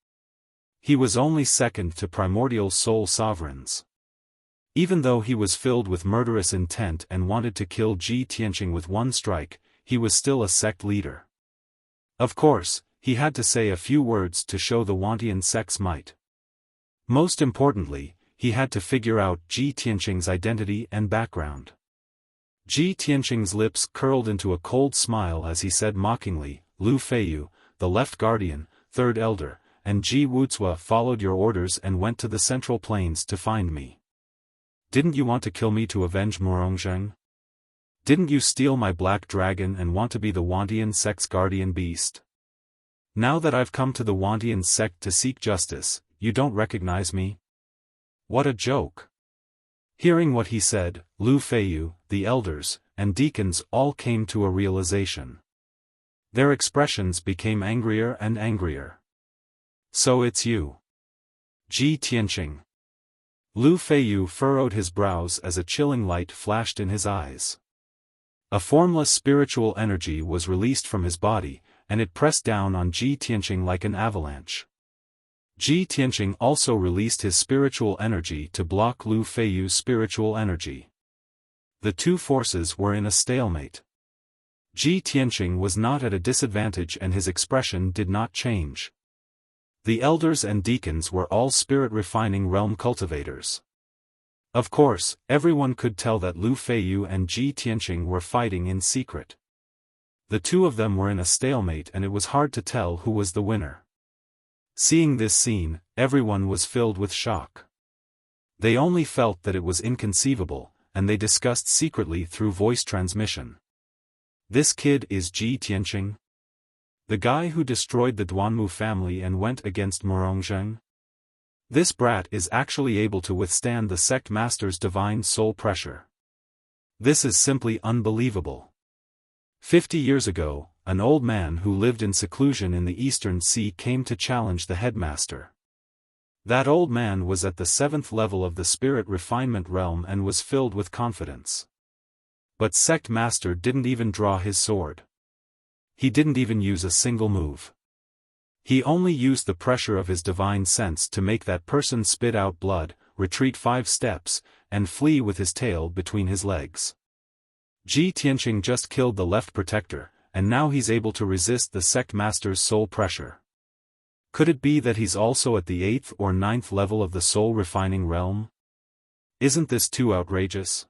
He was only second to primordial soul sovereigns. Even though he was filled with murderous intent and wanted to kill Ji Tianqing with one strike, he was still a sect leader. Of course, he had to say a few words to show the Wantian sect's might. Most importantly, he had to figure out Ji Tianqing's identity and background. Ji Tianqing's lips curled into a cold smile as he said mockingly, "Lu Feiyu, the left guardian, 3rd elder, and Ji Wuxia followed your orders and went to the Central Plains to find me. Didn't you want to kill me to avenge Morongjeng? Didn't you steal my black dragon and want to be the Wantian sect's guardian beast? Now that I've come to the Wantian sect to seek justice, you don't recognize me? What a joke." Hearing what he said, Lu Feiyu, the elders, and deacons all came to a realization. Their expressions became angrier and angrier. "So it's you, Ji Tianqing." Lu Feiyu furrowed his brows as a chilling light flashed in his eyes. A formless spiritual energy was released from his body, and it pressed down on Ji Tianqing like an avalanche. Ji Tianqing also released his spiritual energy to block Lu Feiyu's spiritual energy. The two forces were in a stalemate. Ji Tianqing was not at a disadvantage and his expression did not change. The elders and deacons were all spirit-refining realm cultivators. Of course, everyone could tell that Lu Feiyu and Ji Tianqing were fighting in secret. The two of them were in a stalemate and it was hard to tell who was the winner. Seeing this scene, everyone was filled with shock. They only felt that it was inconceivable, and they discussed secretly through voice transmission. "This kid is Ji Tianqing? The guy who destroyed the Duanmu family and went against Morongjeng? This brat is actually able to withstand the sect master's divine soul pressure. This is simply unbelievable." 50 years ago, an old man who lived in seclusion in the Eastern Sea came to challenge the headmaster. That old man was at the 7th level of the spirit refinement realm and was filled with confidence. But sect master didn't even draw his sword. He didn't even use a single move. He only used the pressure of his divine sense to make that person spit out blood, retreat 5 steps, and flee with his tail between his legs. Ji Tianqing just killed the left protector, and now he's able to resist the sect master's soul pressure. Could it be that he's also at the 8th or 9th level of the soul refining realm? Isn't this too outrageous?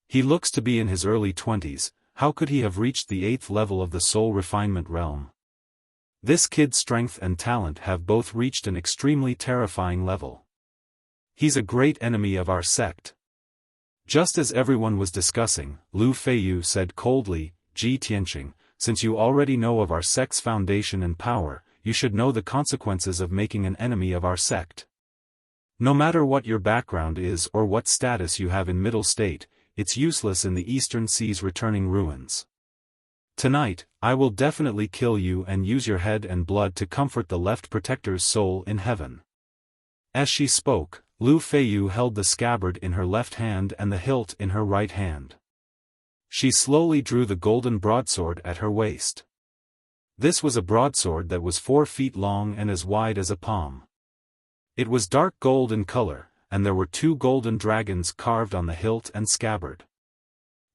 He looks to be in his early 20s, how could he have reached the 8th level of the soul refinement realm? This kid's strength and talent have both reached an extremely terrifying level. He's a great enemy of our sect. Just as everyone was discussing, Lu Feiyu said coldly, Ji Tianqing, since you already know of our sect's foundation and power, you should know the consequences of making an enemy of our sect. No matter what your background is or what status you have in middle state, it's useless in the Eastern Sea's returning ruins. Tonight, I will definitely kill you and use your head and blood to comfort the left protector's soul in heaven. As she spoke, Lu Feiyu held the scabbard in her left hand and the hilt in her right hand. She slowly drew the golden broadsword at her waist. This was a broadsword that was 4 feet long and as wide as a palm. It was dark gold in color, and there were 2 golden dragons carved on the hilt and scabbard.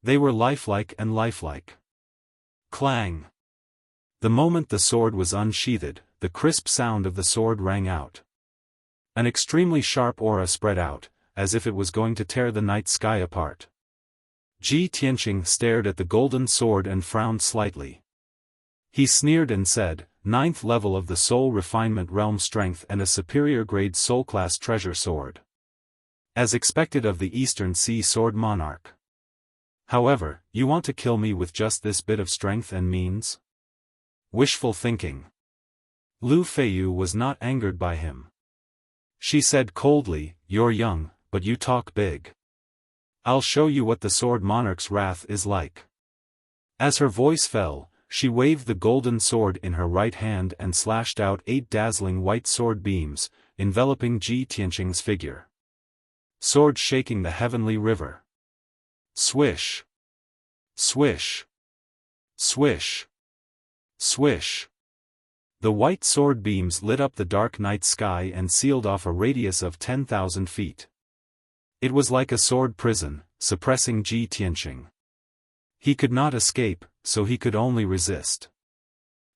They were lifelike and lifelike. Clang! The moment the sword was unsheathed, the crisp sound of the sword rang out. An extremely sharp aura spread out, as if it was going to tear the night sky apart. Ji Tianqing stared at the golden sword and frowned slightly. He sneered and said, 9th level of the soul refinement realm strength and a superior grade soul class treasure sword. As expected of the Eastern Sea Sword Monarch. However, you want to kill me with just this bit of strength and means? Wishful thinking. Lu Feiyu was not angered by him. She said coldly, you're young, but you talk big. I'll show you what the Sword Monarch's wrath is like. As her voice fell, she waved the golden sword in her right hand and slashed out 8 dazzling white sword beams, enveloping Ji Tianqing's figure. Sword shaking the heavenly river. Swish! Swish! Swish! Swish! The white sword beams lit up the dark night sky and sealed off a radius of 10,000 feet. It was like a sword prison, suppressing Ji Tianqing. He could not escape, so he could only resist.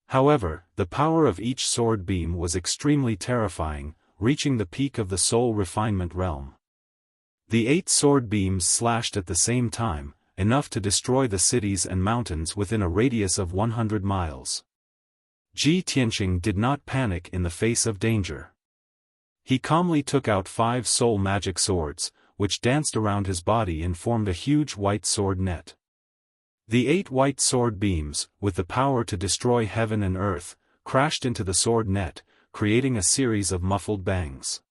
However, the power of each sword beam was extremely terrifying, reaching the peak of the soul refinement realm. The 8 sword beams slashed at the same time, enough to destroy the cities and mountains within a radius of 100 miles. Ji Tianqing did not panic in the face of danger. He calmly took out 5 soul magic swords, which danced around his body and formed a huge white sword net. The 8 white sword beams, with the power to destroy heaven and earth, crashed into the sword net, creating a series of muffled bangs.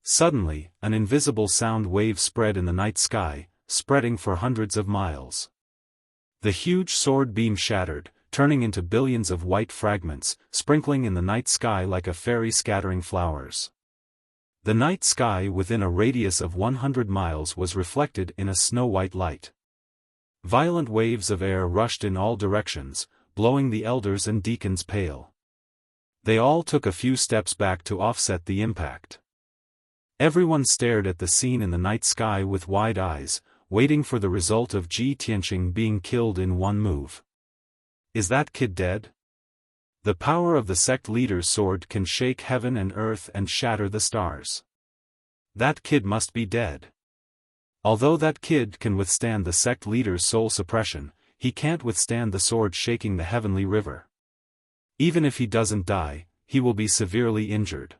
Suddenly, an invisible sound wave spread in the night sky, spreading for hundreds of miles. The huge sword beam shattered, turning into billions of white fragments, sprinkling in the night sky like a fairy scattering flowers. The night sky within a radius of 100 miles was reflected in a snow-white light. Violent waves of air rushed in all directions, blowing the elders and deacons pale. They all took a few steps back to offset the impact. Everyone stared at the scene in the night sky with wide eyes, waiting for the result of Ji Tianqing being killed in one move. Is that kid dead? The power of the sect leader's sword can shake heaven and earth and shatter the stars. That kid must be dead. Although that kid can withstand the sect leader's soul suppression, he can't withstand the sword shaking the heavenly river. Even if he doesn't die, he will be severely injured.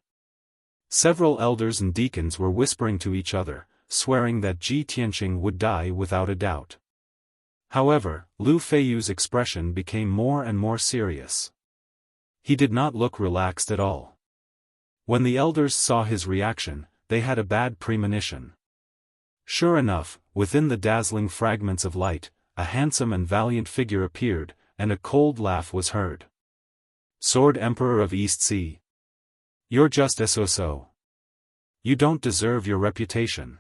Several elders and deacons were whispering to each other, swearing that Ji Tianqing would die without a doubt. However, Lu Feiyu's expression became more and more serious. He did not look relaxed at all. When the elders saw his reaction, they had a bad premonition. Sure enough, within the dazzling fragments of light, a handsome and valiant figure appeared, and a cold laugh was heard. Sword Emperor of East Sea. You're just so. You don't deserve your reputation.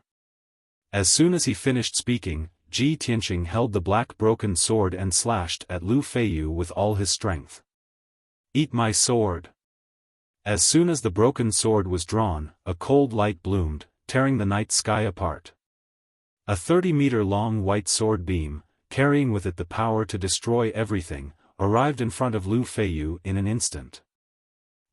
As soon as he finished speaking, Ji Tianqing held the black broken sword and slashed at Lu Feiyu with all his strength. Eat my sword. As soon as the broken sword was drawn, a cold light bloomed, tearing the night sky apart. A 30-meter-long white sword beam, carrying with it the power to destroy everything, arrived in front of Lu Feiyu in an instant.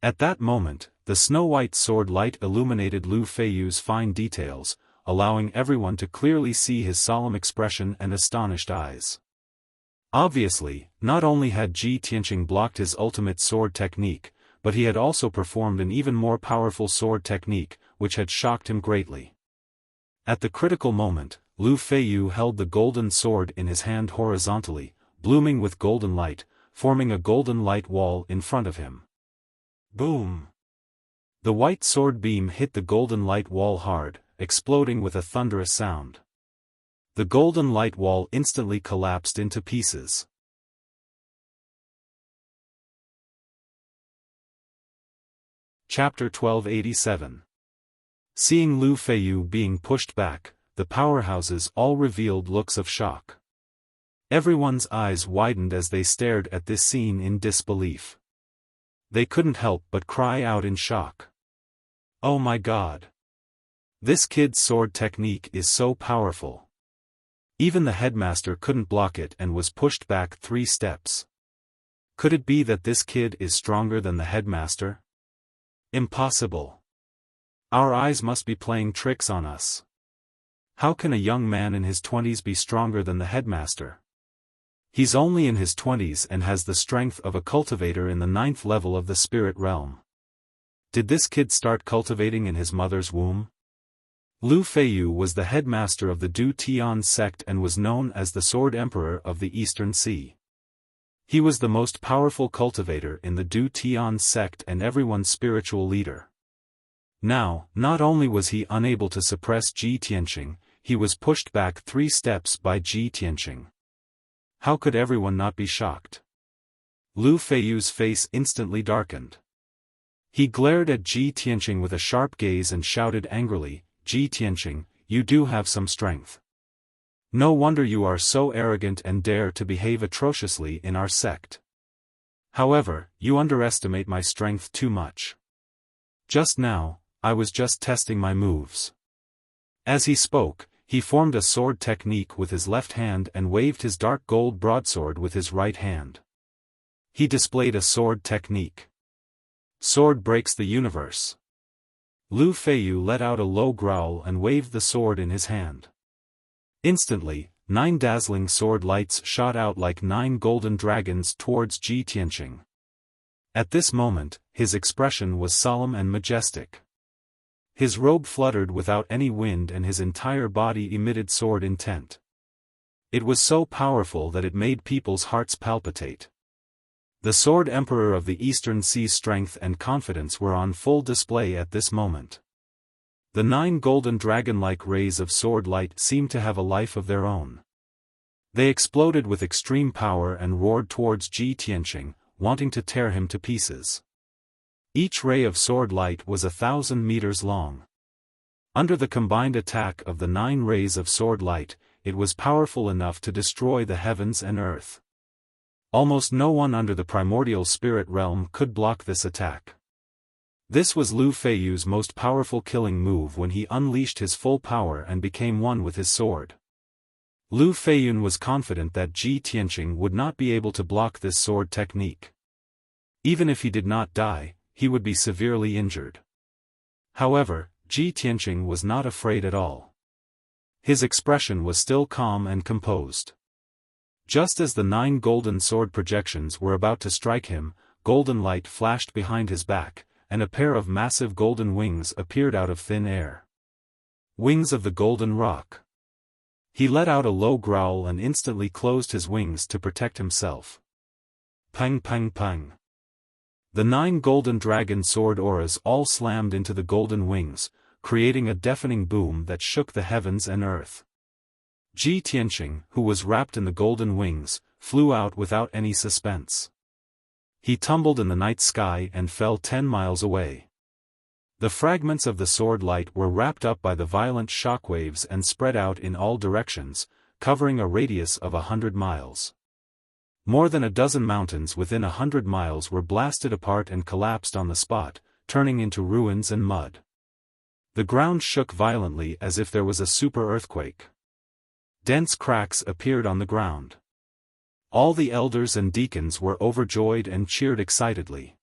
At that moment, the snow-white sword light illuminated Lu Feiyu's fine details, allowing everyone to clearly see his solemn expression and astonished eyes. Obviously, not only had Ji Tianqing blocked his ultimate sword technique, but he had also performed an even more powerful sword technique, which had shocked him greatly. At the critical moment, Lu Feiyu held the golden sword in his hand horizontally, blooming with golden light, forming a golden light wall in front of him. Boom! The white sword beam hit the golden light wall hard, exploding with a thunderous sound. The golden light wall instantly collapsed into pieces. Chapter 1287. Seeing Lu Feiyu being pushed back, the powerhouses all revealed looks of shock. Everyone's eyes widened as they stared at this scene in disbelief. They couldn't help but cry out in shock. Oh my God! This kid's sword technique is so powerful. Even the headmaster couldn't block it and was pushed back 3 steps. Could it be that this kid is stronger than the headmaster? Impossible. Our eyes must be playing tricks on us. How can a young man in his 20s be stronger than the headmaster? He's only in his 20s and has the strength of a cultivator in the 9th level of the spirit realm. Did this kid start cultivating in his mother's womb? Lu Feiyu was the headmaster of the Du Tian sect and was known as the Sword Emperor of the Eastern Sea. He was the most powerful cultivator in the Du Tian sect and everyone's spiritual leader. Now, not only was he unable to suppress Ji Tianqing, he was pushed back 3 steps by Ji Tianqing. How could everyone not be shocked? Lu Feiyu's face instantly darkened. He glared at Ji Tianqing with a sharp gaze and shouted angrily, "Ji Tianqing, you do have some strength. No wonder you are so arrogant and dare to behave atrociously in our sect. However, you underestimate my strength too much. Just now, I was just testing my moves." As he spoke, he formed a sword technique with his left hand and waved his dark gold broadsword with his right hand. He displayed a sword technique. Sword breaks the universe. Lu Feiyu let out a low growl and waved the sword in his hand. Instantly, 9 dazzling sword lights shot out like 9 golden dragons towards Ji Tianqing. At this moment, his expression was solemn and majestic. His robe fluttered without any wind and his entire body emitted sword intent. It was so powerful that it made people's hearts palpitate. The Sword Emperor of the Eastern Sea's strength and confidence were on full display at this moment. The 9 golden dragon-like rays of sword light seemed to have a life of their own. They exploded with extreme power and roared towards Ji Tianqing, wanting to tear him to pieces. Each ray of sword light was 1,000 meters long. Under the combined attack of the 9 rays of sword light, it was powerful enough to destroy the heavens and earth. Almost no one under the primordial spirit realm could block this attack. This was Lu Feiyu's most powerful killing move when he unleashed his full power and became one with his sword. Lu Feiyun was confident that Ji Tianqing would not be able to block this sword technique. Even if he did not die, he would be severely injured. However, Ji Tianqing was not afraid at all. His expression was still calm and composed. Just as the 9 golden sword projections were about to strike him, golden light flashed behind his back, and a pair of massive golden wings appeared out of thin air. Wings of the Golden Rock. He let out a low growl and instantly closed his wings to protect himself. Pang pang pang. The 9 golden dragon sword auras all slammed into the golden wings, creating a deafening boom that shook the heavens and earth. Ji Tianqing, who was wrapped in the golden wings, flew out without any suspense. He tumbled in the night sky and fell 10 miles away. The fragments of the sword light were wrapped up by the violent shockwaves and spread out in all directions, covering a radius of 100 miles. More than a dozen mountains within 100 miles were blasted apart and collapsed on the spot, turning into ruins and mud. The ground shook violently as if there was a super earthquake. Dense cracks appeared on the ground. All the elders and deacons were overjoyed and cheered excitedly.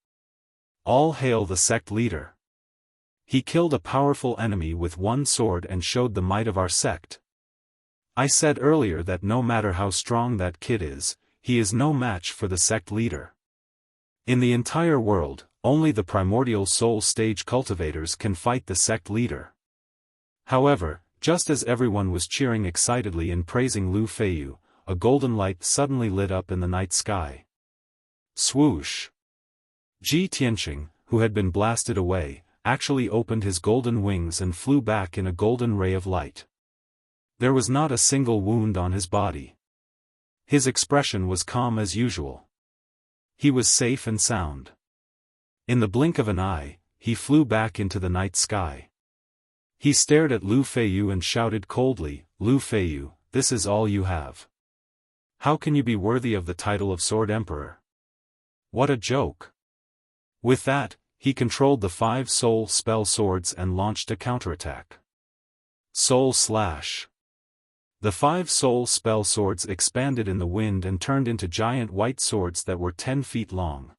All hail the sect leader! He killed a powerful enemy with one sword and showed the might of our sect. I said earlier that no matter how strong that kid is, he is no match for the sect leader. In the entire world, only the primordial soul stage cultivators can fight the sect leader. However, just as everyone was cheering excitedly and praising Lu Feiyu, a golden light suddenly lit up in the night sky. Swoosh! Ji Tianqing, who had been blasted away, actually opened his golden wings and flew back in a golden ray of light. There was not a single wound on his body. His expression was calm as usual. He was safe and sound. In the blink of an eye, he flew back into the night sky. He stared at Lu Feiyu and shouted coldly, "Lu Feiyu, this is all you have. How can you be worthy of the title of Sword Emperor? What a joke!" With that, he controlled the 5 soul spell swords and launched a counterattack. Soul Slash! The 5 soul spell swords expanded in the wind and turned into giant white swords that were 10 feet long.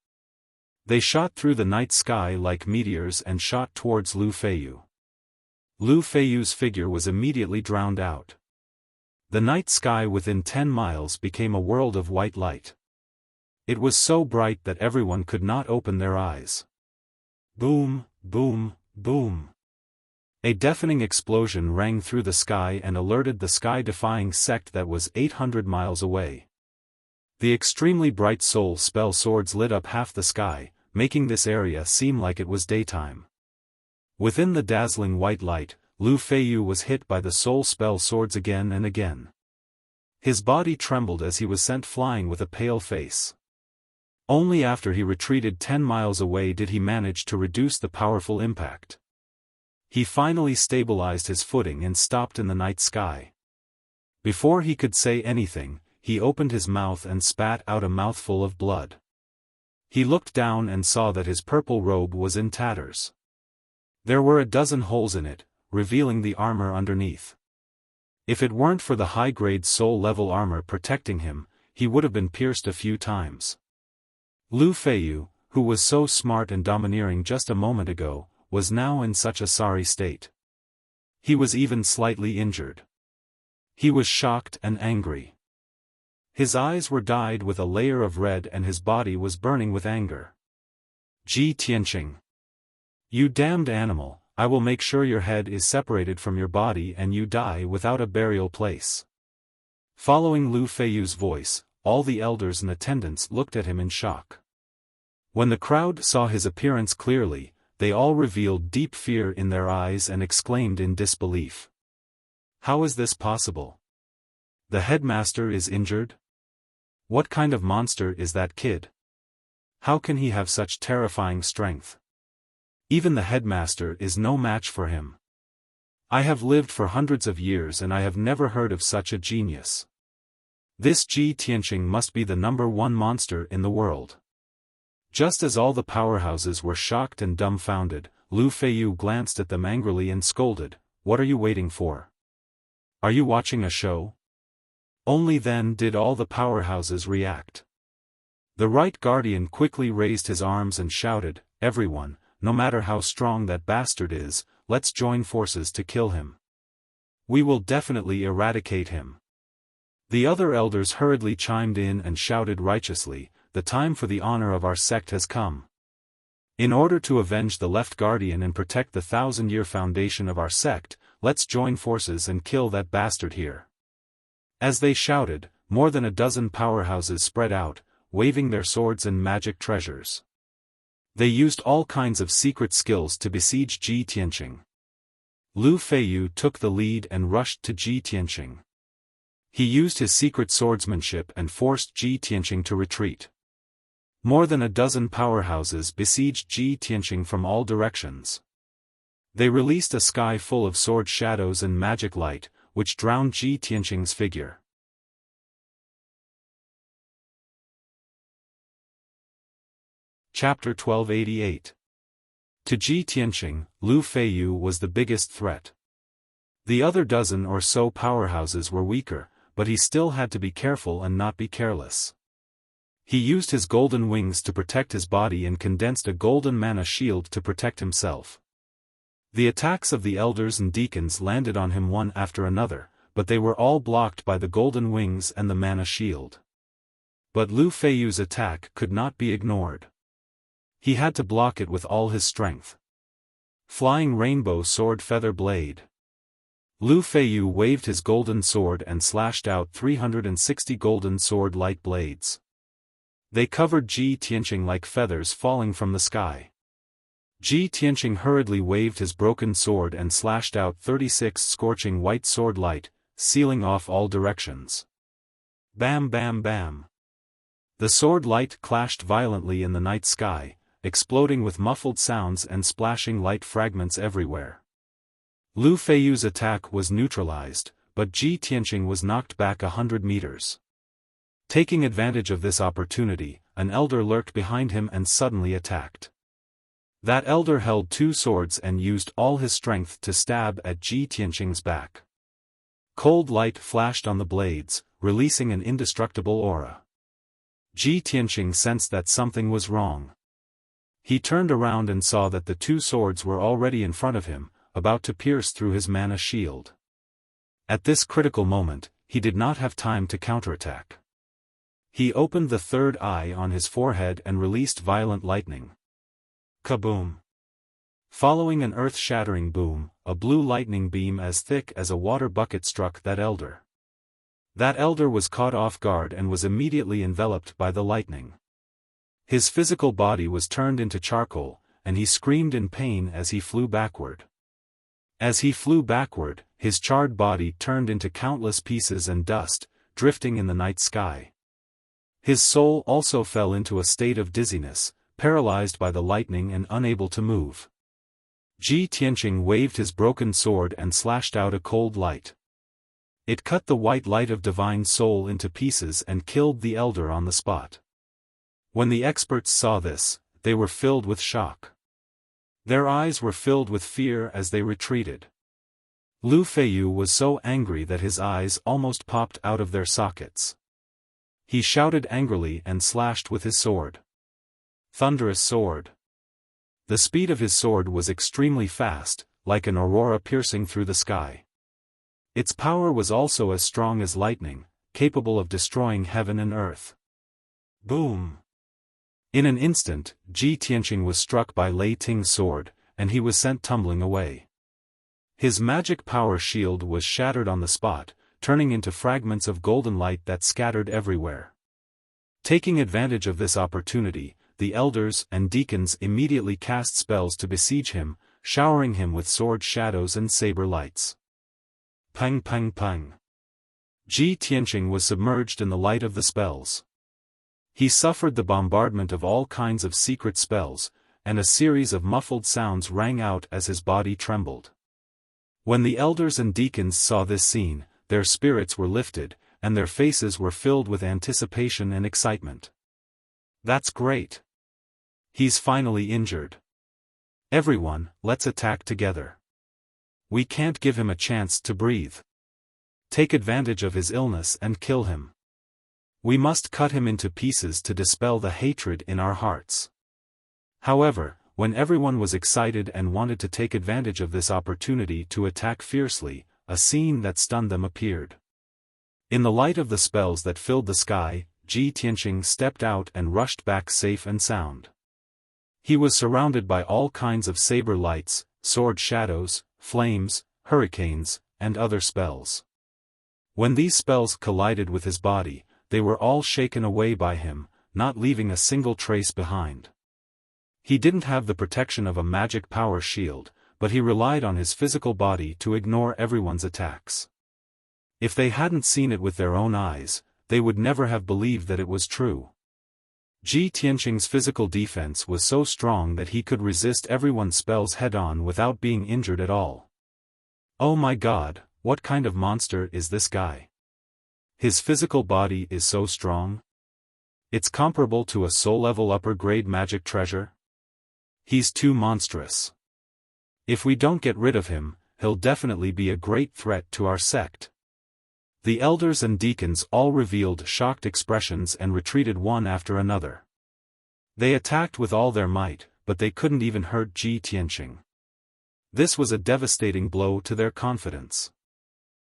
They shot through the night sky like meteors and shot towards Lu Feiyu. Lu Feiyu's figure was immediately drowned out. The night sky within 10 miles became a world of white light. It was so bright that everyone could not open their eyes. Boom, boom, boom. A deafening explosion rang through the sky and alerted the sky-defying sect that was 800 miles away. The extremely bright soul spell swords lit up half the sky, making this area seem like it was daytime. Within the dazzling white light, Lu Feiyu was hit by the soul spell swords again and again. His body trembled as he was sent flying with a pale face. Only after he retreated 10 miles away did he manage to reduce the powerful impact. He finally stabilized his footing and stopped in the night sky. Before he could say anything, he opened his mouth and spat out a mouthful of blood. He looked down and saw that his purple robe was in tatters. There were a dozen holes in it, revealing the armor underneath. If it weren't for the high-grade soul-level armor protecting him, he would have been pierced a few times. Lu Feiyu, who was so smart and domineering just a moment ago, was now in such a sorry state. He was even slightly injured. He was shocked and angry. His eyes were dyed with a layer of red and his body was burning with anger. Ji Tianqing. You damned animal, I will make sure your head is separated from your body and you die without a burial place. Following Lu Feiyu's voice, all the elders in attendance looked at him in shock. When the crowd saw his appearance clearly, they all revealed deep fear in their eyes and exclaimed in disbelief. How is this possible? The headmaster is injured? What kind of monster is that kid? How can he have such terrifying strength? Even the headmaster is no match for him. I have lived for hundreds of years and I have never heard of such a genius. This Ji Tianqing must be the #1 monster in the world. Just as all the powerhouses were shocked and dumbfounded, Lu Feiyu glanced at them angrily and scolded, "What are you waiting for? Are you watching a show?" Only then did all the powerhouses react. The Right Guardian quickly raised his arms and shouted, "Everyone, no matter how strong that bastard is, let's join forces to kill him. We will definitely eradicate him." The other elders hurriedly chimed in and shouted righteously, "The time for the honor of our sect has come. In order to avenge the Left Guardian and protect the 1,000-year foundation of our sect, let's join forces and kill that bastard here." As they shouted, more than a dozen powerhouses spread out, waving their swords and magic treasures. They used all kinds of secret skills to besiege Ji Tianqing. Lu Feiyu took the lead and rushed to Ji Tianqing. He used his secret swordsmanship and forced Ji Tianqing to retreat. More than a dozen powerhouses besieged Ji Tianqing from all directions. They released a sky full of sword shadows and magic light, which drowned Ji Tianqing's figure. Chapter 1288. To Ji Tianqing, Lu Feiyu was the biggest threat. The other dozen or so powerhouses were weaker, but he still had to be careful and not be careless. He used his golden wings to protect his body and condensed a golden mana shield to protect himself. The attacks of the elders and deacons landed on him one after another, but they were all blocked by the golden wings and the mana shield. But Lu Feiyu's attack could not be ignored. He had to block it with all his strength. Flying rainbow sword feather blade. Lu Feiyu waved his golden sword and slashed out 360 golden sword light blades. They covered Ji Tianqing like feathers falling from the sky. Ji Tianqing hurriedly waved his broken sword and slashed out 36 scorching white sword light, sealing off all directions. Bam bam bam. The sword light clashed violently in the night sky, exploding with muffled sounds and splashing light fragments everywhere. Lu Feiyu's attack was neutralized, but Ji Tianqing was knocked back 100 meters. Taking advantage of this opportunity, an elder lurked behind him and suddenly attacked. That elder held two swords and used all his strength to stab at Ji Tianqing's back. Cold light flashed on the blades, releasing an indestructible aura. Ji Tianqing sensed that something was wrong. He turned around and saw that the two swords were already in front of him, about to pierce through his mana shield. At this critical moment, he did not have time to counterattack. He opened the third eye on his forehead and released violent lightning. Kaboom! Following an earth-shattering boom, a blue lightning beam as thick as a water bucket struck that elder. That elder was caught off guard and was immediately enveloped by the lightning. His physical body was turned into charcoal, and he screamed in pain as he flew backward. As he flew backward, his charred body turned into countless pieces and dust, drifting in the night sky. His soul also fell into a state of dizziness, paralyzed by the lightning and unable to move. Ji Tianqing waved his broken sword and slashed out a cold light. It cut the white light of divine soul into pieces and killed the elder on the spot. When the experts saw this, they were filled with shock. Their eyes were filled with fear as they retreated. Lu Feiyu was so angry that his eyes almost popped out of their sockets. He shouted angrily and slashed with his sword. Thunderous sword. The speed of his sword was extremely fast, like an aurora piercing through the sky. Its power was also as strong as lightning, capable of destroying heaven and earth. Boom! In an instant, Ji Tianqing was struck by Lei Ting's sword, and he was sent tumbling away. His magic power shield was shattered on the spot, turning into fragments of golden light that scattered everywhere. Taking advantage of this opportunity, the elders and deacons immediately cast spells to besiege him, showering him with sword shadows and saber lights. Pang pang pang. Ji Tianqing was submerged in the light of the spells. He suffered the bombardment of all kinds of secret spells, and a series of muffled sounds rang out as his body trembled. When the elders and deacons saw this scene, their spirits were lifted, and their faces were filled with anticipation and excitement. That's great. He's finally injured. Everyone, let's attack together. We can't give him a chance to breathe. Take advantage of his illness and kill him. We must cut him into pieces to dispel the hatred in our hearts. However, when everyone was excited and wanted to take advantage of this opportunity to attack fiercely, a scene that stunned them appeared. In the light of the spells that filled the sky, Ji Tianqing stepped out and rushed back safe and sound. He was surrounded by all kinds of saber lights, sword shadows, flames, hurricanes, and other spells. When these spells collided with his body, they were all shaken away by him, not leaving a single trace behind. He didn't have the protection of a magic power shield, but he relied on his physical body to ignore everyone's attacks. If they hadn't seen it with their own eyes, they would never have believed that it was true. Ji Tianqing's physical defense was so strong that he could resist everyone's spells head-on without being injured at all. Oh my God, what kind of monster is this guy? His physical body is so strong. It's comparable to a soul-level upper-grade magic treasure. He's too monstrous. If we don't get rid of him, he'll definitely be a great threat to our sect." The elders and deacons all revealed shocked expressions and retreated one after another. They attacked with all their might, but they couldn't even hurt Ji Tianqing. This was a devastating blow to their confidence.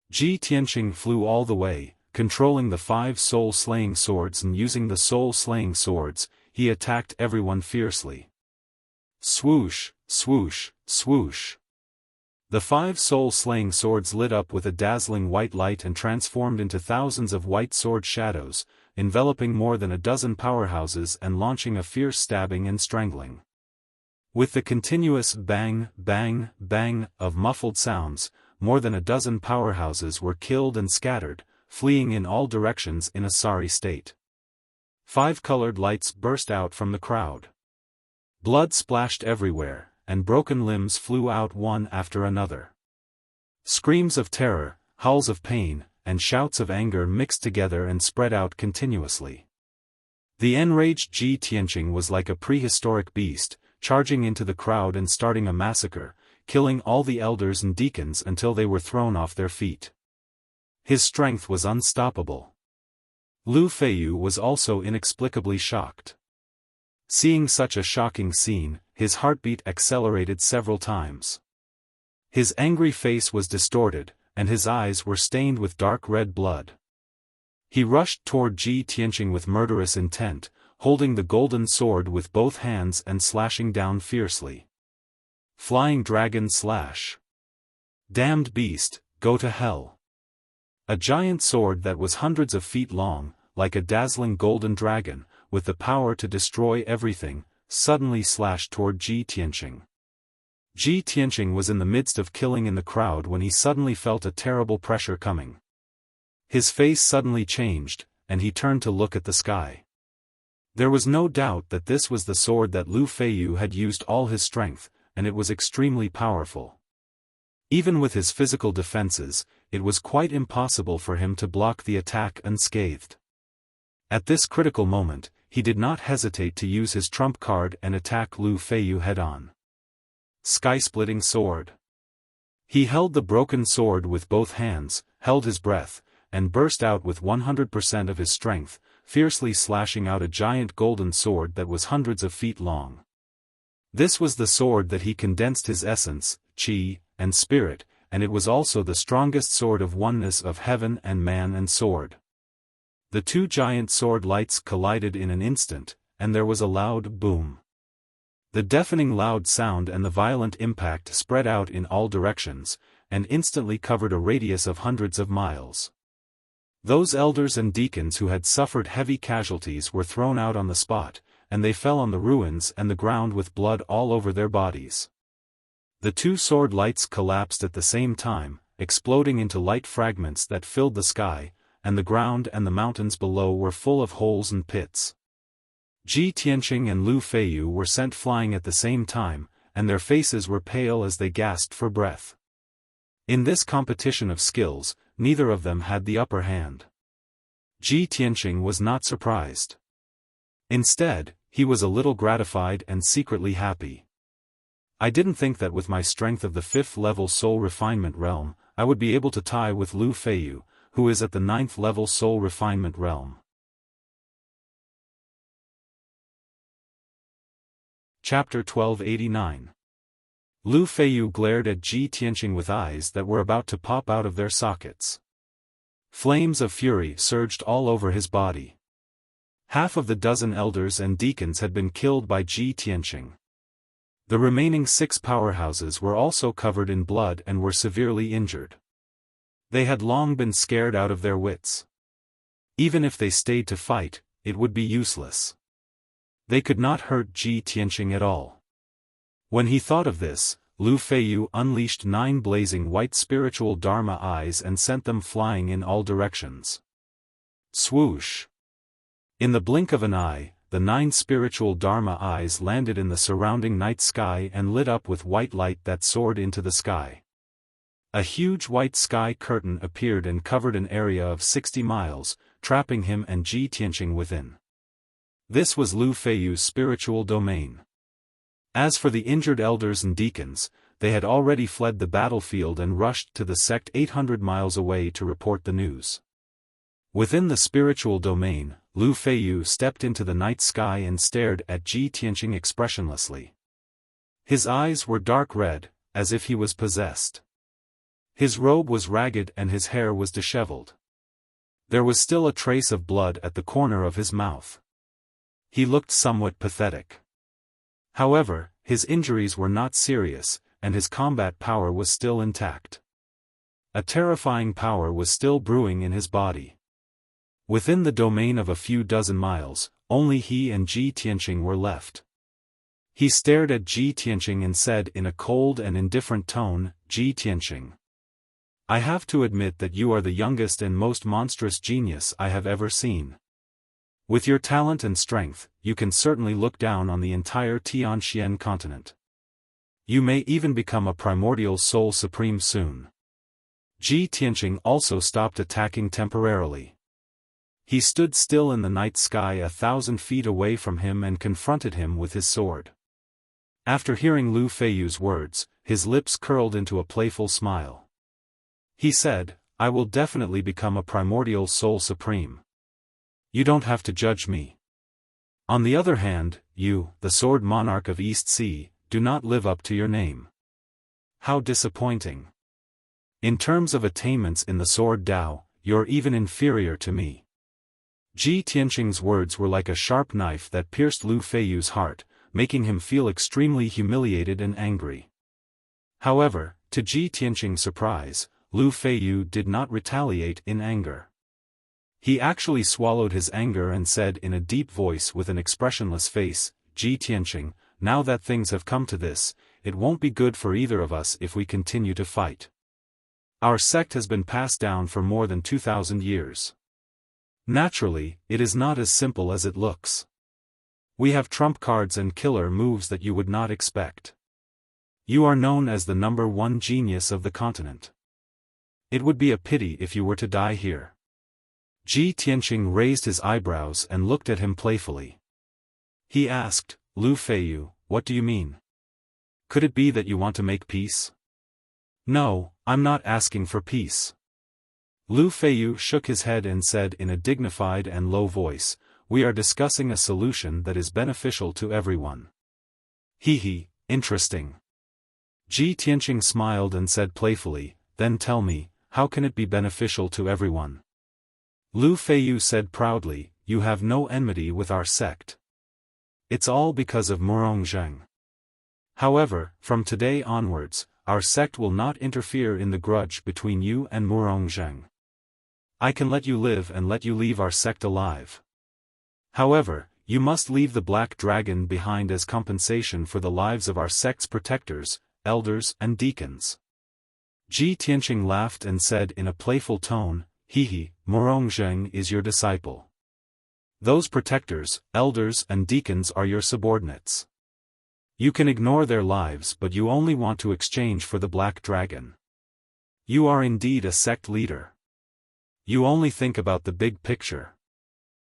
Ji Tianqing flew all the way, controlling the 5 soul-slaying swords, and using the soul-slaying swords, he attacked everyone fiercely. Swoosh, swoosh, swoosh. The 5 soul-slaying swords lit up with a dazzling white light and transformed into thousands of white sword shadows, enveloping more than a dozen powerhouses and launching a fierce stabbing and strangling. With the continuous bang, bang, bang of muffled sounds, more than a dozen powerhouses were killed and scattered, fleeing in all directions in a sorry state. 5 colored lights burst out from the crowd. Blood splashed everywhere, and broken limbs flew out one after another. Screams of terror, howls of pain, and shouts of anger mixed together and spread out continuously. The enraged Ji Tianqing was like a prehistoric beast, charging into the crowd and starting a massacre, killing all the elders and deacons until they were thrown off their feet. His strength was unstoppable. Lu Feiyu was also inexplicably shocked. Seeing such a shocking scene, his heartbeat accelerated several times. His angry face was distorted, and his eyes were stained with dark red blood. He rushed toward Ji Tianqing with murderous intent, holding the golden sword with both hands and slashing down fiercely. Flying dragon slash. Damned beast, go to hell. A giant sword that was hundreds of feet long, like a dazzling golden dragon, with the power to destroy everything, suddenly slashed toward Ji Tianqing. Ji Tianqing was in the midst of killing in the crowd when he suddenly felt a terrible pressure coming. His face suddenly changed, and he turned to look at the sky. There was no doubt that this was the sword that Lu Feiyu had used all his strength, and it was extremely powerful. Even with his physical defenses, it was quite impossible for him to block the attack unscathed. At this critical moment, he did not hesitate to use his trump card and attack Lu Feiyu head-on. Sky-splitting sword. He held the broken sword with both hands, held his breath, and burst out with 100% of his strength, fiercely slashing out a giant golden sword that was hundreds of feet long. This was the sword that he condensed his essence, qi, and spirit, and it was also the strongest sword of oneness of heaven and man and sword. The 2 giant sword lights collided in an instant, and there was a loud boom. The deafening loud sound and the violent impact spread out in all directions, and instantly covered a radius of hundreds of miles. Those elders and deacons who had suffered heavy casualties were thrown out on the spot, and they fell on the ruins and the ground with blood all over their bodies. The 2 sword lights collapsed at the same time, exploding into light fragments that filled the sky, and the ground and the mountains below were full of holes and pits. Ji Tianqing and Lu Feiyu were sent flying at the same time, and their faces were pale as they gasped for breath. In this competition of skills, neither of them had the upper hand. Ji Tianqing was not surprised. Instead, he was a little gratified and secretly happy. I didn't think that with my strength of the 5th level soul refinement realm, I would be able to tie with Lu Feiyu, who is at the 9th level soul refinement realm. Chapter 1289. Lu Feiyu glared at Ji Tianqing with eyes that were about to pop out of their sockets. Flames of fury surged all over his body. Half of the dozen elders and deacons had been killed by Ji Tianqing. The remaining 6 powerhouses were also covered in blood and were severely injured. They had long been scared out of their wits. Even if they stayed to fight, it would be useless. They could not hurt Ji Tianqing at all. When he thought of this, Lu Feiyu unleashed 9 blazing white spiritual Dharma eyes and sent them flying in all directions. Swoosh! In the blink of an eye, the 9 spiritual Dharma eyes landed in the surrounding night sky and lit up with white light that soared into the sky. A huge white sky curtain appeared and covered an area of 60 miles, trapping him and Ji Tianqing within. This was Lu Feiyu's spiritual domain. As for the injured elders and deacons, they had already fled the battlefield and rushed to the sect 800 miles away to report the news. Within the spiritual domain, Lu Feiyu stepped into the night sky and stared at Ji Tianqing expressionlessly. His eyes were dark red, as if he was possessed. His robe was ragged and his hair was disheveled. There was still a trace of blood at the corner of his mouth. He looked somewhat pathetic. However, his injuries were not serious, and his combat power was still intact. A terrifying power was still brewing in his body. Within the domain of a few dozen miles, only he and Ji Tianqing were left. He stared at Ji Tianqing and said in a cold and indifferent tone, "Ji Tianqing, I have to admit that you are the youngest and most monstrous genius I have ever seen. With your talent and strength, you can certainly look down on the entire Tianxian continent. You may even become a primordial soul supreme soon." Ji Tianqing also stopped attacking temporarily. He stood still in the night sky 1,000 feet away from him and confronted him with his sword. After hearing Lu Feiyu's words, his lips curled into a playful smile. He said, "I will definitely become a primordial soul supreme. You don't have to judge me. On the other hand, you, the sword monarch of East Sea, do not live up to your name. How disappointing. In terms of attainments in the sword Dao, you're even inferior to me." Ji Tianqing's words were like a sharp knife that pierced Lu Feiyu's heart, making him feel extremely humiliated and angry. However, to Ji Tianqing's surprise, Lu Feiyu did not retaliate in anger. He actually swallowed his anger and said in a deep voice with an expressionless face, "Ji Tianqing, now that things have come to this, it won't be good for either of us if we continue to fight. Our sect has been passed down for more than 2,000 years. Naturally, it is not as simple as it looks. We have trump cards and killer moves that you would not expect. You are known as the #1 genius of the continent. It would be a pity if you were to die here." Ji Tianqing raised his eyebrows and looked at him playfully. He asked, "Lu Feiyu, what do you mean? Could it be that you want to make peace?" "No, I'm not asking for peace." Lu Feiyu shook his head and said in a dignified and low voice, "We are discussing a solution that is beneficial to everyone." He, interesting." Ji Tianqing smiled and said playfully, "Then tell me, how can it be beneficial to everyone?" Lu Feiyu said proudly, "You have no enmity with our sect. It's all because of Murong Zheng. However, from today onwards, our sect will not interfere in the grudge between you and Murong Zheng. I can let you live and let you leave our sect alive. However, you must leave the Black Dragon behind as compensation for the lives of our sect's protectors, elders and deacons." Ji Tianqing laughed and said in a playful tone, Murong Zheng is your disciple. Those protectors, elders and deacons are your subordinates. You can ignore their lives but you only want to exchange for the Black Dragon. You are indeed a sect leader. You only think about the big picture."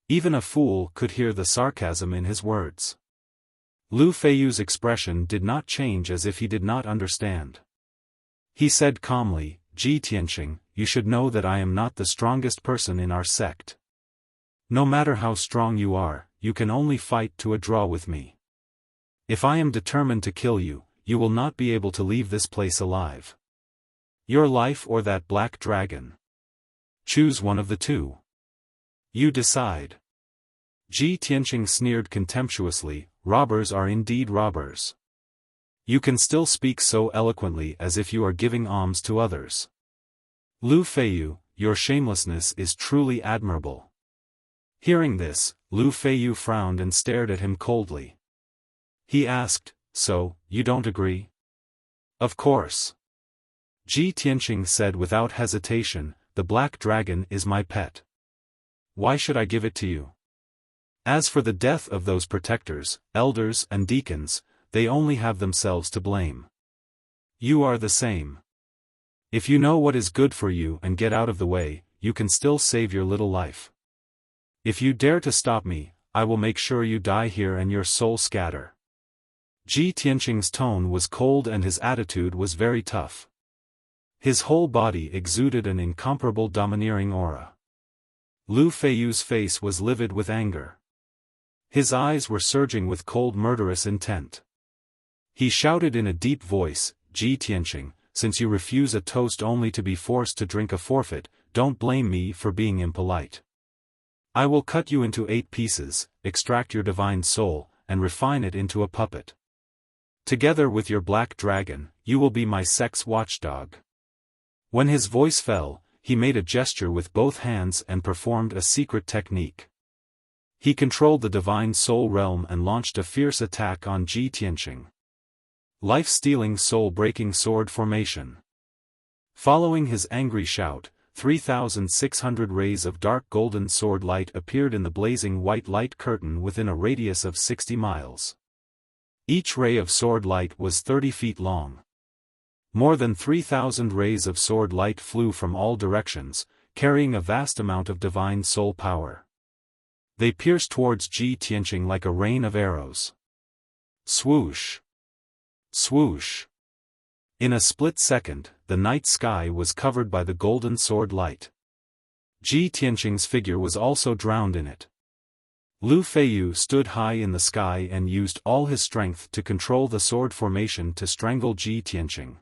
Even a fool could hear the sarcasm in his words. Lu Feiyu's expression did not change as if he did not understand. He said calmly, "Ji Tianqing, you should know that I am not the strongest person in our sect. No matter how strong you are, you can only fight to a draw with me. If I am determined to kill you, you will not be able to leave this place alive. Your life or that Black Dragon. Choose one of the two. You decide." Ji Tianqing sneered contemptuously, "Robbers are indeed robbers. You can still speak so eloquently as if you are giving alms to others. Lu Feiyu, your shamelessness is truly admirable." Hearing this, Lu Feiyu frowned and stared at him coldly. He asked, "So, you don't agree?" "Of course." Ji Tianqing said without hesitation, "The Black Dragon is my pet. Why should I give it to you? As for the death of those protectors, elders and deacons, they only have themselves to blame. You are the same. If you know what is good for you and get out of the way, you can still save your little life. If you dare to stop me, I will make sure you die here and your soul scatter." Ji Tianqing's tone was cold and his attitude was very tough. His whole body exuded an incomparable domineering aura. Lu Feiyu's face was livid with anger. His eyes were surging with cold murderous intent. He shouted in a deep voice, "Ji Tianqing, since you refuse a toast only to be forced to drink a forfeit, don't blame me for being impolite. I will cut you into 8 pieces, extract your divine soul, and refine it into a puppet. Together with your black dragon, you will be my sect's watchdog." When his voice fell, he made a gesture with both hands and performed a secret technique. He controlled the divine soul realm and launched a fierce attack on Ji Tianqing. Life-stealing soul-breaking sword formation. Following his angry shout, 3,600 rays of dark golden sword light appeared in the blazing white light curtain within a radius of 60 miles. Each ray of sword light was 30 feet long. More than 3,000 rays of sword light flew from all directions, carrying a vast amount of divine soul power. They pierced towards Ji Tianqing like a rain of arrows. Swoosh! Swoosh! In a split second, the night sky was covered by the golden sword light. Ji Tianqing's figure was also drowned in it. Lu Feiyu stood high in the sky and used all his strength to control the sword formation to strangle Ji Tianqing.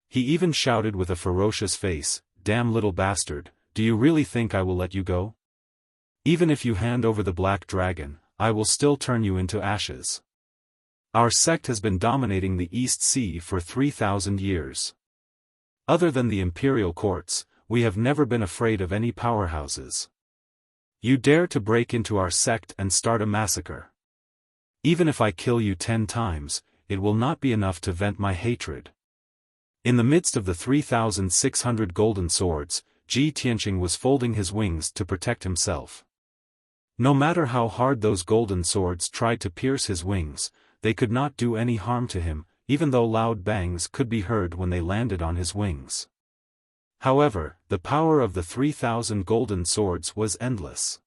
He even shouted with a ferocious face, "Damn little bastard, do you really think I will let you go? Even if you hand over the black dragon, I will still turn you into ashes. Our sect has been dominating the East Sea for 3,000 years. Other than the imperial courts, we have never been afraid of any powerhouses. You dare to break into our sect and start a massacre. Even if I kill you 10 times, it will not be enough to vent my hatred." In the midst of the 3,600 golden swords, Ji Tianqing was folding his wings to protect himself. No matter how hard those golden swords tried to pierce his wings, they could not do any harm to him, even though loud bangs could be heard when they landed on his wings. However, the power of the 3,000 golden swords was endless.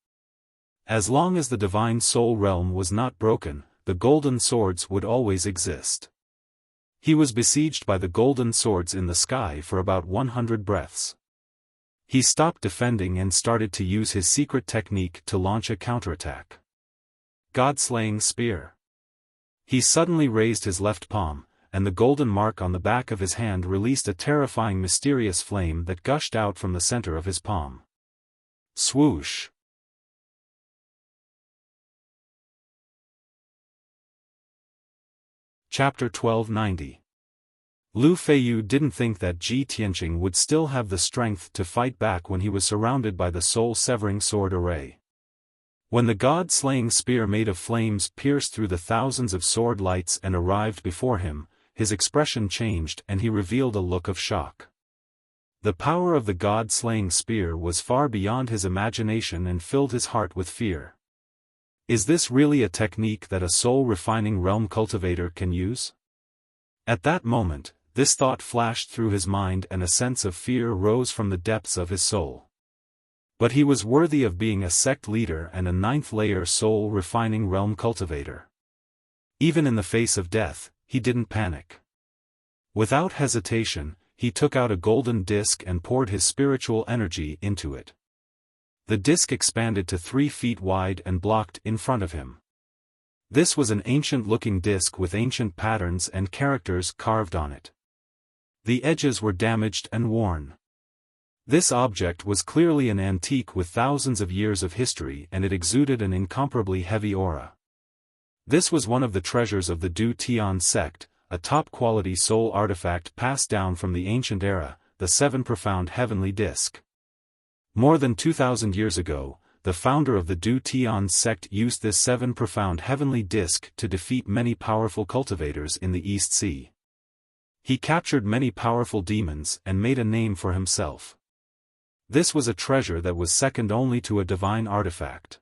As long as the divine soul realm was not broken, the golden swords would always exist. He was besieged by the golden swords in the sky for about 100 breaths. He stopped defending and started to use his secret technique to launch a counterattack. God-slaying spear. He suddenly raised his left palm, and the golden mark on the back of his hand released a terrifying mysterious flame that gushed out from the center of his palm. Swoosh! Chapter 1290. Lu Feiyu didn't think that Ji Tianqing would still have the strength to fight back when he was surrounded by the soul-severing sword array. When the god-slaying spear made of flames pierced through the thousands of sword lights and arrived before him, his expression changed and he revealed a look of shock. The power of the god-slaying spear was far beyond his imagination and filled his heart with fear. Is this really a technique that a soul-refining realm cultivator can use? At that moment, this thought flashed through his mind and a sense of fear rose from the depths of his soul. But he was worthy of being a sect leader and a 9th-layer soul-refining realm cultivator. Even in the face of death, he didn't panic. Without hesitation, he took out a golden disc and poured his spiritual energy into it. The disc expanded to 3 feet wide and blocked in front of him. This was an ancient-looking disc with ancient patterns and characters carved on it. The edges were damaged and worn. This object was clearly an antique with thousands of years of history and it exuded an incomparably heavy aura. This was one of the treasures of the Du Tian sect, a top-quality soul artifact passed down from the ancient era, the 7 profound heavenly disc. More than 2,000 years ago, the founder of the Du Tian sect used this 7 profound heavenly disc to defeat many powerful cultivators in the East Sea. He captured many powerful demons and made a name for himself. This was a treasure that was second only to a divine artifact.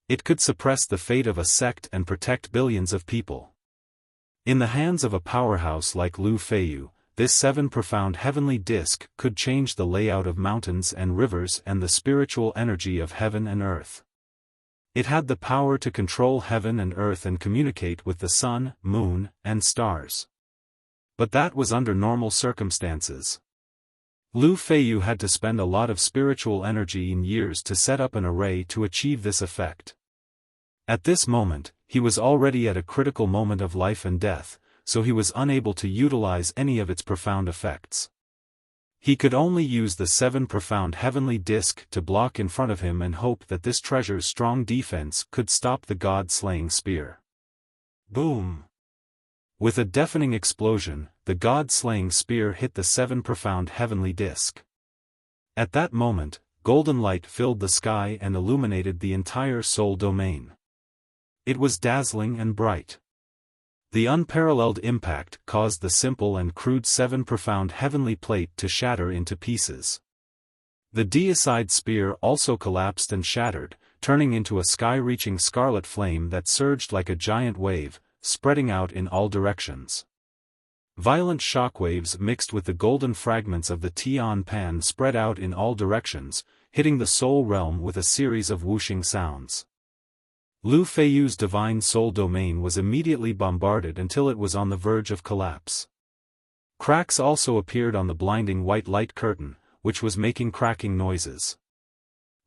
It could suppress the fate of a sect and protect billions of people. In the hands of a powerhouse like Lu Feiyu, this 7 profound heavenly disc could change the layout of mountains and rivers and the spiritual energy of heaven and earth. It had the power to control heaven and earth and communicate with the sun, moon, and stars. But that was under normal circumstances. Lu Feiyu had to spend a lot of spiritual energy and years to set up an array to achieve this effect. At this moment, he was already at a critical moment of life and death, so he was unable to utilize any of its profound effects. He could only use the 7 profound heavenly disc to block in front of him and hope that this treasure's strong defense could stop the god-slaying spear. Boom! With a deafening explosion, the god-slaying spear hit the 7 profound heavenly disc. At that moment, golden light filled the sky and illuminated the entire soul domain. It was dazzling and bright. The unparalleled impact caused the simple and crude 7 profound heavenly plate to shatter into pieces. The deicide spear also collapsed and shattered, turning into a sky-reaching scarlet flame that surged like a giant wave, spreading out in all directions. Violent shockwaves mixed with the golden fragments of the Tian Pan spread out in all directions, hitting the soul realm with a series of whooshing sounds. Lu Feiyu's divine soul domain was immediately bombarded until it was on the verge of collapse. Cracks also appeared on the blinding white light curtain, which was making cracking noises.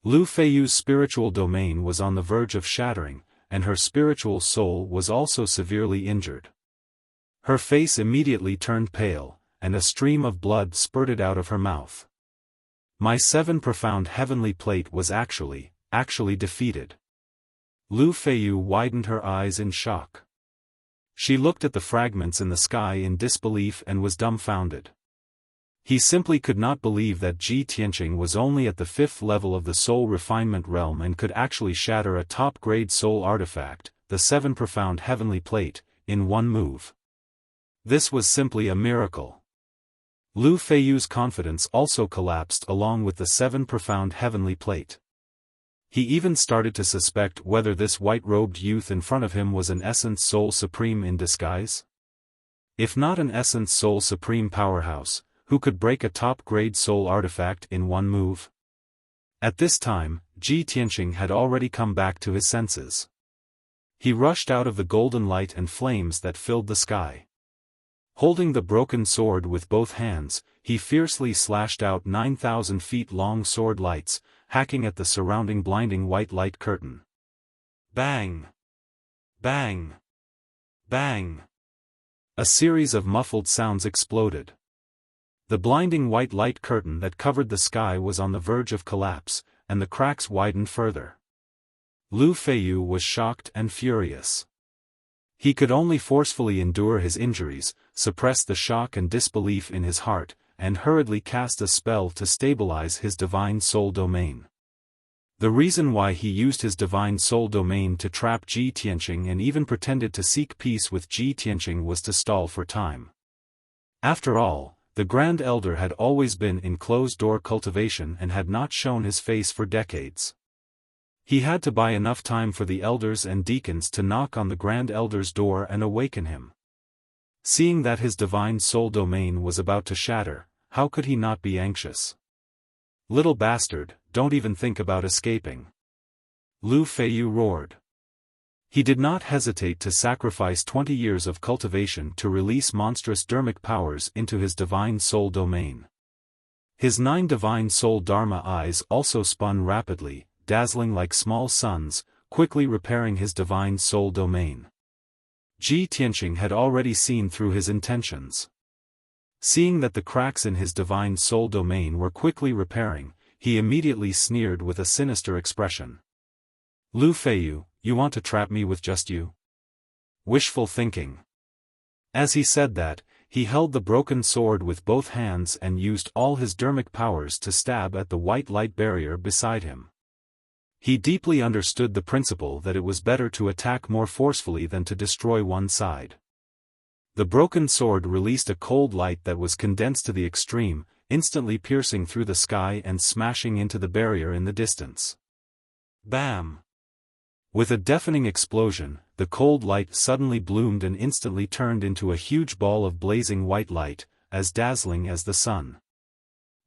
Lu Feiyu's spiritual domain was on the verge of shattering, and her spiritual soul was also severely injured. Her face immediately turned pale, and a stream of blood spurted out of her mouth. My 7 profound heavenly plate was actually defeated. Lu Feiyu widened her eyes in shock. She looked at the fragments in the sky in disbelief and was dumbfounded. He simply could not believe that Ji Tianqing was only at the 5th level of the soul refinement realm and could actually shatter a top-grade soul artifact, the 7 profound heavenly plate, in one move. This was simply a miracle. Lu Feiyu's confidence also collapsed along with the 7 profound heavenly plate. He even started to suspect whether this white-robed youth in front of him was an Essence Soul Supreme in disguise. If not an Essence Soul Supreme powerhouse, who could break a top-grade soul artifact in one move? At this time, Ji Tianqing had already come back to his senses. He rushed out of the golden light and flames that filled the sky. Holding the broken sword with both hands, he fiercely slashed out 9,000 feet long sword lights, hacking at the surrounding blinding white light curtain. Bang! Bang! Bang! A series of muffled sounds exploded. The blinding white light curtain that covered the sky was on the verge of collapse, and the cracks widened further. Lu Feiyu was shocked and furious. He could only forcefully endure his injuries, suppress the shock and disbelief in his heart, and hurriedly cast a spell to stabilize his divine soul domain. The reason why he used his divine soul domain to trap Ji Tianqing and even pretended to seek peace with Ji Tianqing was to stall for time. After all, the Grand Elder had always been in closed-door cultivation and had not shown his face for decades. He had to buy enough time for the elders and deacons to knock on the Grand Elder's door and awaken him. Seeing that his divine soul domain was about to shatter, how could he not be anxious? "Little bastard, don't even think about escaping," Lu Feiyu roared. He did not hesitate to sacrifice 20 years of cultivation to release monstrous dermic powers into his divine soul domain. His 9 divine soul dharma eyes also spun rapidly, dazzling like small suns, quickly repairing his divine soul domain. Ji Tianqing had already seen through his intentions. Seeing that the cracks in his divine soul domain were quickly repairing, he immediately sneered with a sinister expression. "Lu Feiyu, you want to trap me with just you? Wishful thinking." As he said that, he held the broken sword with both hands and used all his dermic powers to stab at the white light barrier beside him. He deeply understood the principle that it was better to attack more forcefully than to destroy one side. The broken sword released a cold light that was condensed to the extreme, instantly piercing through the sky and smashing into the barrier in the distance. Bam! With a deafening explosion, the cold light suddenly bloomed and instantly turned into a huge ball of blazing white light, as dazzling as the sun.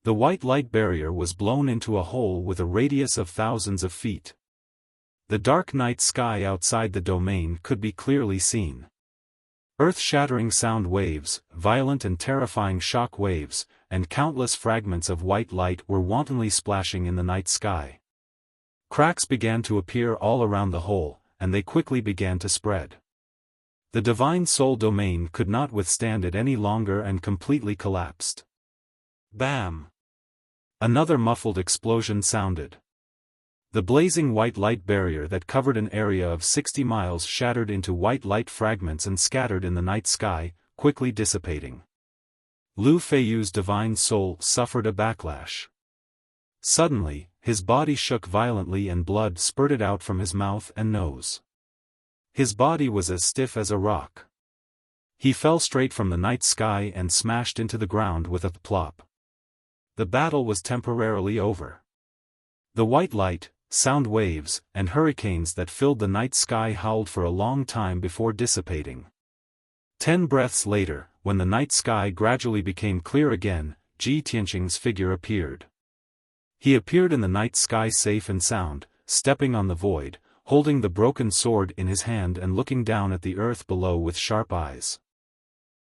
The white light barrier was blown into a hole with a radius of thousands of feet. The dark night sky outside the domain could be clearly seen. Earth-shattering sound waves, violent and terrifying shock waves, and countless fragments of white light were wantonly splashing in the night sky. Cracks began to appear all around the hole, and they quickly began to spread. The divine soul domain could not withstand it any longer and completely collapsed. Bam! Another muffled explosion sounded. The blazing white light barrier that covered an area of 60 miles shattered into white light fragments and scattered in the night sky, quickly dissipating. Lu Feiyu's divine soul suffered a backlash. Suddenly, his body shook violently and blood spurted out from his mouth and nose. His body was as stiff as a rock. He fell straight from the night sky and smashed into the ground with a plop. The battle was temporarily over. The white light, sound waves, and hurricanes that filled the night sky howled for a long time before dissipating. 10 breaths later, when the night sky gradually became clear again, Ji Tianqing's figure appeared. He appeared in the night sky safe and sound, stepping on the void, holding the broken sword in his hand and looking down at the earth below with sharp eyes.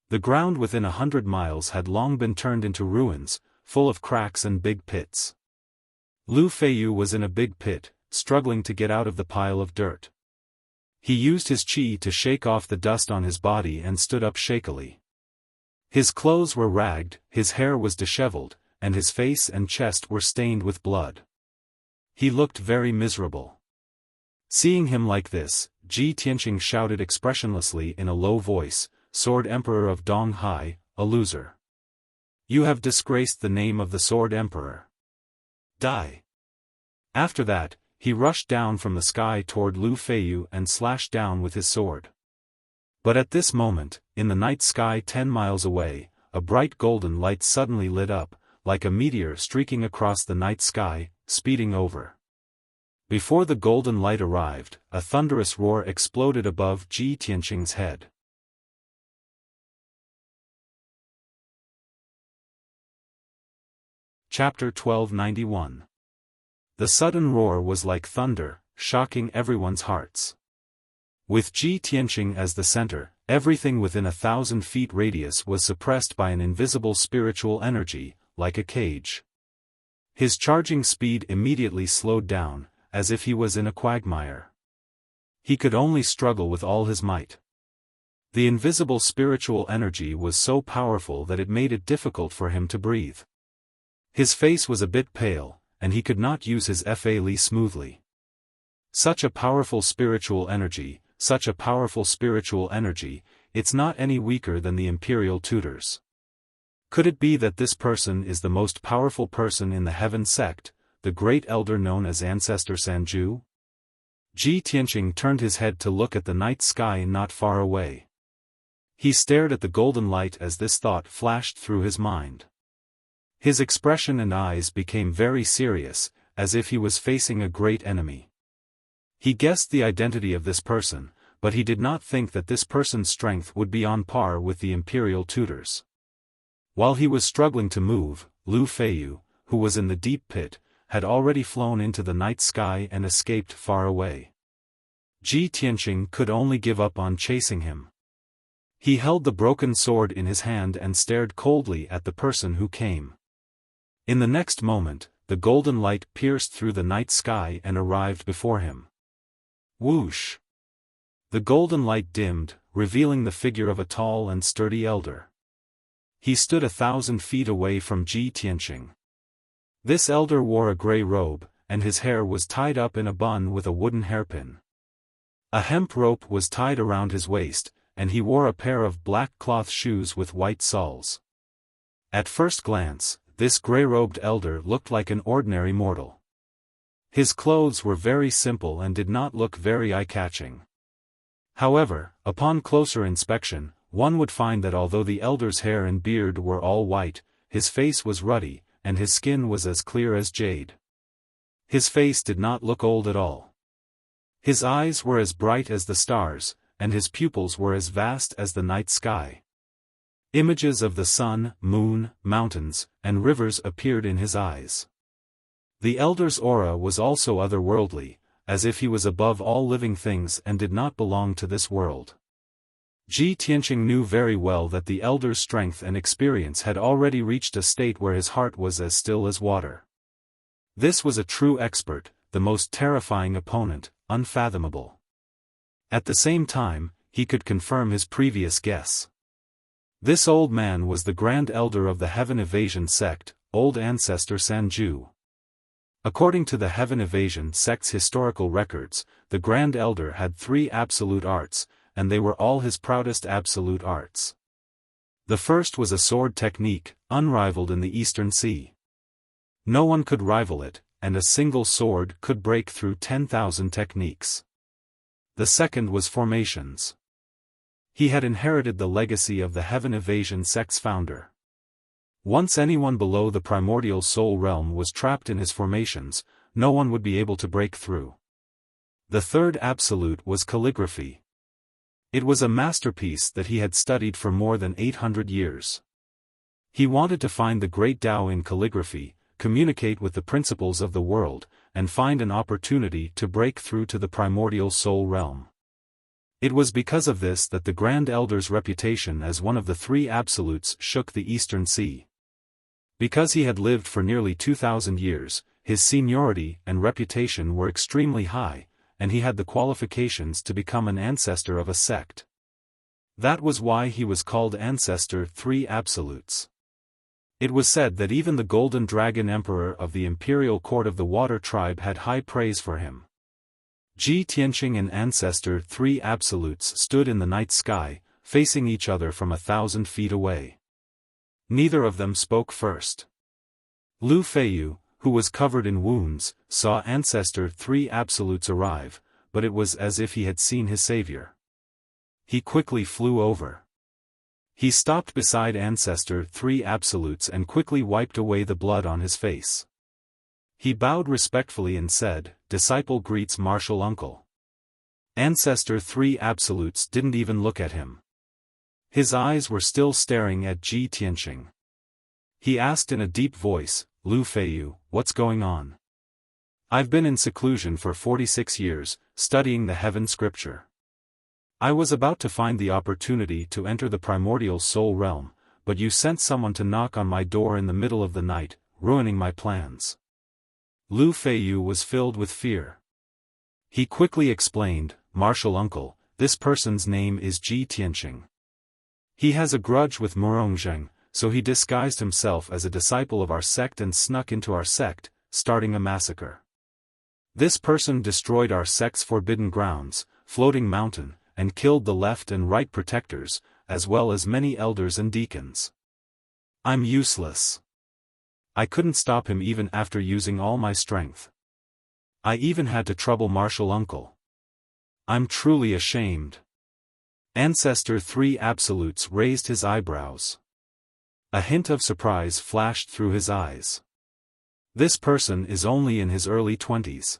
The ground within 100 miles had long been turned into ruins, full of cracks and big pits. Lu Feiyu was in a big pit, struggling to get out of the pile of dirt. He used his qi to shake off the dust on his body and stood up shakily. His clothes were ragged, his hair was disheveled, and his face and chest were stained with blood. He looked very miserable. Seeing him like this, Ji Tianqing shouted expressionlessly in a low voice, "Sword Emperor of Donghai, a loser. You have disgraced the name of the Sword Emperor. Die." After that, he rushed down from the sky toward Lu Feiyu and slashed down with his sword. But at this moment, in the night sky 10 miles away, a bright golden light suddenly lit up, like a meteor streaking across the night sky, speeding over. Before the golden light arrived, a thunderous roar exploded above Ji Tianqing's head. Chapter 1291. The sudden roar was like thunder, shocking everyone's hearts. With Ji Tianqing as the center, everything within 1,000 feet radius was suppressed by an invisible spiritual energy, like a cage. His charging speed immediately slowed down, as if he was in a quagmire. He could only struggle with all his might. The invisible spiritual energy was so powerful that it made it difficult for him to breathe. His face was a bit pale, and he could not use his fa li smoothly. Such a powerful spiritual energy, it's not any weaker than the imperial tutors. Could it be that this person is the most powerful person in the Heaven sect, the great elder known as Ancestor Sanju? Ji Tianqing turned his head to look at the night sky not far away. He stared at the golden light as this thought flashed through his mind. His expression and eyes became very serious, as if he was facing a great enemy. He guessed the identity of this person, but he did not think that this person's strength would be on par with the imperial tutors. While he was struggling to move, Lu Feiyu, who was in the deep pit, had already flown into the night sky and escaped far away. Ji Tianqing could only give up on chasing him. He held the broken sword in his hand and stared coldly at the person who came. In the next moment, the golden light pierced through the night sky and arrived before him. Whoosh! The golden light dimmed, revealing the figure of a tall and sturdy elder. He stood 1,000 feet away from Ji Tianqing. This elder wore a gray robe, and his hair was tied up in a bun with a wooden hairpin. A hemp rope was tied around his waist, and he wore a pair of black cloth shoes with white soles. At first glance, this gray-robed elder looked like an ordinary mortal. His clothes were very simple and did not look very eye-catching. However, upon closer inspection, one would find that although the elder's hair and beard were all white, his face was ruddy, and his skin was as clear as jade. His face did not look old at all. His eyes were as bright as the stars, and his pupils were as vast as the night sky. Images of the sun, moon, mountains, and rivers appeared in his eyes. The elder's aura was also otherworldly, as if he was above all living things and did not belong to this world. Ji Tianqing knew very well that the elder's strength and experience had already reached a state where his heart was as still as water. This was a true expert, the most terrifying opponent, unfathomable. At the same time, he could confirm his previous guess. This old man was the Grand Elder of the Heaven Evasion sect, Old Ancestor Sanju. According to the Heaven Evasion sect's historical records, the Grand Elder had 3 absolute arts, and they were all his proudest absolute arts. The first was a sword technique, unrivaled in the Eastern Sea. No one could rival it, and a single sword could break through 10,000 techniques. The second was formations. He had inherited the legacy of the Heaven Evasion sect's founder. Once anyone below the primordial soul realm was trapped in his formations, no one would be able to break through. The third absolute was calligraphy. It was a masterpiece that he had studied for more than 800 years. He wanted to find the great Tao in calligraphy, communicate with the principles of the world, and find an opportunity to break through to the primordial soul realm. It was because of this that the Grand Elder's reputation as one of the 3 absolutes shook the Eastern Sea. Because he had lived for nearly 2,000 years, his seniority and reputation were extremely high, and he had the qualifications to become an ancestor of a sect. That was why he was called Ancestor 3 Absolutes. It was said that even the Golden Dragon Emperor of the Imperial Court of the Water Tribe had high praise for him. Ji Tianqing and Ancestor 3 Absolutes stood in the night sky, facing each other from 1,000 feet away. Neither of them spoke first. Lu Feiyu, who was covered in wounds, saw Ancestor 3 Absolutes arrive, but it was as if he had seen his savior. He quickly flew over. He stopped beside Ancestor 3 Absolutes and quickly wiped away the blood on his face. He bowed respectfully and said, "Disciple greets martial uncle." Ancestor 3 Absolutes didn't even look at him. His eyes were still staring at Ji Tianqing. He asked in a deep voice, "Lu Feiyu, what's going on?" "I've been in seclusion for 46 years, studying the heaven scripture. I was about to find the opportunity to enter the primordial soul realm, but you sent someone to knock on my door in the middle of the night, ruining my plans." Lu Feiyu was filled with fear. He quickly explained, "Martial uncle, this person's name is Ji Tianqing. He has a grudge with Murongzheng, so he disguised himself as a disciple of our sect and snuck into our sect, starting a massacre. This person destroyed our sect's forbidden grounds, floating mountain, and killed the left and right protectors, as well as many elders and deacons. I'm useless. I couldn't stop him even after using all my strength. I even had to trouble martial uncle. I'm truly ashamed." Ancestor 3 Absolutes raised his eyebrows. A hint of surprise flashed through his eyes. This person is only in his early 20s.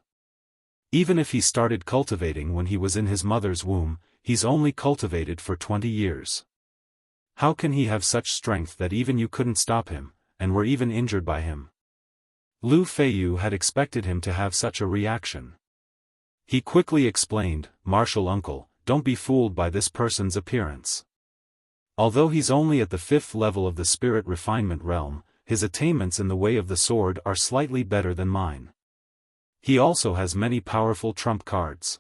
Even if he started cultivating when he was in his mother's womb, he's only cultivated for 20 years. How can he have such strength that even you couldn't stop him, and were even injured by him? Lu Feiyu had expected him to have such a reaction. He quickly explained, "Martial uncle, don't be fooled by this person's appearance. Although he's only at the 5th level of the spirit refinement realm, his attainments in the way of the sword are slightly better than mine. He also has many powerful trump cards.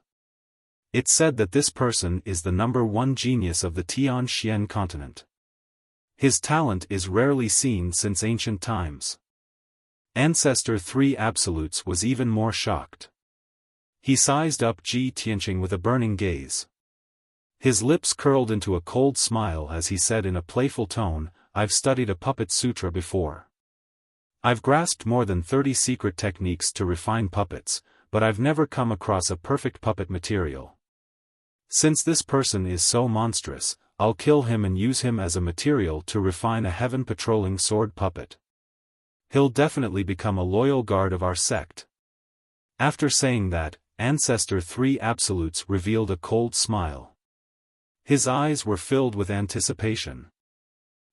It's said that this person is the #1 genius of the Tianxian continent. His talent is rarely seen since ancient times." Ancestor 3 Absolutes was even more shocked. He sized up Ji Tianqing with a burning gaze. His lips curled into a cold smile as he said in a playful tone, "I've studied a puppet sutra before. I've grasped more than 30 secret techniques to refine puppets, but I've never come across a perfect puppet material. Since this person is so monstrous, I'll kill him and use him as a material to refine a heaven-patrolling sword puppet. He'll definitely become a loyal guard of our sect." After saying that, Ancestor 3 Absolutes revealed a cold smile. His eyes were filled with anticipation.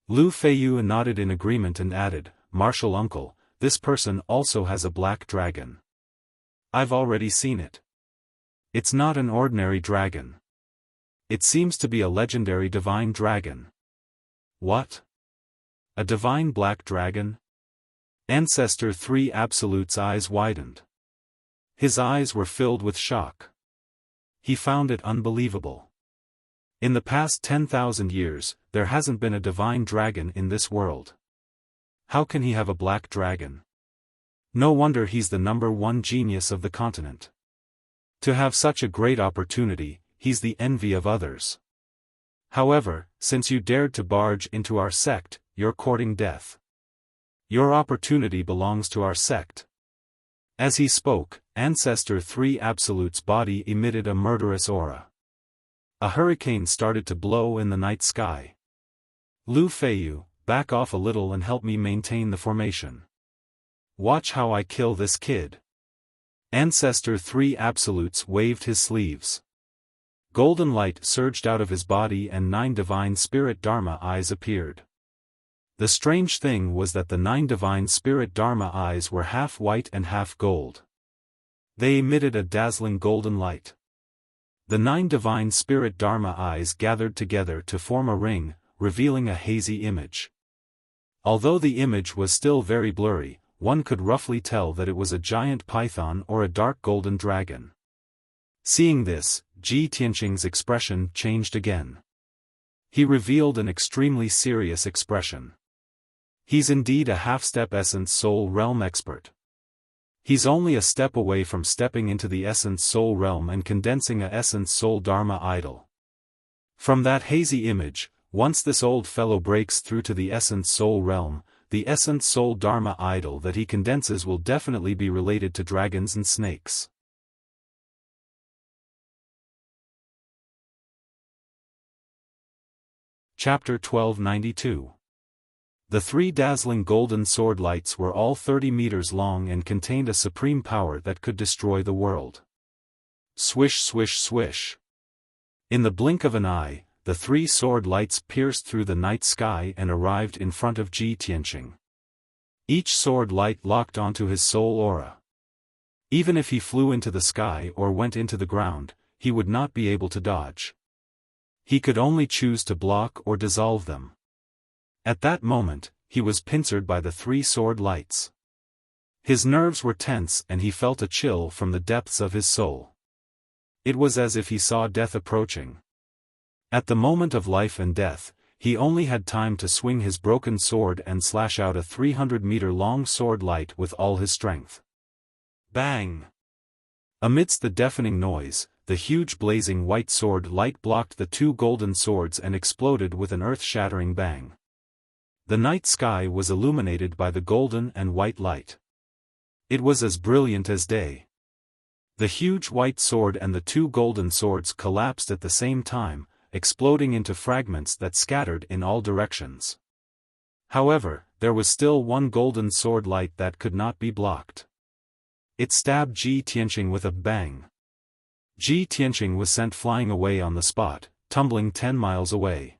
Lu Feiyu nodded in agreement and added, "Martial uncle, this person also has a black dragon. I've already seen it. It's not an ordinary dragon. It seems to be a legendary divine dragon. What? A divine black dragon? Ancestor 3 Absolute's eyes widened. His eyes were filled with shock. He found it unbelievable. In the past 10,000 years, there hasn't been a divine dragon in this world. How can he have a black dragon? No wonder he's the #1 genius of the continent. To have such a great opportunity, he's the envy of others. However, since you dared to barge into our sect, you're courting death. Your opportunity belongs to our sect. As he spoke, Ancestor 3 Absolute's body emitted a murderous aura. A hurricane started to blow in the night sky. Lu Feiyu, back off a little and help me maintain the formation. Watch how I kill this kid. Ancestor 3 Absolutes waved his sleeves. Golden light surged out of his body and 9 divine spirit Dharma eyes appeared. The strange thing was that the 9 divine spirit Dharma eyes were half white and half gold. They emitted a dazzling golden light. The 9 divine spirit Dharma eyes gathered together to form a ring, revealing a hazy image. Although the image was still very blurry, one could roughly tell that it was a giant python or a dark golden dragon. Seeing this, Ji Tianqing's expression changed again. He revealed an extremely serious expression. He's indeed a half-step Essence Soul Realm expert. He's only a step away from stepping into the Essence Soul Realm and condensing a Essence Soul Dharma idol. From that hazy image, once this old fellow breaks through to the Essence Soul Realm, the Essence Soul Dharma idol that he condenses will definitely be related to dragons and snakes. Chapter 1292. The 3 dazzling golden sword lights were all 30 meters long and contained a supreme power that could destroy the world. Swish swish swish. In the blink of an eye, the 3 sword lights pierced through the night sky and arrived in front of Ji Tianqing. Each sword light locked onto his soul aura. Even if he flew into the sky or went into the ground, he would not be able to dodge. He could only choose to block or dissolve them. At that moment, he was pincered by the 3 sword lights. His nerves were tense and he felt a chill from the depths of his soul. It was as if he saw death approaching. At the moment of life and death, he only had time to swing his broken sword and slash out a 300-meter-long sword light with all his strength. Bang! Amidst the deafening noise, the huge blazing white sword light blocked the 2 golden swords and exploded with an earth-shattering bang. The night sky was illuminated by the golden and white light. It was as brilliant as day. The huge white sword and the 2 golden swords collapsed at the same time, exploding into fragments that scattered in all directions. However, there was still one golden sword light that could not be blocked. It stabbed Ji Tianqing with a bang. Ji Tianqing was sent flying away on the spot, tumbling 10 miles away.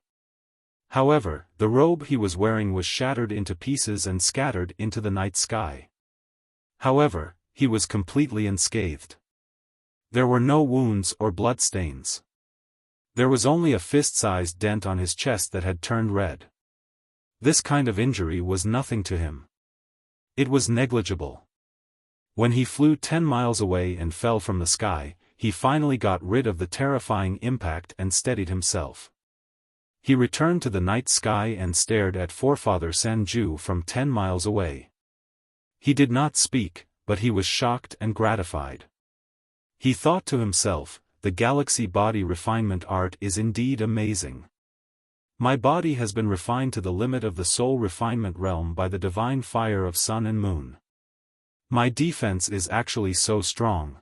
However, the robe he was wearing was shattered into pieces and scattered into the night sky. However, he was completely unscathed. There were no wounds or blood stains. There was only a fist-sized dent on his chest that had turned red. This kind of injury was nothing to him. It was negligible. When he flew 10 miles away and fell from the sky, he finally got rid of the terrifying impact and steadied himself. He returned to the night sky and stared at Forefather Sanju from 10 miles away. He did not speak, but he was shocked and gratified. He thought to himself, the galaxy body refinement art is indeed amazing. My body has been refined to the limit of the soul refinement realm by the divine fire of sun and moon. My defense is actually so strong.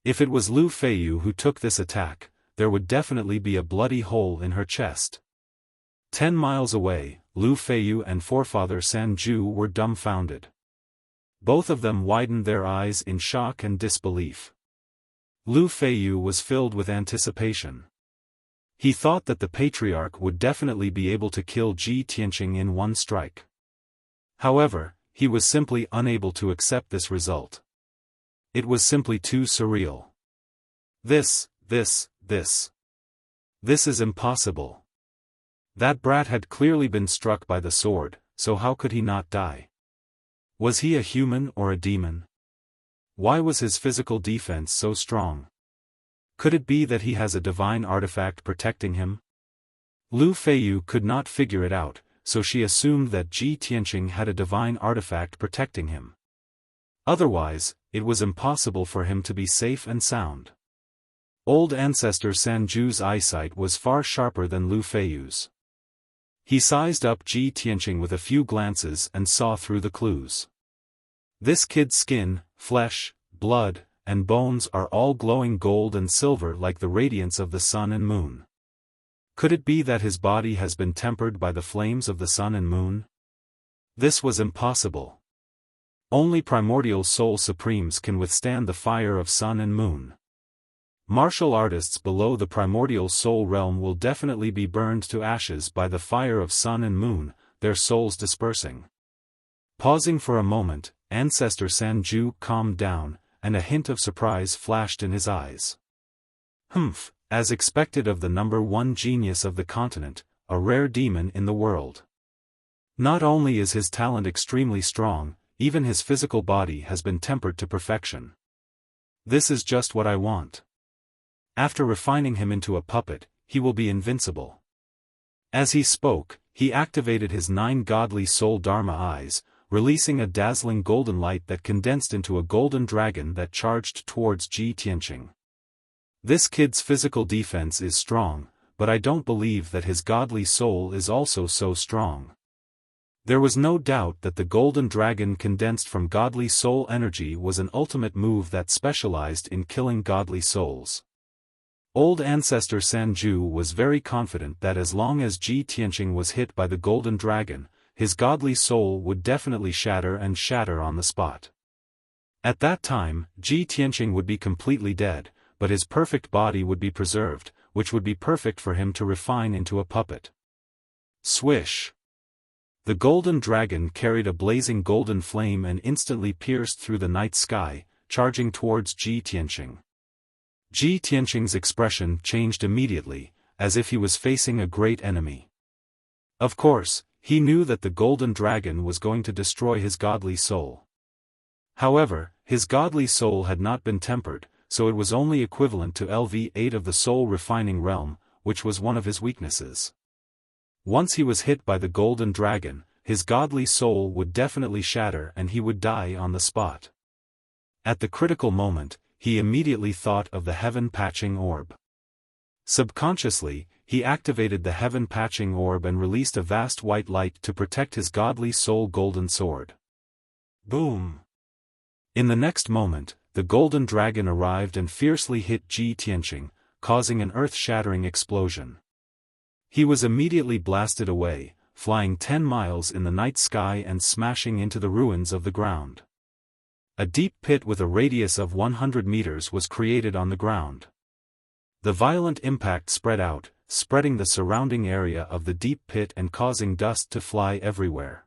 If it was Lu Feiyu who took this attack, there would definitely be a bloody hole in her chest. 10 miles away, Lu Feiyu and Forefather Sanju were dumbfounded. Both of them widened their eyes in shock and disbelief. Lu Feiyu was filled with anticipation. He thought that the patriarch would definitely be able to kill Ji Tianqing in one strike. However, he was simply unable to accept this result. It was simply too surreal. This is impossible. That brat had clearly been struck by the sword, so how could he not die? Was he a human or a demon? Why was his physical defense so strong? Could it be that he has a divine artifact protecting him? Lu Feiyu could not figure it out, so she assumed that Ji Tianqing had a divine artifact protecting him. Otherwise, it was impossible for him to be safe and sound. Old ancestor Sanju's eyesight was far sharper than Lu Feiyu's. He sized up Ji Tianqing with a few glances and saw through the clues. This kid's skin, flesh, blood, and bones are all glowing gold and silver like the radiance of the sun and moon. Could it be that his body has been tempered by the flames of the sun and moon? This was impossible. Only primordial soul supremes can withstand the fire of sun and moon. Martial artists below the primordial soul realm will definitely be burned to ashes by the fire of sun and moon, their souls dispersing. Pausing for a moment, Ancestor Sanju calmed down, and a hint of surprise flashed in his eyes. Humph, as expected of the number one genius of the continent, a rare demon in the world. Not only is his talent extremely strong, even his physical body has been tempered to perfection. This is just what I want. After refining him into a puppet, he will be invincible. As he spoke, he activated his 9 godly soul Dharma eyes, releasing a dazzling golden light that condensed into a golden dragon that charged towards Ji Tianqing. This kid's physical defense is strong, but I don't believe that his godly soul is also so strong. There was no doubt that the golden dragon condensed from godly soul energy was an ultimate move that specialized in killing godly souls. Old ancestor Sanju was very confident that as long as Ji Tianqing was hit by the golden dragon, his godly soul would definitely shatter on the spot. At that time, Ji Tianqing would be completely dead, but his perfect body would be preserved, which would be perfect for him to refine into a puppet. Swish! The golden dragon carried a blazing golden flame and instantly pierced through the night sky, charging towards Ji Tianqing. Ji Tianqing's expression changed immediately, as if he was facing a great enemy. Of course, he knew that the golden dragon was going to destroy his godly soul. However, his godly soul had not been tempered, so it was only equivalent to LV8 of the soul refining realm, which was one of his weaknesses. Once he was hit by the golden dragon, his godly soul would definitely shatter and he would die on the spot. At the critical moment, he immediately thought of the heaven patching orb. Subconsciously, he activated the heaven patching orb and released a vast white light to protect his godly soul golden sword. Boom! In the next moment, the golden dragon arrived and fiercely hit Ji Tianqing, causing an earth-shattering explosion. He was immediately blasted away, flying 10 miles in the night sky and smashing into the ruins of the ground. A deep pit with a radius of 100 meters was created on the ground. The violent impact spread out, spreading the surrounding area of the deep pit and causing dust to fly everywhere.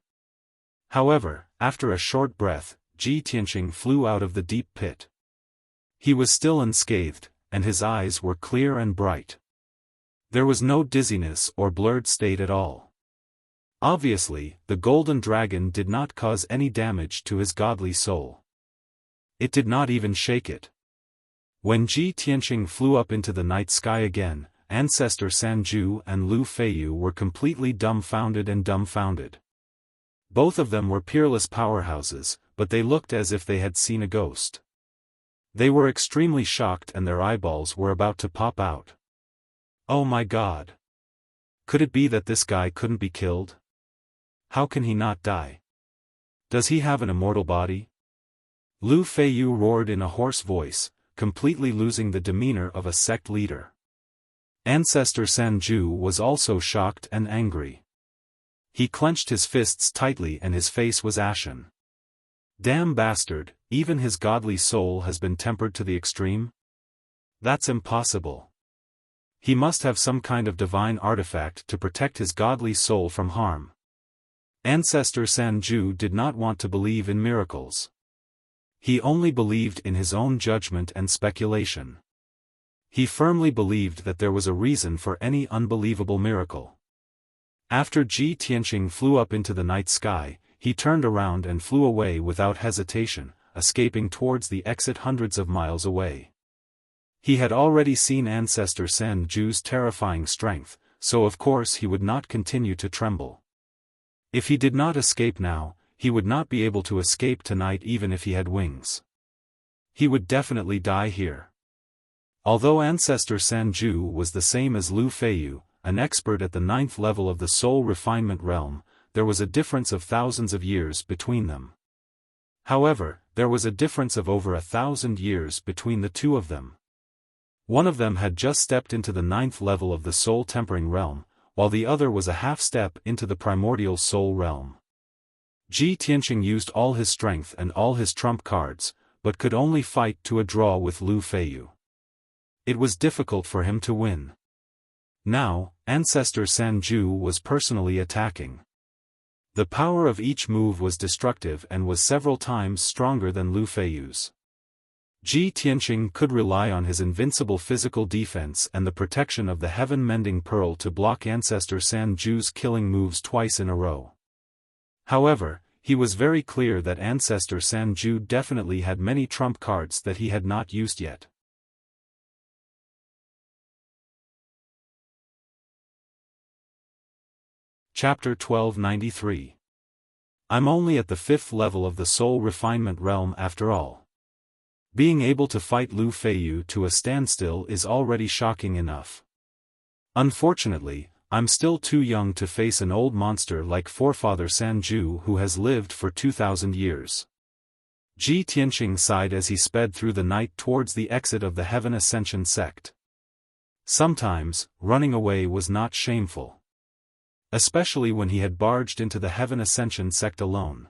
However, after a short breath, Ji Tianqing flew out of the deep pit. He was still unscathed, and his eyes were clear and bright. There was no dizziness or blurred state at all. Obviously, the golden dragon did not cause any damage to his godly soul. It did not even shake it. When Ji Tianqing flew up into the night sky again, Ancestor Sanju and Lu Feiyu were completely dumbfounded. Both of them were peerless powerhouses, but they looked as if they had seen a ghost. They were extremely shocked and their eyeballs were about to pop out. Oh my God! Could it be that this guy couldn't be killed? How can he not die? Does he have an immortal body? Lu Feiyu roared in a hoarse voice, completely losing the demeanor of a sect leader. Ancestor Sanju was also shocked and angry. He clenched his fists tightly and his face was ashen. Damn bastard, even his godly soul has been tempered to the extreme? That's impossible. He must have some kind of divine artifact to protect his godly soul from harm. Ancestor Sanju did not want to believe in miracles. He only believed in his own judgment and speculation. He firmly believed that there was a reason for any unbelievable miracle. After Ji Tianqing flew up into the night sky, he turned around and flew away without hesitation, escaping towards the exit hundreds of miles away. He had already seen Ancestor San Ju's terrifying strength, so of course he would not continue to tremble. If he did not escape now, he would not be able to escape tonight even if he had wings. He would definitely die here. Although Ancestor San Ju was the same as Lu Feiyu, an expert at the 9th level of the soul refinement realm, there was a difference of thousands of years between them. However, there was a difference of over 1,000 years between the two of them. One of them had just stepped into the 9th level of the soul tempering realm, while the other was a half step into the primordial soul realm. Ji Tianqing used all his strength and all his trump cards, but could only fight to a draw with Lu Feiyu. It was difficult for him to win. Now, Ancestor San Ju was personally attacking. The power of each move was destructive and was several times stronger than Lu Feiyu's. Ji Tianqing could rely on his invincible physical defense and the protection of the heaven-mending pearl to block Ancestor San Ju's killing moves twice in a row. However, he was very clear that Ancestor San Ju definitely had many trump cards that he had not used yet. Chapter 1293. I'm only at the 5th level of the soul refinement realm after all. Being able to fight Lu Feiyu to a standstill is already shocking enough. Unfortunately, I'm still too young to face an old monster like Forefather San Ju who has lived for 2,000 years. Ji Tianqing sighed as he sped through the night towards the exit of the Heaven Ascension sect. Sometimes, running away was not shameful. Especially when he had barged into the Heaven Ascension sect alone.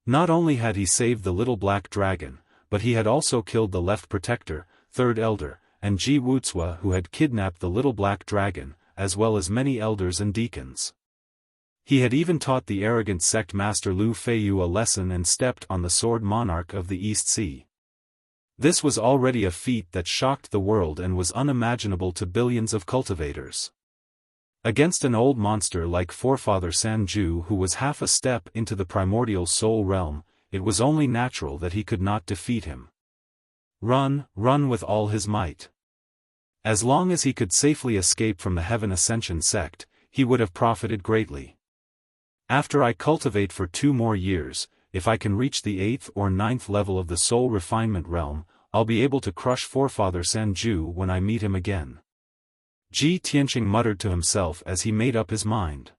Not only had he saved the little black dragon, but he had also killed the left protector, third elder, and Ji Wuxia who had kidnapped the little black dragon, as well as many elders and deacons. He had even taught the arrogant sect master Lu Feiyu a lesson and stepped on the sword monarch of the East Sea. This was already a feat that shocked the world and was unimaginable to billions of cultivators. Against an old monster like Forefather San Ju who was half a step into the primordial soul realm, it was only natural that he could not defeat him. Run with all his might. As long as he could safely escape from the Heaven Ascension sect, he would have profited greatly. After I cultivate for 2 more years, if I can reach the 8th or 9th level of the soul refinement realm, I'll be able to crush Forefather San Ju when I meet him again. Ji Tianqing muttered to himself as he made up his mind.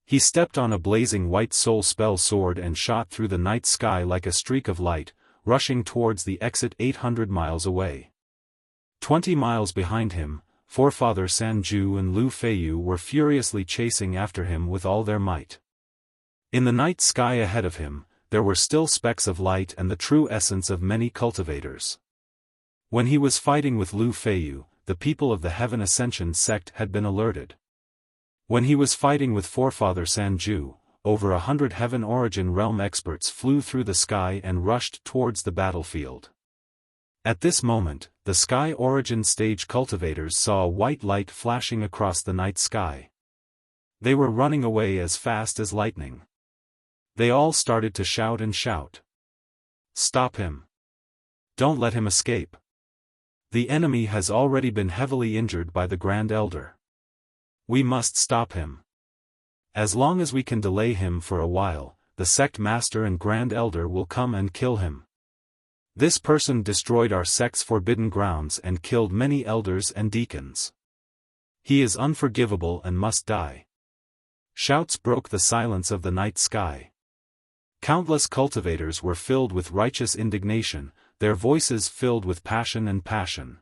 He stepped on a blazing white soul spell sword and shot through the night sky like a streak of light, rushing towards the exit 800 miles away. 20 miles behind him, Forefather San Ju and Lu Feiyu were furiously chasing after him with all their might. In the night sky ahead of him, there were still specks of light and the true essence of many cultivators. When he was fighting with Lu Feiyu, the people of the Heaven Ascension sect had been alerted. When he was fighting with Forefather San Ju, over 100 Heaven Origin Realm experts flew through the sky and rushed towards the battlefield. At this moment, the Sky Origin stage cultivators saw a white light flashing across the night sky. They were running away as fast as lightning. They all started to shout and shout. Stop him! Don't let him escape! The enemy has already been heavily injured by the Grand Elder. We must stop him. As long as we can delay him for a while, the sect master and Grand Elder will come and kill him. This person destroyed our sect's forbidden grounds and killed many elders and deacons. He is unforgivable and must die. Shouts broke the silence of the night sky. Countless cultivators were filled with righteous indignation, their voices filled with passion and passion.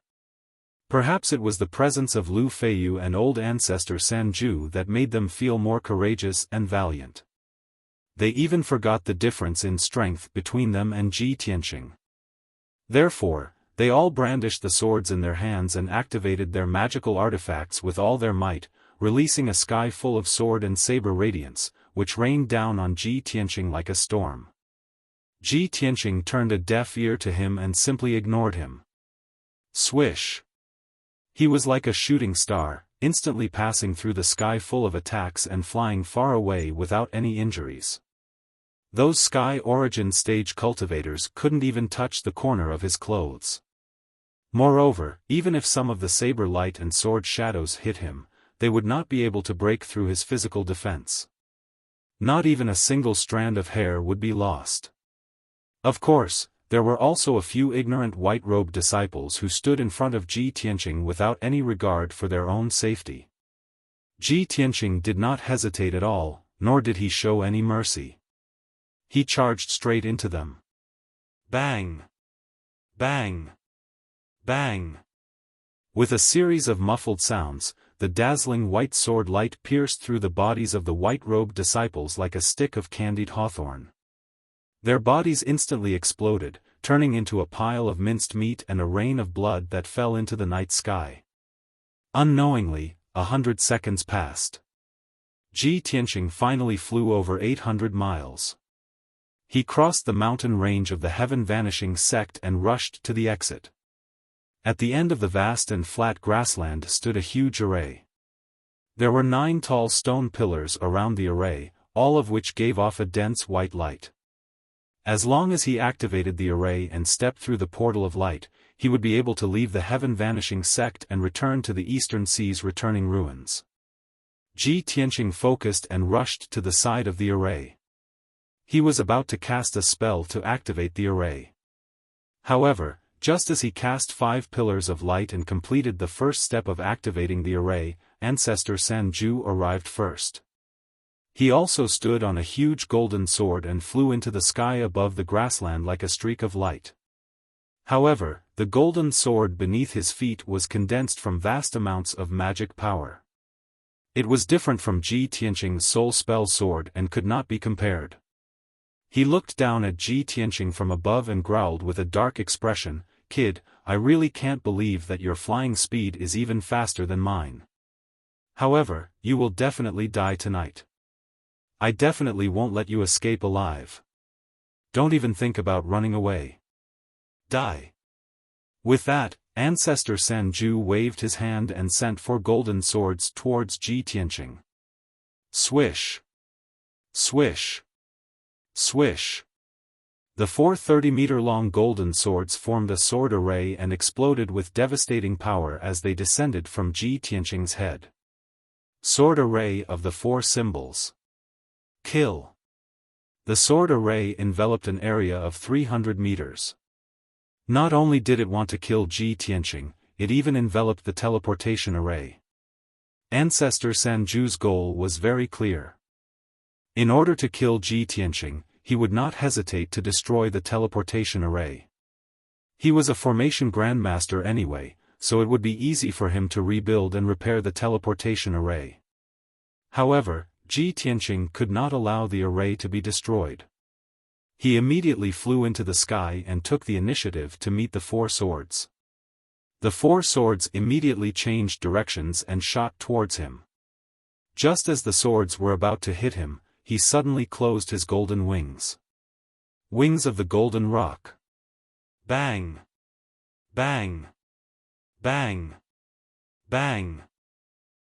Perhaps it was the presence of Lu Feiyu and old ancestor San Ju that made them feel more courageous and valiant. They even forgot the difference in strength between them and Ji Tianqing. Therefore, they all brandished the swords in their hands and activated their magical artifacts with all their might, releasing a sky full of sword and saber radiance, which rained down on Ji Tianqing like a storm. Ji Tianqing turned a deaf ear to him and simply ignored him. Swish! He was like a shooting star, instantly passing through the sky full of attacks and flying far away without any injuries. Those Sky Origin stage cultivators couldn't even touch the corner of his clothes. Moreover, even if some of the saber light and sword shadows hit him, they would not be able to break through his physical defense. Not even a single strand of hair would be lost. Of course, there were also a few ignorant white-robed disciples who stood in front of Ji Tianqing without any regard for their own safety. Ji Tianqing did not hesitate at all, nor did he show any mercy. He charged straight into them. Bang! Bang! Bang! With a series of muffled sounds, the dazzling white sword light pierced through the bodies of the white-robed disciples like a stick of candied hawthorn. Their bodies instantly exploded, turning into a pile of minced meat and a rain of blood that fell into the night sky. Unknowingly, 100 seconds passed. Ji Tianqing finally flew over 800 miles. He crossed the mountain range of the heaven-vanishing sect and rushed to the exit. At the end of the vast and flat grassland stood a huge array. There were 9 tall stone pillars around the array, all of which gave off a dense white light. As long as he activated the array and stepped through the portal of light, he would be able to leave the heaven-vanishing sect and return to the Eastern Sea's returning ruins. Ji Tianqing focused and rushed to the side of the array. He was about to cast a spell to activate the array. However, just as he cast 5 pillars of light and completed the first step of activating the array, Ancestor Sanju arrived first. He also stood on a huge golden sword and flew into the sky above the grassland like a streak of light. However, the golden sword beneath his feet was condensed from vast amounts of magic power. It was different from Ji Tianqing's soul spell sword and could not be compared. He looked down at Ji Tianqing from above and growled with a dark expression, "Kid, I really can't believe that your flying speed is even faster than mine. However, you will definitely die tonight. I definitely won't let you escape alive. Don't even think about running away. Die." With that, Ancestor Sanju waved his hand and sent 4 golden swords towards Ji Tianqing. Swish! Swish! Swish! The 4 30-meter-long golden swords formed a sword array and exploded with devastating power as they descended from Ji Tianqing's head. Sword array of the 4 symbols. Kill. The sword array enveloped an area of 300 meters. Not only did it want to kill Ji Tianqing, it even enveloped the teleportation array. Ancestor Sanju's goal was very clear. In order to kill Ji Tianqing, he would not hesitate to destroy the teleportation array. He was a formation grandmaster anyway, so it would be easy for him to rebuild and repair the teleportation array. However, Ji Tianqing could not allow the array to be destroyed. He immediately flew into the sky and took the initiative to meet the 4 swords. The 4 swords immediately changed directions and shot towards him. Just as the swords were about to hit him, he suddenly closed his golden wings. Wings of the Golden Rock. Bang! Bang! Bang! Bang!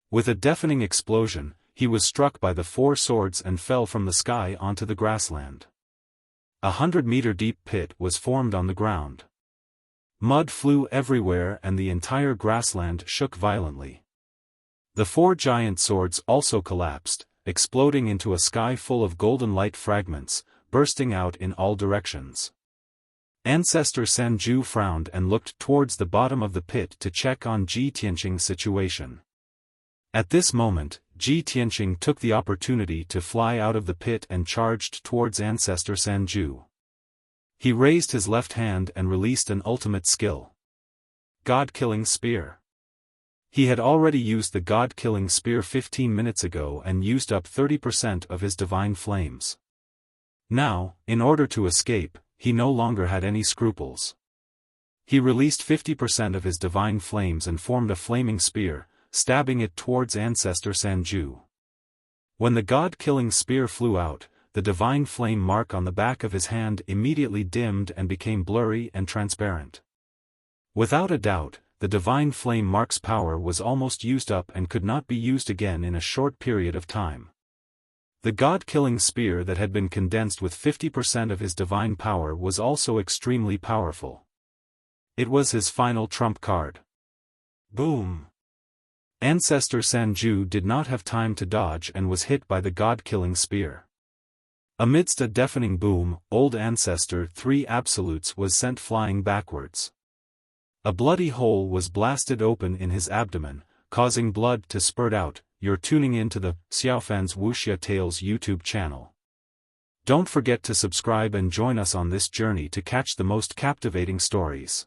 With a deafening explosion, he was struck by the 4 swords and fell from the sky onto the grassland. A 100-meter-deep pit was formed on the ground. Mud flew everywhere and the entire grassland shook violently. The 4 giant swords also collapsed, exploding into a sky full of golden light fragments, bursting out in all directions. Ancestor Sanju frowned and looked towards the bottom of the pit to check on Ji Tianqing's situation. At this moment, Ji Tianqing took the opportunity to fly out of the pit and charged towards Ancestor Sanju. He raised his left hand and released an ultimate skill. God-killing spear. He had already used the God-killing spear 15 minutes ago and used up 30% of his divine flames. Now, in order to escape, he no longer had any scruples. He released 50% of his divine flames and formed a flaming spear, stabbing it towards Ancestor Sanju. When the God-killing spear flew out, the divine flame mark on the back of his hand immediately dimmed and became blurry and transparent. Without a doubt, the divine flame mark's power was almost used up and could not be used again in a short period of time. The god-killing spear that had been condensed with 50% of his divine power was also extremely powerful. It was his final trump card. Boom! Ancestor Sanju did not have time to dodge and was hit by the god-killing spear. Amidst a deafening boom, old Ancestor 3 Absolutes was sent flying backwards. A bloody hole was blasted open in his abdomen, causing blood to spurt out. You're tuning in to the Xiaofan's Wuxia Tales YouTube channel. Don't forget to subscribe and join us on this journey to catch the most captivating stories.